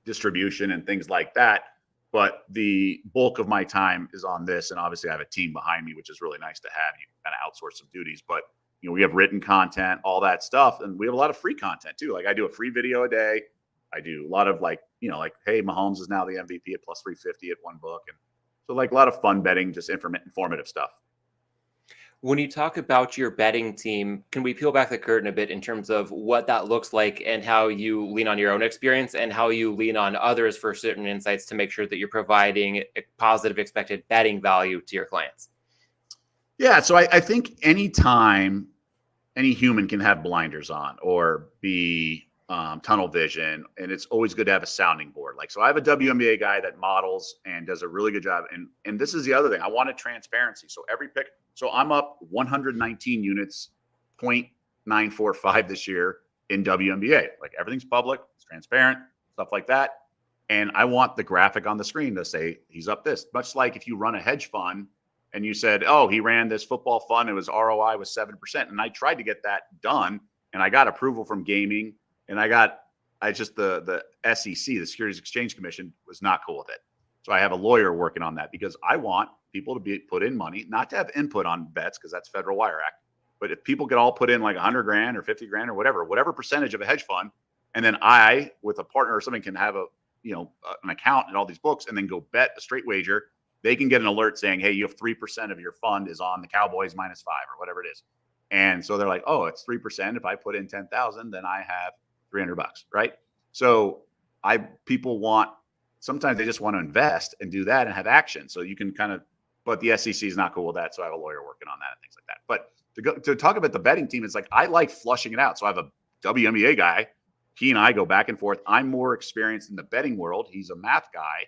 distribution and things like that. But the bulk of my time is on this. And obviously I have a team behind me, which is really nice to have. You kind of outsource some duties, but we have written content, all that stuff. And we have a lot of free content too. Like, I do a free video a day. I do a lot of like, hey, Mahomes is now the MVP at +350 at one book. And so like a lot of fun betting, just informative stuff. When you talk about your betting team, can we peel back the curtain a bit in terms of what that looks like and how you lean on your own experience and how you lean on others for certain insights to make sure that you're providing a positive expected betting value to your clients? Yeah. So I think anytime any human can have blinders on or be tunnel vision, and it's always good to have a sounding board. Like, so I have a WNBA guy that models and does a really good job. And this is the other thing. I wanted transparency. So every pick, so I'm up 119 units, 0.945 this year in WNBA. Like, everything's public, it's transparent, stuff like that. And I want the graphic on the screen to say he's up this. Much like if you run a hedge fund and you said, oh, he ran this football fund, it was ROI was 7%. And I tried to get that done, and I got approval from gaming. And the SEC, the Securities Exchange Commission, was not cool with it. So I have a lawyer working on that, because I want people to be put in money, not to have input on bets because that's Federal Wire Act. But if people could all put in like 100 grand or 50 grand or whatever percentage of a hedge fund, and then I, with a partner or something, can have an account in all these books and then go bet a straight wager, they can get an alert saying, hey, you have 3% of your fund is on the Cowboys -5 or whatever it is. And so they're like, oh, it's 3%. If I put in 10,000, then I have $300, right? So sometimes they just want to invest and do that and have action. So you can but the SEC is not cool with that. So I have a lawyer working on that and things like that. But to talk about the betting team, it's like, I like flushing it out. So I have a WNBA guy. He and I go back and forth. I'm more experienced in the betting world. He's a math guy.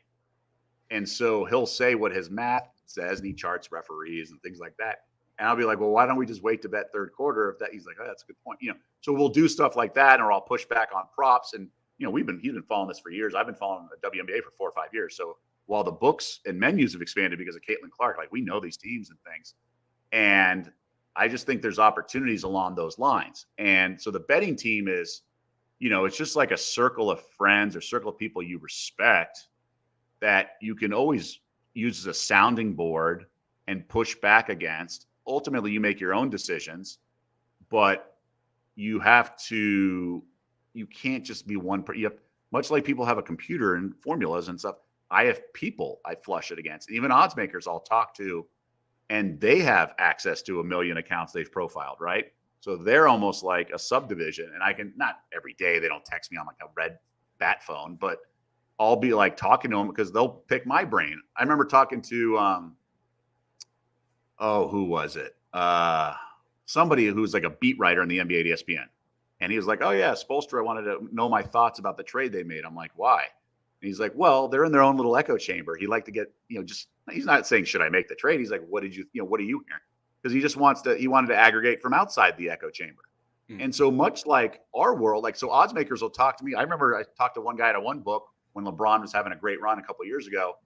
And so he'll say what his math says, and he charts referees and things like that. And I'll be like, well, why don't we just wait to bet third quarter? If that, he's like, oh, that's a good point. So we'll do stuff like that, or I'll push back on props. And, he's been following this for years. I've been following the WNBA for 4 or 5 years. So while the books and menus have expanded because of Caitlin Clark, like, we know these teams and things. And I just think there's opportunities along those lines. And so the betting team is, it's just like a circle of friends or circle of people you respect that you can always use as a sounding board and push back against. Ultimately, you make your own decisions, but you can't just be one. Much like people have a computer and formulas and stuff. I have people I flush it against. Even odds makers I'll talk to, and they have access to 1 million accounts they've profiled, right? So they're almost like a subdivision. And I can, not every day, they don't text me on like a red bat phone, but I'll be like talking to them because they'll pick my brain. I remember talking to, who was it? Somebody who's like a beat writer in the NBA at ESPN. And he was like, oh yeah, Spoelstra wanted to know my thoughts about the trade they made. I'm like, why? And he's like, well, they're in their own little echo chamber. He liked to get, he's not saying, should I make the trade? He's like, what are you hearing? Because he wanted to aggregate from outside the echo chamber. Mm. And so much like our world, like, so odds makers will talk to me. I remember I talked to one guy at one book when LeBron was having a great run a couple of years ago.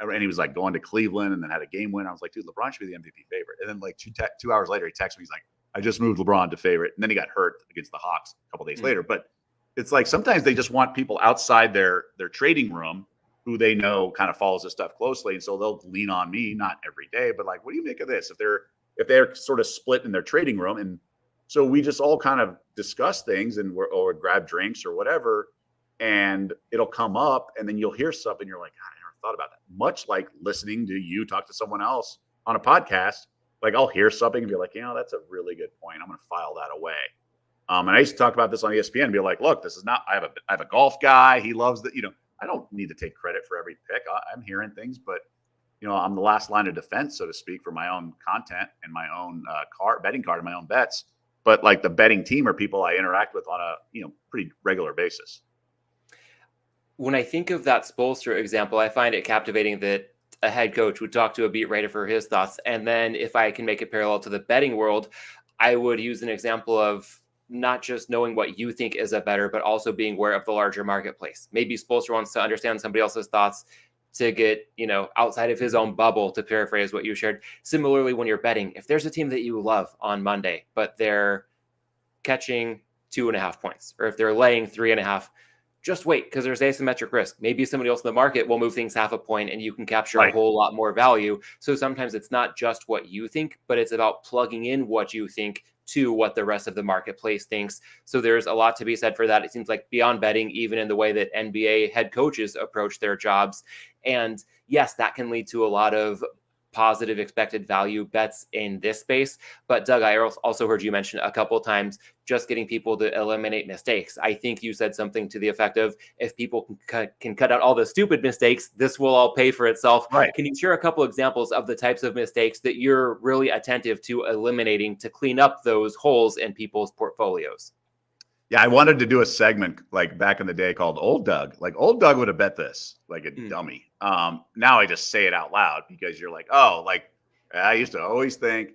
And he was like going to Cleveland and then had a game win. I was like, dude, LeBron should be the MVP favorite. And then like 2 hours later, he texted me. He's like, I just moved LeBron to favorite. And then he got hurt against the Hawks a couple of days later. But it's like, sometimes they just want people outside their trading room who they know kind of follows this stuff closely. And so they'll lean on me, not every day, but like, what do you make of this? If they're sort of split in their trading room. And so we just all kind of discuss things or grab drinks or whatever, and it'll come up and then you'll hear something. You're like, God, I never thought about that. Much like listening to you talk to someone else on a podcast. Like, I'll hear something and be like, that's a really good point. I'm going to file that away. And I used to talk about this on ESPN and be like, look, this is not, I have a golf guy. He loves that. I don't need to take credit for every pick. I'm hearing things, but I'm the last line of defense, so to speak, for my own content and my own betting card and my own bets. But like the betting team are people I interact with on a, pretty regular basis. When I think of that Spoelstra example, I find it captivating that a head coach would talk to a beat writer for his thoughts. And then if I can make it parallel to the betting world, I would use an example of not just knowing what you think is a better, but also being aware of the larger marketplace. Maybe Spoelstra wants to understand somebody else's thoughts to get, outside of his own bubble, to paraphrase what you shared. Similarly, when you're betting, if there's a team that you love on Monday, but they're catching 2.5 points, or if they're laying 3.5, just wait, because there's asymmetric risk. Maybe somebody else in the market will move things 0.5 point and you can capture a whole lot more value. So sometimes it's not just what you think, but it's about plugging in what you think to what the rest of the marketplace thinks. So there's a lot to be said for that. It seems like beyond betting, even in the way that NBA head coaches approach their jobs. And yes, that can lead to a lot of positive expected value bets in this space. But Doug, I also heard you mention a couple of times just getting people to eliminate mistakes. I think you said something to the effect of, if people can cut out all the stupid mistakes, this will all pay for itself. Right. Can you share a couple examples of the types of mistakes that you're really attentive to eliminating to clean up those holes in people's portfolios? Yeah, I wanted to do a segment like back in the day called Old Doug. Like, Old Doug would have bet this like a dummy. Now I just say it out loud because you're like, oh, like I used to always think,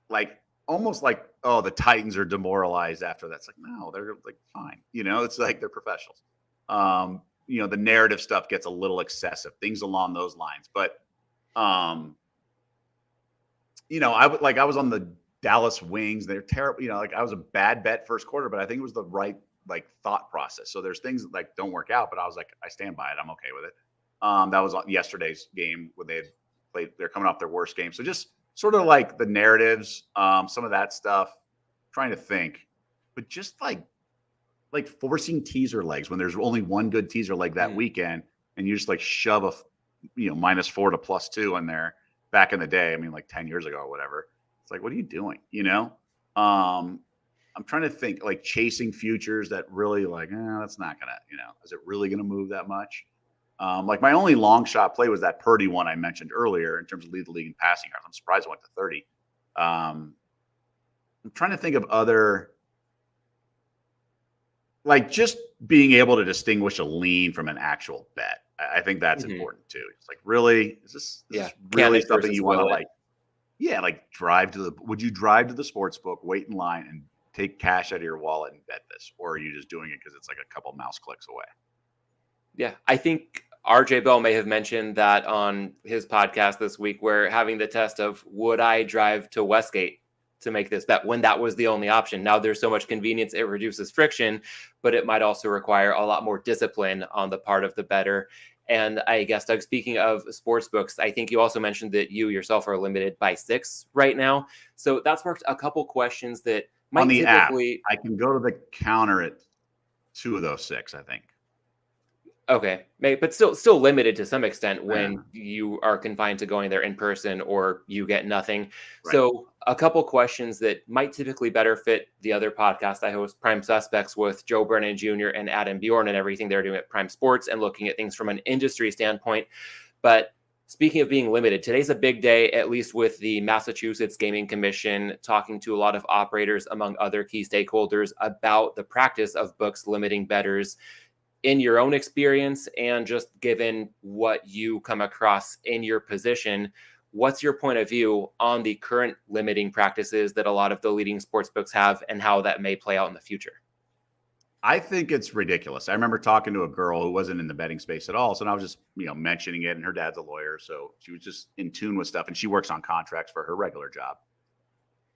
like almost like, oh, the Titans are demoralized after that. It's like, no, they're like fine. It's like they're professionals. The narrative stuff gets a little excessive, things along those lines. But I was on the Dallas Wings. They're terrible. Like I was a bad bet first quarter, but I think it was the right thought process. So there's things that don't work out, but I was like, I stand by it. I'm okay with it. That was on yesterday's game where they had they're coming off their worst game. So just sort of like the narratives, some of that stuff, trying to think, but just like forcing teaser legs when there's only one good teaser leg that weekend, and you just like shove a -4 to +2 in there back in the day. I mean, like 10 years ago or whatever. It's like, what are you doing? I'm trying to think, like chasing futures that really like, that's not gonna, is it really gonna move that much? Like my only long shot play was that Purdy one I mentioned earlier in terms of lead the league in passing yards. I'm surprised it went to 30. I'm trying to think of other, like just being able to distinguish a lean from an actual bet. I think that's important too. It's like, really, is this really something you want to like? Yeah, like would you drive to the sports book, wait in line, and take cash out of your wallet and bet this? Or are you just doing it because it's like a couple mouse clicks away? Yeah, I think RJ Bell may have mentioned that on his podcast this week, where having the test of would I drive to Westgate to make this bet when that was the only option. Now there's so much convenience, it reduces friction, but it might also require a lot more discipline on the part of the bettor. And I guess, Doug, speaking of sports books, I think you also mentioned that you yourself are limited by 6 right now. So that sparked a couple questions that might on the typically app. I can go to the counter at 2 of those 6, I think. Okay, but still limited to some extent when you are confined to going there in person or you get nothing. Right. So a couple questions that might typically better fit the other podcast I host, Prime Suspects, with Joe Brennan Jr. and Adam Bjorn and everything they're doing at Prime Sports and looking at things from an industry standpoint. But speaking of being limited, today's a big day, at least with the Massachusetts Gaming Commission talking to a lot of operators, among other key stakeholders, about the practice of books limiting bettors. In your own experience and just given what you come across in your position, what's your point of view on the current limiting practices that a lot of the leading sports books have and how that may play out in the future? I think it's ridiculous. I remember talking to a girl who wasn't in the betting space at all. So I was just, mentioning it, and her dad's a lawyer. So she was just in tune with stuff, and she works on contracts for her regular job.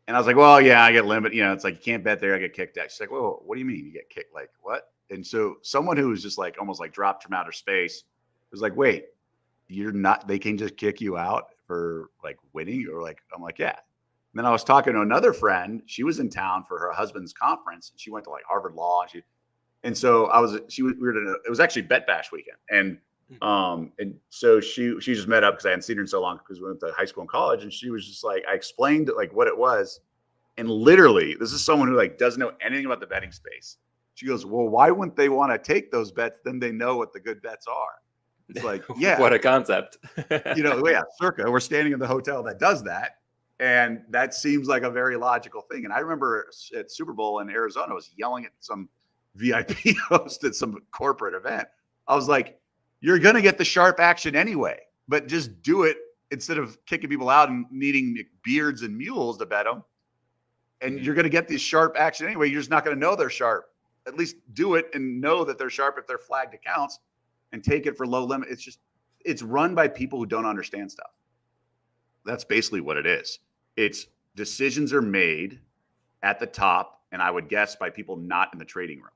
And I was like, well, yeah, I get limited. It's like, you can't bet there. I get kicked out. She's like, well, what do you mean you get kicked? Like, what? And so someone who was just like almost like dropped from outer space was like, wait, they can just kick you out for like winning? Or like, I'm like, yeah. And then I was talking to another friend. She was in town for her husband's conference, and she went to like Harvard Law. And so it was actually Bet Bash weekend. And so she just met up because I hadn't seen her in so long because we went to high school and college. And she was just like, I explained like what it was. And literally, this is someone who like doesn't know anything about the betting space. She goes, well, why wouldn't they want to take those bets? Then they know what the good bets are. It's like, yeah. What a concept. Yeah, circa. We're standing in the hotel that does that. And that seems like a very logical thing. And I remember at Super Bowl in Arizona, I was yelling at some VIP host at some corporate event. I was like, you're going to get the sharp action anyway, but just do it instead of kicking people out and needing beards and mules to bet them. And you're going to get this sharp action anyway. You're just not going to know they're sharp. At least do it and know that they're sharp if they're flagged accounts, and take it for low limit. It's run by people who don't understand stuff. That's basically what it is. It's decisions are made at the top, and I would guess by people not in the trading room.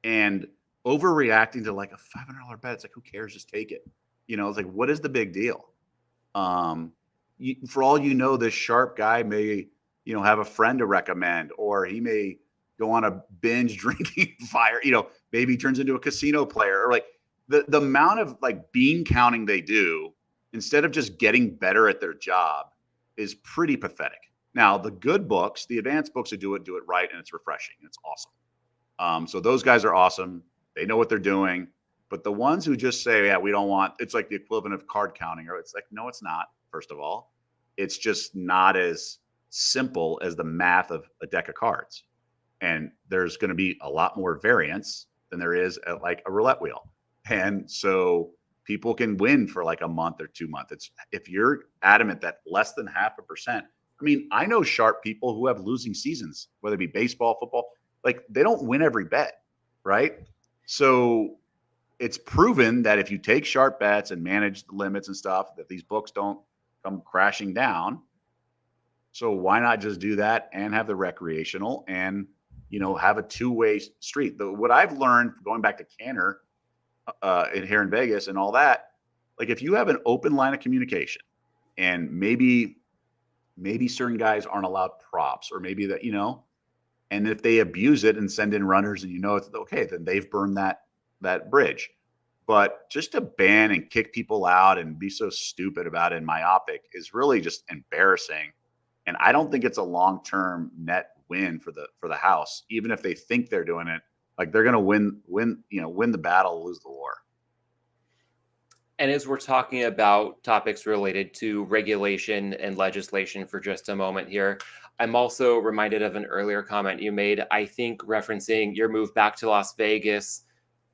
And overreacting to like a $500 bet, it's like, who cares? Just take it. It's like, what is the big deal? For all you know, this sharp guy may, have a friend to recommend, or he may go on a binge drinking fire, maybe he turns into a casino player, or like the amount of like bean counting they do instead of just getting better at their job is pretty pathetic. Now, the good books, the advanced books who do it right, and it's refreshing. It's awesome. So those guys are awesome. They know what they're doing. But the ones who just say, yeah, we don't want, it's like the equivalent of card counting, or it's like, no, it's not. First of all, it's just not as simple as the math of a deck of cards. And there's going to be a lot more variance than there is at like a roulette wheel. And so people can win for like a month or 2 months. If you're adamant that less than 0.5%, I mean, I know sharp people who have losing seasons, whether it be baseball, football, like they don't win every bet, right? So it's proven that if you take sharp bets and manage the limits and stuff, that these books don't come crashing down. So why not just do that and have the recreational and, have a two-way street? What I've learned going back to Canner here in Vegas and all that, like if you have an open line of communication and maybe certain guys aren't allowed props, or maybe that, and if they abuse it and send in runners and it's okay, then they've burned that bridge. But just to ban and kick people out and be so stupid about it and myopic is really just embarrassing. And I don't think it's a long-term net win for the house, even if they think they're doing it. Like, they're going to win the battle, lose the war. And as we're talking about topics related to regulation and legislation for just a moment here, I'm also reminded of an earlier comment you made, I think referencing your move back to Las Vegas,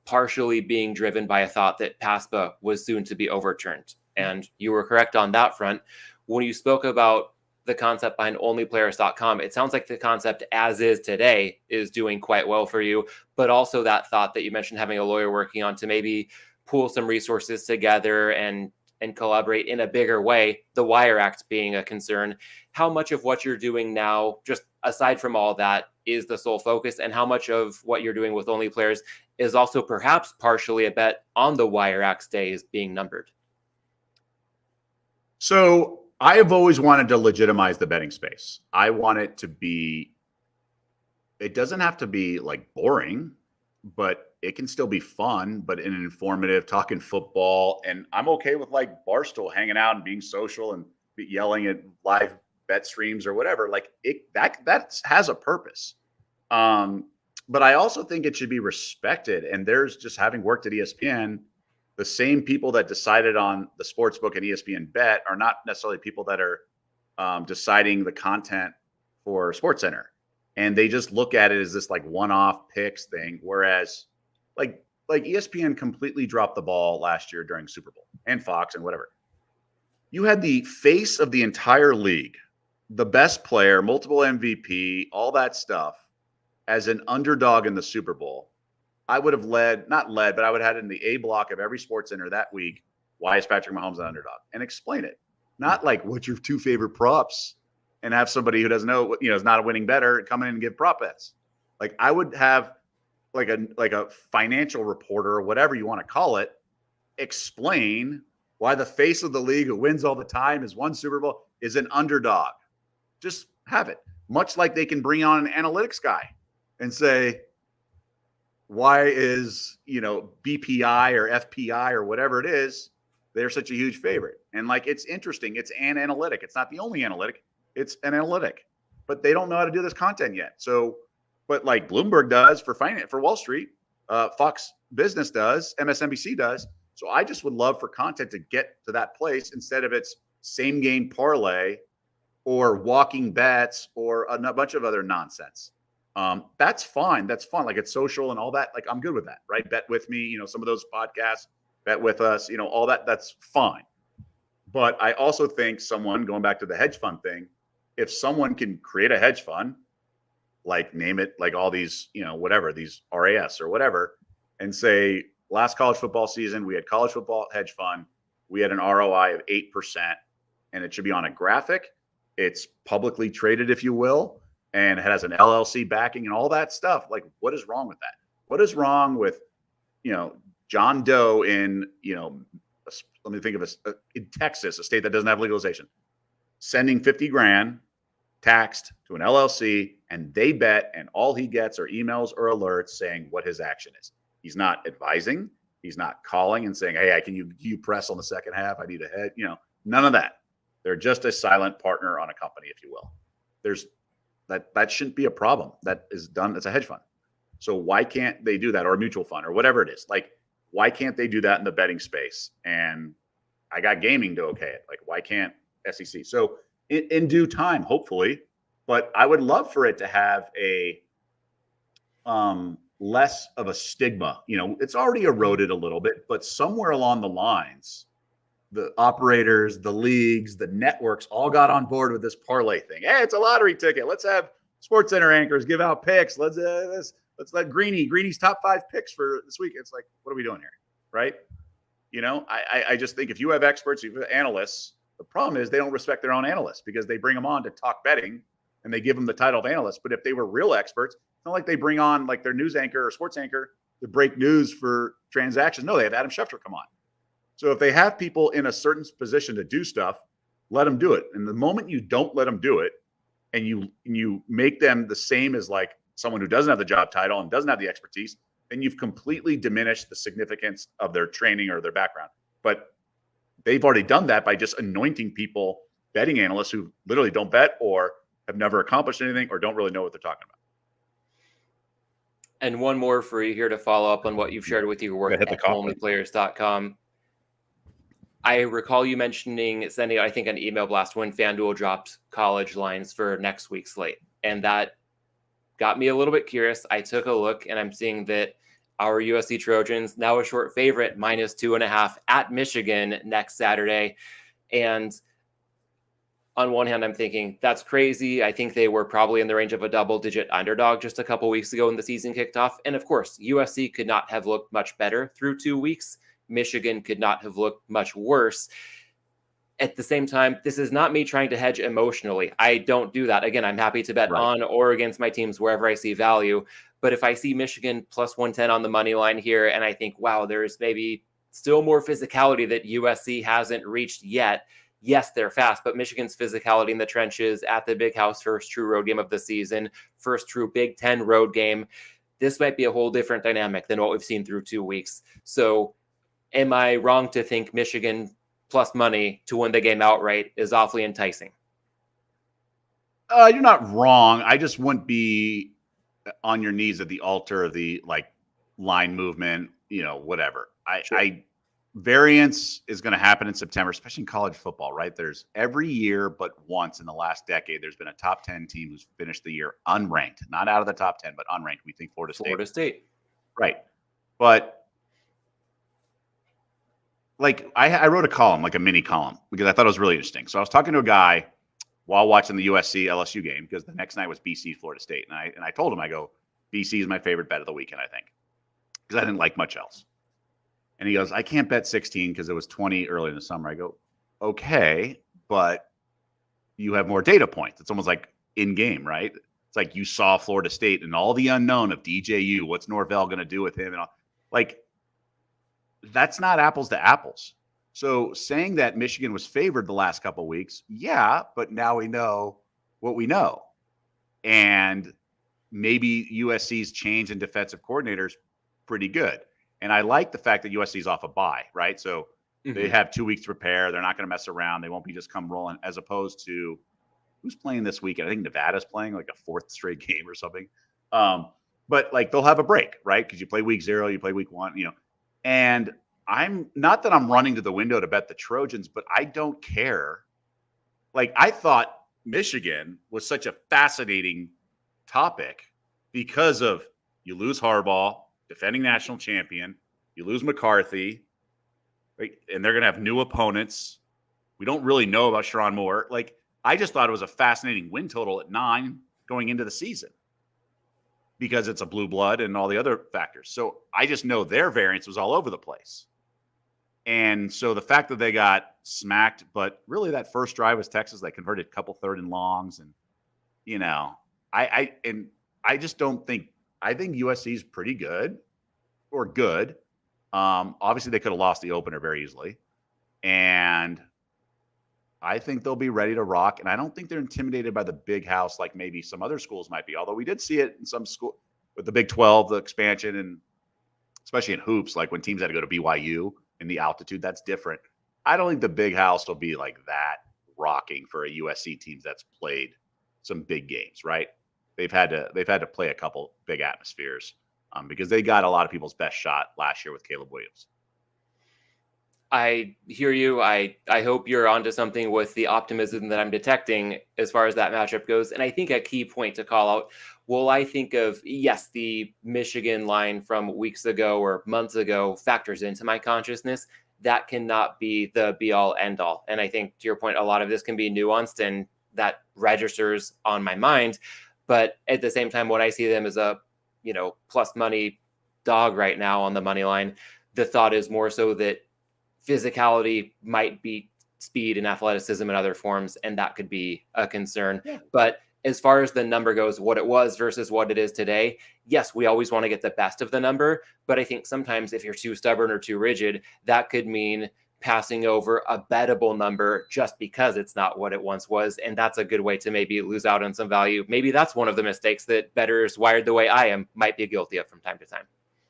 partially being driven by a thought that PASPA was soon to be overturned. And you were correct on that front. When you spoke about the concept behind onlyplayers.com, it sounds like the concept as is today is doing quite well for you, but also that thought that you mentioned having a lawyer working on to maybe pool some resources together and collaborate in a bigger way, the Wire Act being a concern. How much of what you're doing now, just aside from all that, is the sole focus, and how much of what you're doing with Only Players is also perhaps partially a bet on the Wire Act days being numbered? So I have always wanted to legitimize the betting space. I want it to be, it doesn't have to be like boring, but it can still be fun, but in an informative, talking football. And I'm okay with like Barstool hanging out and being social and yelling at live bet streams or whatever. Like, that has a purpose. But I also think it should be respected. And there's, just having worked at ESPN, the same people that decided on the sports book and ESPN Bet are not necessarily people that are deciding the content for SportsCenter. And they just look at it as this like one-off picks thing. Whereas like ESPN completely dropped the ball last year during Super Bowl, and Fox and whatever. You had the face of the entire league, the best player, multiple MVP, all that stuff, as an underdog in the Super Bowl. I would have not led, but I would have had it in the A block of every SportsCenter that week. Why is Patrick Mahomes an underdog? And explain it. Not like, what's your two favorite props? And have somebody who doesn't know, is not a winning bettor come in and give prop bets. Like, I would have like a financial reporter or whatever you want to call it, explain why the face of the league who wins all the time, has won Super Bowl, is an underdog. Just have it. Much like they can bring on an analytics guy and say, why is, BPI or FPI or whatever it is, they're such a huge favorite. And like, it's interesting. It's an analytic. It's not the only analytic. It's an analytic, but they don't know how to do this content yet. So, but like Bloomberg does for finance, for Wall Street, Fox Business does, MSNBC does. So I just would love for content to get to that place instead of its same game parlay or walking bets or a bunch of other nonsense. That's fine. That's fun. Like, it's social and all that. Like, I'm good with that, right? Bet with me, some of those podcasts, bet with us, all that. That's fine. But I also think someone, going back to the hedge fund thing, if someone can create a hedge fund, like name it like all these, whatever, these RAS or whatever, and say, last college football season, we had college football hedge fund. We had an ROI of 8%, and it should be on a graphic. It's publicly traded, if you will, and it has an LLC backing and all that stuff. Like, what is wrong with that? What is wrong with, John Doe in, let me think of in Texas, a state that doesn't have legalization, sending 50 grand taxed to an LLC, and they bet, and all he gets are emails or alerts saying what his action is. He's not advising. He's not calling and saying, hey, can you press on the second half? I need a head. None of that. They're just a silent partner on a company, if you will. There's that shouldn't be a problem. That is done. It's a hedge fund. So why can't they do that, or a mutual fund or whatever it is? Like, why can't they do that in the betting space? And I got gaming to okay it. Like, why can't SEC? So in due time, hopefully, but I would love for it to have a less of a stigma. It's already eroded a little bit, but somewhere along the lines, the operators, the leagues, the networks all got on board with this parlay thing. Hey, it's a lottery ticket. Let's have SportsCenter anchors give out picks. Let's let Greeny's top 5 picks for this week. It's like, what are we doing here? Right. I just think if you have experts, you have analysts, the problem is they don't respect their own analysts because they bring them on to talk betting and they give them the title of analyst. But if they were real experts, it's not like they bring on like their news anchor or sports anchor to break news for transactions. No, they have Adam Schefter come on. So if they have people in a certain position to do stuff, let them do it. And the moment you don't let them do it, and you make them the same as like someone who doesn't have the job title and doesn't have the expertise, then you've completely diminished the significance of their training or their background. But they've already done that by just anointing people, betting analysts who literally don't bet or have never accomplished anything or don't really know what they're talking about. And one more for you here to follow up on what you've shared with your work at onlyplayers.com. I recall you sending, I think, an email blast when FanDuel dropped college lines for next week's slate. And that got me a little bit curious. I took a look and I'm seeing that our USC Trojans now a short favorite, -2.5 at Michigan next Saturday. And on one hand, I'm thinking that's crazy. I think they were probably in the range of a double-digit underdog just a couple weeks ago when the season kicked off. And of course, USC could not have looked much better through 2 weeks. Michigan could not have looked much worse. At the same time, this is not me trying to hedge emotionally. I don't do that. Again, I'm happy to bet on or against my teams wherever I see value. But if I see Michigan plus 110 on the money line here, and I think, wow, there's maybe still more physicality that USC hasn't reached yet. Yes, they're fast, but Michigan's physicality in the trenches at the Big House, first true road game of the season, first true Big Ten road game. This might be a whole different dynamic than what we've seen through 2 weeks. So am I wrong to think Michigan plus money to win the game outright is awfully enticing? You're not wrong. I just wouldn't be on your knees at the altar of the line movement, whatever. Variance is going to happen in September, especially in college football, right? There's every year but once in the last decade, there's been a top 10 team who's finished the year unranked, not out of the top 10, but unranked. We think Florida State. Right. But I wrote a column, like a mini column, because I thought it was really interesting. So I was talking to a guy while watching the USC LSU game, because the next night was BC Florida State. And I told him, I go, BC is my favorite bet of the weekend, I think, because I didn't like much else. And he goes, I can't bet 16 because it was 20 early in the summer. I go, okay, but you have more data points. It's almost like in game, right? It's like you saw Florida State and all the unknown of DJU. What's Norvell going to do with him? And all. That's not apples to apples. So saying that Michigan was favored the last couple of weeks, yeah, but now we know what we know. And maybe USC's change in defensive coordinators pretty good. And I like the fact that USC's off a bye, right? So they have 2 weeks to prepare. They're not going to mess around. They won't be just come rolling, as opposed to who's playing this weekend. I think Nevada's playing like a fourth straight game or something. But they'll have a break, right? Because you play week 0, you play week 1, And I'm not that I'm running to the window to bet the Trojans, but I don't care. I thought Michigan was such a fascinating topic because of you lose Harbaugh, defending national champion, you lose McCarthy, right? And they're going to have new opponents. We don't really know about Sharon Moore. I just thought it was a fascinating win total at 9 going into the season because it's a blue blood and all the other factors. So I just know their variance was all over the place. And so the fact that they got smacked, but really that first drive was Texas. They converted a couple 3rd and longs. And, I just don't think, I think USC is pretty good or good. Obviously, they could have lost the opener very easily. And I think they'll be ready to rock. And I don't think they're intimidated by the Big House like maybe some other schools might be. Although we did see it in some school with the Big 12, the expansion, and especially in hoops, like when teams had to go to BYU in the altitude, that's different. I don't think the Big House will be like that rocking for a USC team that's played some big games, right? They've had to play a couple big atmospheres because they got a lot of people's best shot last year with Caleb Williams. I hear you. I hope you're onto something with the optimism that I'm detecting as far as that matchup goes. And I think a key point to call out, I think of, yes, the Michigan line from weeks ago or months ago factors into my consciousness. That cannot be the be all end all. And I think to your point, a lot of this can be nuanced and that registers on my mind. But at the same time, when I see them as a, plus money dog right now on the money line, the thought is more so that physicality might beat speed and athleticism in other forms, and that could be a concern. Yeah. But as far as the number goes, what it was versus what it is today, yes, we always want to get the best of the number. But I think sometimes if you're too stubborn or too rigid, that could mean passing over a bettable number just because it's not what it once was. And that's a good way to maybe lose out on some value. Maybe that's one of the mistakes that bettors wired the way I am might be guilty of from time to time.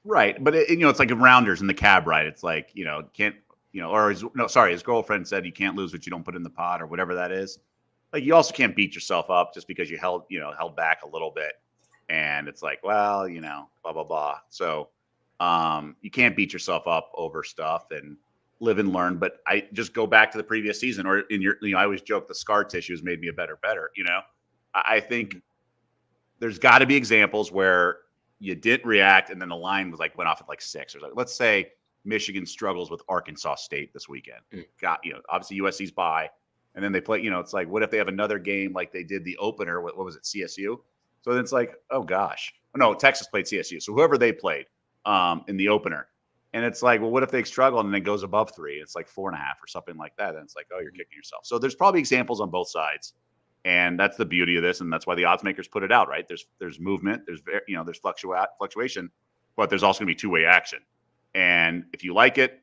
Right. But it's like a rounders in the cab ride. It's like, can't, or his girlfriend said you can't lose what you don't put in the pot or whatever that is. Like, you also can't beat yourself up just because you held back a little bit. And it's like, well, blah, blah, blah. So you can't beat yourself up over stuff and live and learn. But I just go back to the previous season, or I always joke the scar tissue has made me a better. I think there's got to be examples where you didn't react and then the line was went off at 6. Or let's say Michigan struggles with Arkansas State this weekend. Obviously USC's bye. And then they play, it's like, what if they have another game like they did the opener? What was it, CSU? So then it's like, oh gosh. No, Texas played CSU. So whoever they played in the opener. And it's like, well, what if they struggle and then it goes above 3? It's like 4.5 or something like that. And it's like, oh, you're kicking yourself. So there's probably examples on both sides. And that's the beauty of this. And that's why the odds makers put it out, right? There's movement, there's fluctuation, but there's also gonna be two-way action. And if you like it,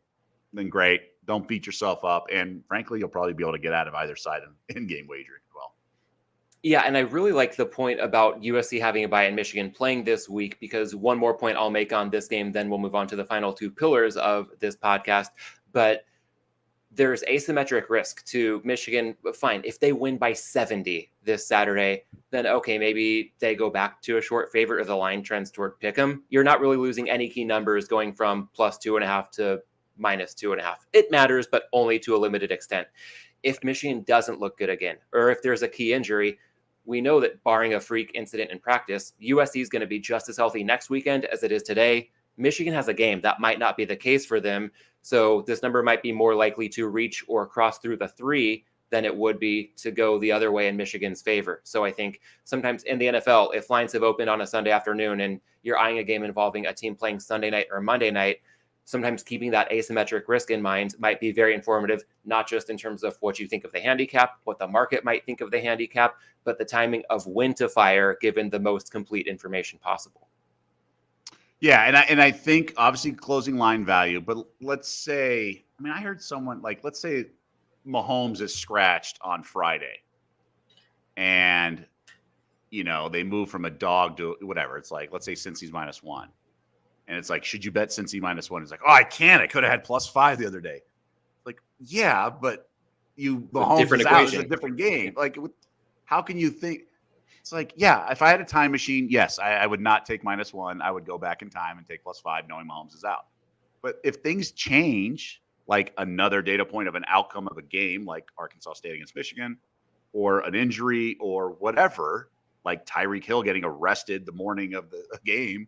then great. Don't beat yourself up. And frankly, you'll probably be able to get out of either side in game wagering as well. Yeah, and I really like the point about USC having a bye and Michigan playing this week, because one more point I'll make on this game, then we'll move on to the final two pillars of this podcast. But there's asymmetric risk to Michigan. Fine, if they win by 70 this Saturday, then okay, maybe they go back to a short favorite or the line trends toward pick'em. You're not really losing any key numbers going from +2.5 to -2.5. It matters, but only to a limited extent. If Michigan doesn't look good again, or if there's a key injury, we know that barring a freak incident in practice, USC is going to be just as healthy next weekend as it is today. Michigan has a game. That might not be the case for them. So this number might be more likely to reach or cross through the 3 than it would be to go the other way in Michigan's favor. So I think sometimes in the NFL, if lines have opened on a Sunday afternoon and you're eyeing a game involving a team playing Sunday night or Monday night, sometimes keeping that asymmetric risk in mind might be very informative, not just in terms of what you think of the handicap, what the market might think of the handicap, but the timing of when to fire given the most complete information possible. Yeah, and I think obviously closing line value, but let's say, I heard someone let's say Mahomes is scratched on Friday and, they move from a dog to whatever. It's like, let's say Cincy's -1. And it's like, should you bet Cincy -1? It's like, oh, I can't. I could have had +5 the other day. Like, yeah, but Mahomes is out. It's a different game. Like, how can you think? It's like, yeah, if I had a time machine, yes, I would not take -1. I would go back in time and take +5 knowing Mahomes is out. But if things change, like another data point of an outcome of a game, like Arkansas State against Michigan, or an injury or whatever, like Tyreek Hill getting arrested the morning of the game,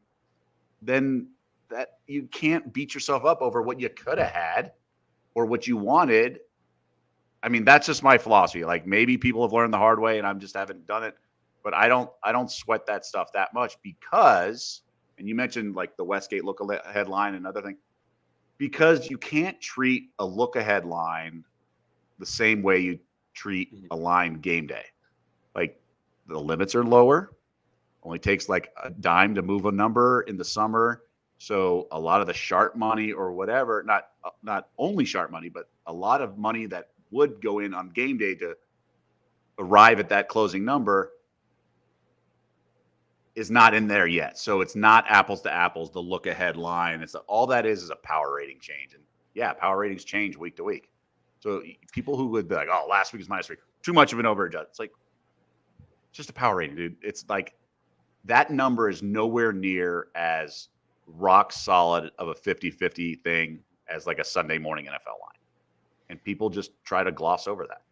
then that you can't beat yourself up over what you could have had or what you wanted. That's just my philosophy. Like, maybe people have learned the hard way and I just haven't done it, but I don't sweat that stuff that much because, and you mentioned like the Westgate look ahead line and other thing, because you can't treat a look ahead line the same way you treat a line game day. Like, the limits are lower. Only takes like a dime to move a number in the summer. So a lot of the sharp money or whatever, not only sharp money, but a lot of money that would go in on game day to arrive at that closing number is not in there yet. So it's not apples to apples, the look ahead line. It's all that is a power rating change. And yeah, power ratings change week to week. So people who would be like, oh, last week was -3, too much of an overadjust. It's like, it's just a power rating, dude. It's like, that number is nowhere near as rock solid of a 50-50 thing as like a Sunday morning NFL line. And people just try to gloss over that.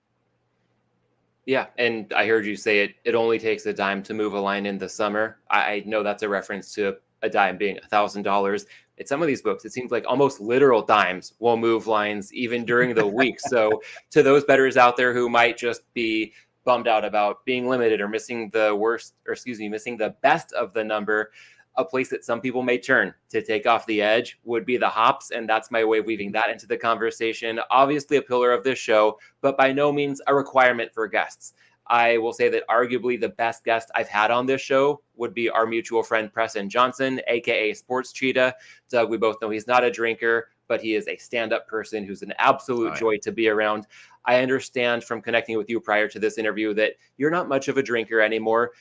Yeah, and I heard you say it only takes a dime to move a line in the summer. I know that's a reference to a dime being $1,000. At some of these books, it seems like almost literal dimes will move lines even during the week. So to those bettors out there who might just be bummed out about being limited or missing the best of the number, a place that some people may turn to take off the edge would be the hops. And that's my way of weaving that into the conversation. Obviously a pillar of this show, but by no means a requirement for guests. I will say that arguably the best guest I've had on this show would be our mutual friend, Preston Johnson, aka Sports Cheetah. Doug, we both know he's not a drinker, but he is a stand-up person who's an absolute joy to be around. I understand from connecting with you prior to this interview that you're not much of a drinker anymore.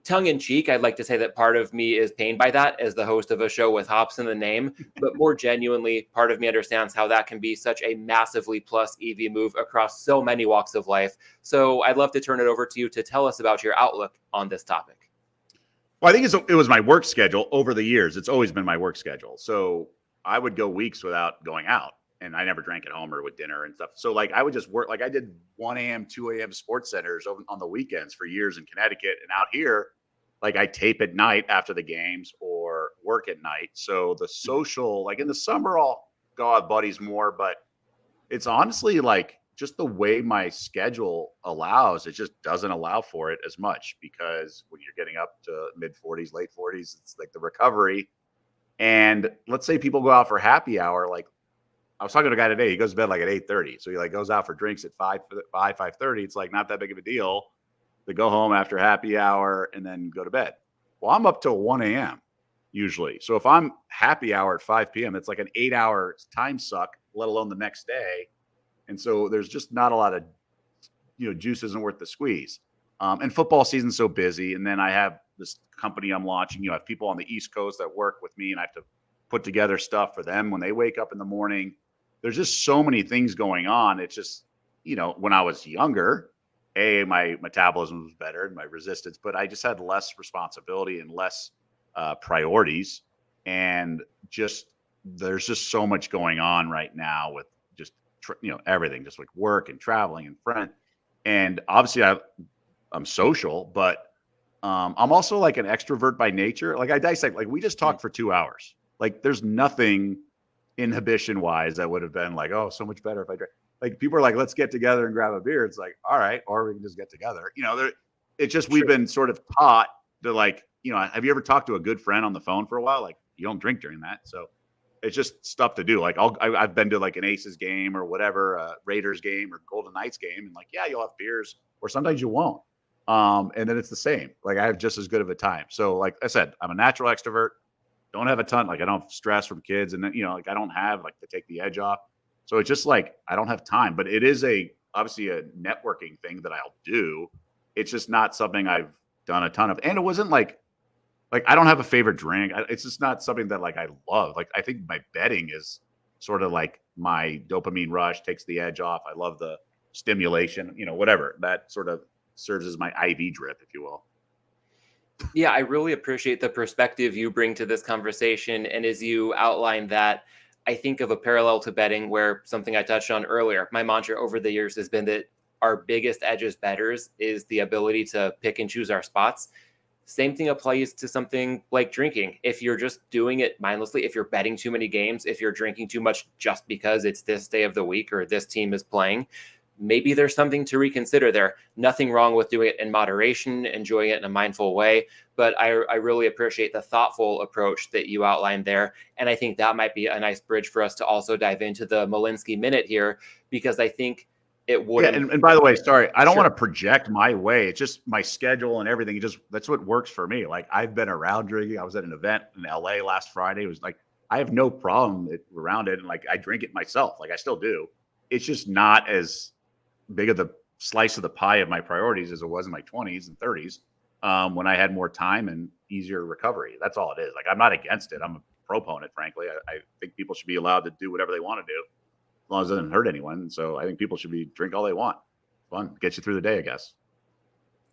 Tongue in cheek, I'd like to say that part of me is pained by that as the host of a show with hops in the name, but more genuinely, part of me understands how that can be such a massively plus EV move across so many walks of life. So I'd love to turn it over to you to tell us about your outlook on this topic. Well, I think it was my work schedule over the years. It's always been my work schedule. So I would go weeks without going out, and I never drank at home or with dinner and stuff. So like I would just work, like I did 1 a.m., 2 a.m. sports centers on the weekends for years in Connecticut. And out here, like I tape at night after the games or work at night. So the social, like in the summer, I'll go out with buddies more, but it's honestly like just the way my schedule allows, it just doesn't allow for it as much, because when you're getting up to mid 40s, late 40s, it's like the recovery. And let's say people go out for happy hour. Like I was talking to a guy today, he goes to bed like at 8:30. So he like goes out for drinks at 5:30. It's like not that big of a deal to go home after happy hour and then go to bed. Well, I'm up till 1 a.m. usually. So if I'm happy hour at 5 p.m., it's like an 8-hour time suck, let alone the next day. And so there's just not a lot of, juice isn't worth the squeeze. And football season's so busy. And then I have this company I'm launching, I have people on the East Coast that work with me, and I have to put together stuff for them when they wake up in the morning. There's just so many things going on. It's just, when I was younger, my metabolism was better and my resistance, but I just had less responsibility and less priorities. And there's just so much going on right now with just, everything, just like work and traveling and friends. And obviously I'm social, but I'm also like an extrovert by nature. Like I dissect, like we just talked for 2 hours. Like there's nothing inhibition wise that would have been like, oh, so much better if I drank. Like people are like, let's get together and grab a beer. It's like, all right, or we can just get together. It's just, we've been sort of taught to like, have you ever talked to a good friend on the phone for a while? Like you don't drink during that. So it's just stuff to do. Like I've been to like an Aces game or whatever, Raiders game or Golden Knights game. And like, yeah, you'll have beers or sometimes you won't. And then it's the same. Like I have just as good of a time. So like I said, I'm a natural extrovert. Don't have a ton. Like I don't have stress from kids, and then, like I don't have like to take the edge off. So it's just like, I don't have time, but it is obviously a networking thing that I'll do. It's just not something I've done a ton of. And it wasn't like I don't have a favorite drink. It's just not something that like I love. Like I think my betting is sort of like my dopamine rush, takes the edge off. I love the stimulation, whatever that sort of serves as my IV drip, if you will. Yeah, I really appreciate the perspective you bring to this conversation. And as you outline that, I think of a parallel to betting where something I touched on earlier. My mantra over the years has been that our biggest edge as bettors is the ability to pick and choose our spots. Same thing applies to something like drinking. If you're just doing it mindlessly, if you're betting too many games, if you're drinking too much just because it's this day of the week or this team is playing, maybe there's something to reconsider there. Nothing wrong with doing it in moderation, enjoying it in a mindful way. But I really appreciate the thoughtful approach that you outlined there. And I think that might be a nice bridge for us to also dive into the Malinsky Minute here, because I think it would. Yeah, and by the way, sorry, I don't want to project my way. It's just my schedule and everything. That's what works for me. Like I've been around drinking. I was at an event in LA last Friday. It was like, I have no problem around it. And like, I drink it myself. Like I still do. It's just not as big of the slice of the pie of my priorities as it was in my 20s and 30s when I had more time and easier recovery. That's all it is. Like I'm not against it. I'm a proponent, frankly. I think people should be allowed to do whatever they want to do as long as it doesn't hurt anyone. So I think people should drink all they want. Fun, gets you through the day, I guess.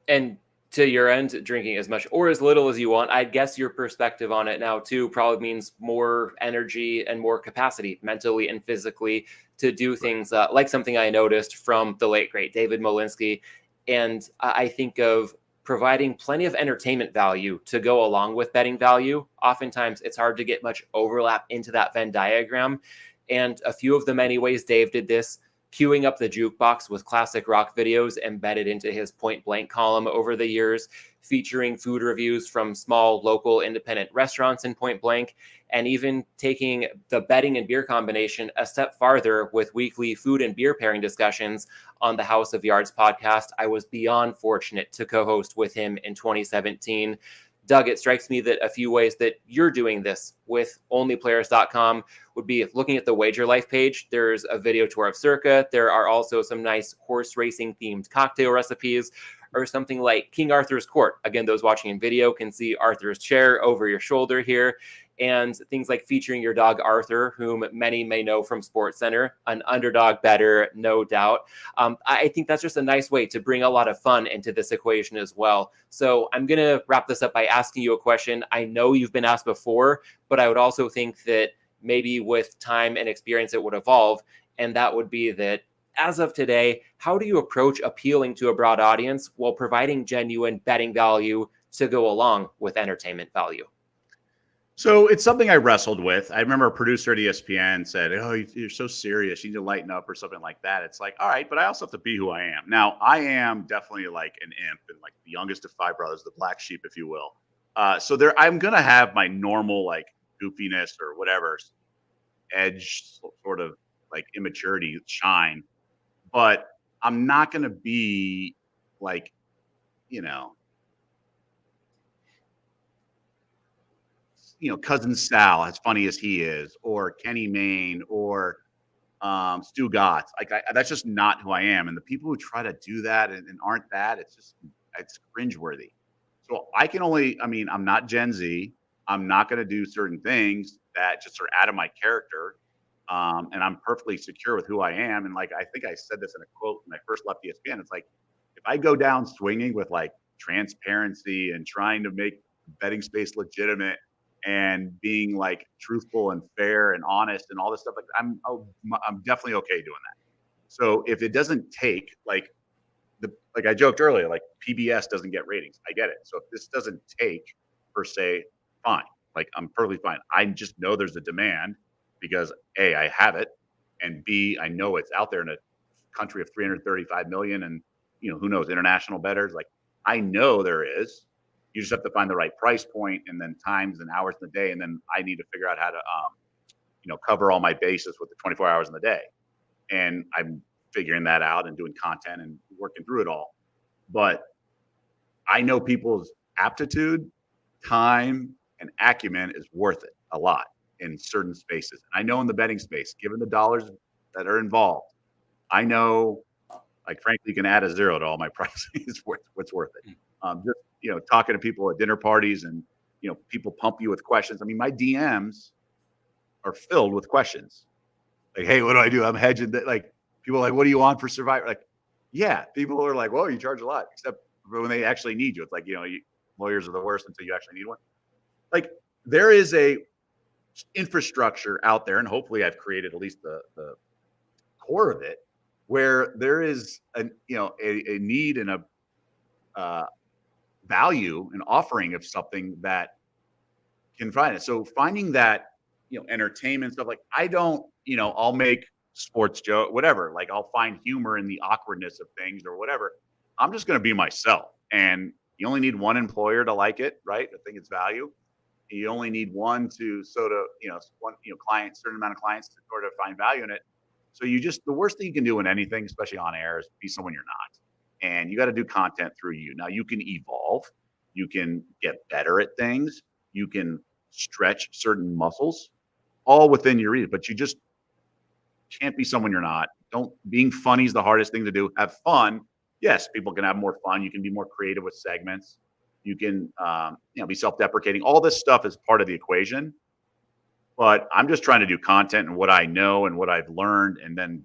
And to your end, drinking as much or as little as you want. I guess your perspective on it now too probably means more energy and more capacity mentally and physically to do things like something I noticed from the late, great David Malinsky. And I think of providing plenty of entertainment value to go along with betting value. Oftentimes it's hard to get much overlap into that Venn diagram. And a few of the many ways Dave did this, queuing up the jukebox with classic rock videos embedded into his Point Blank column over the years, featuring food reviews from small local independent restaurants in Point Blank, and even taking the betting and beer combination a step farther with weekly food and beer pairing discussions on the House of Yards podcast. I was beyond fortunate to co-host with him in 2017. Doug, it strikes me that a few ways that you're doing this with onlyplayers.com would be looking at the Wager Life page. There's a video tour of Circa. There are also some nice horse racing themed cocktail recipes, or something like King Arthur's Court. Again, those watching in video can see Arthur's chair over your shoulder here. And things like featuring your dog Arthur, whom many may know from SportsCenter, an underdog bettor, no doubt. I think that's just a nice way to bring a lot of fun into this equation as well. So I'm going to wrap this up by asking you a question. I know you've been asked before, but I would also think that maybe with time and experience it would evolve. And that would be that, as of today, how do you approach appealing to a broad audience while providing genuine betting value to go along with entertainment value? So it's something I wrestled with. I remember a producer at ESPN said, "Oh, you're so serious. You need to lighten up," or something like that. It's like, all right, but I also have to be who I am. Now, I am definitely like an imp and like the youngest of five brothers, the black sheep, if you will. So I'm going to have my normal like goofiness or whatever edge, sort of like immaturity shine, but I'm not going to be like, cousin Sal, as funny as he is, or Kenny Mayne, or Stu Gotts. Like that's just not who I am. And the people who try to do that and aren't that, it's cringeworthy. So I'm not Gen Z. I'm not going to do certain things that just are out of my character. And I'm perfectly secure with who I am. And like, I think I said this in a quote when I first left ESPN. It's like, if I go down swinging with like transparency and trying to make betting space legitimate and being like truthful and fair and honest and all this stuff, like I'm definitely okay doing that. So if it doesn't take like I joked earlier, like PBS doesn't get ratings. I get it. So if this doesn't take per se, fine. Like I'm perfectly fine. I just know there's a demand because A, I have it, and B, I know it's out there in a country of 335 million and who knows, international bettors. Like I know there is. You just have to find the right price point and then times and hours in the day. And then I need to figure out how to, cover all my bases with the 24 hours in the day. And I'm figuring that out and doing content and working through it all. But I know people's aptitude, time, and acumen is worth it a lot in certain spaces. And I know in the betting space, given the dollars that are involved, I know, like, frankly, you can add a zero to all my pricing. It's what's worth it. Just, talking to people at dinner parties and, people pump you with questions. I mean, my DMs are filled with questions. Like, hey, what do I do? I'm hedging that. Like, people are like, what do you want for Survivor? Like, yeah, people are like, whoa, you charge a lot, except when they actually need you. It's like, lawyers are the worst until you actually need one. Like, there is a infrastructure out there, and hopefully I've created at least the core of it, where there is a need and a value and offering of something that can find it. So finding that, entertainment stuff, like I don't, I'll make sports joke, whatever. Like I'll find humor in the awkwardness of things or whatever. I'm just going to be myself. And you only need one employer to like it, right? I think it's value. You only need one to sort of, client, certain amount of clients to sort of find value in it. So the worst thing you can do in anything, especially on air, is be someone you're not. And you got to do content through you. Now you can evolve, you can get better at things, you can stretch certain muscles, all within your reach, but you just can't be someone you're not. Being funny is the hardest thing to do. Have fun. Yes, people can have more fun. You can be more creative with segments. You can, be self-deprecating. All this stuff is part of the equation. But I'm just trying to do content and what I know and what I've learned, and then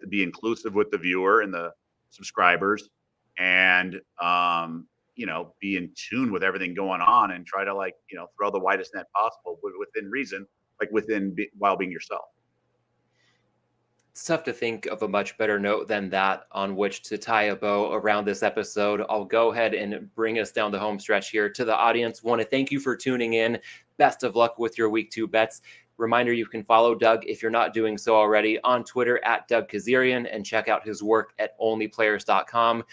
be inclusive with the viewer and the subscribers, and be in tune with everything going on, and try to throw the widest net possible within reason, while being yourself. It's tough to think of a much better note than that on which to tie a bow around this episode. I'll go ahead and bring us down the home stretch here. To the audience, want to thank you for tuning in. Best of luck with your week 2 bets. Reminder, you can follow Doug, if you're not doing so already, on Twitter at DougKezirian, and check out his work at onlyplayers.com.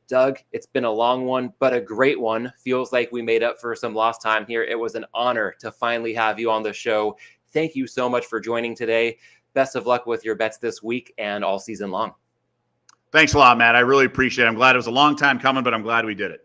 Doug, it's been a long one, but a great one. Feels like we made up for some lost time here. It was an honor to finally have you on the show. Thank you so much for joining today. Best of luck with your bets this week and all season long. Thanks a lot, Matt. I really appreciate it. I'm glad it was a long time coming, but I'm glad we did it.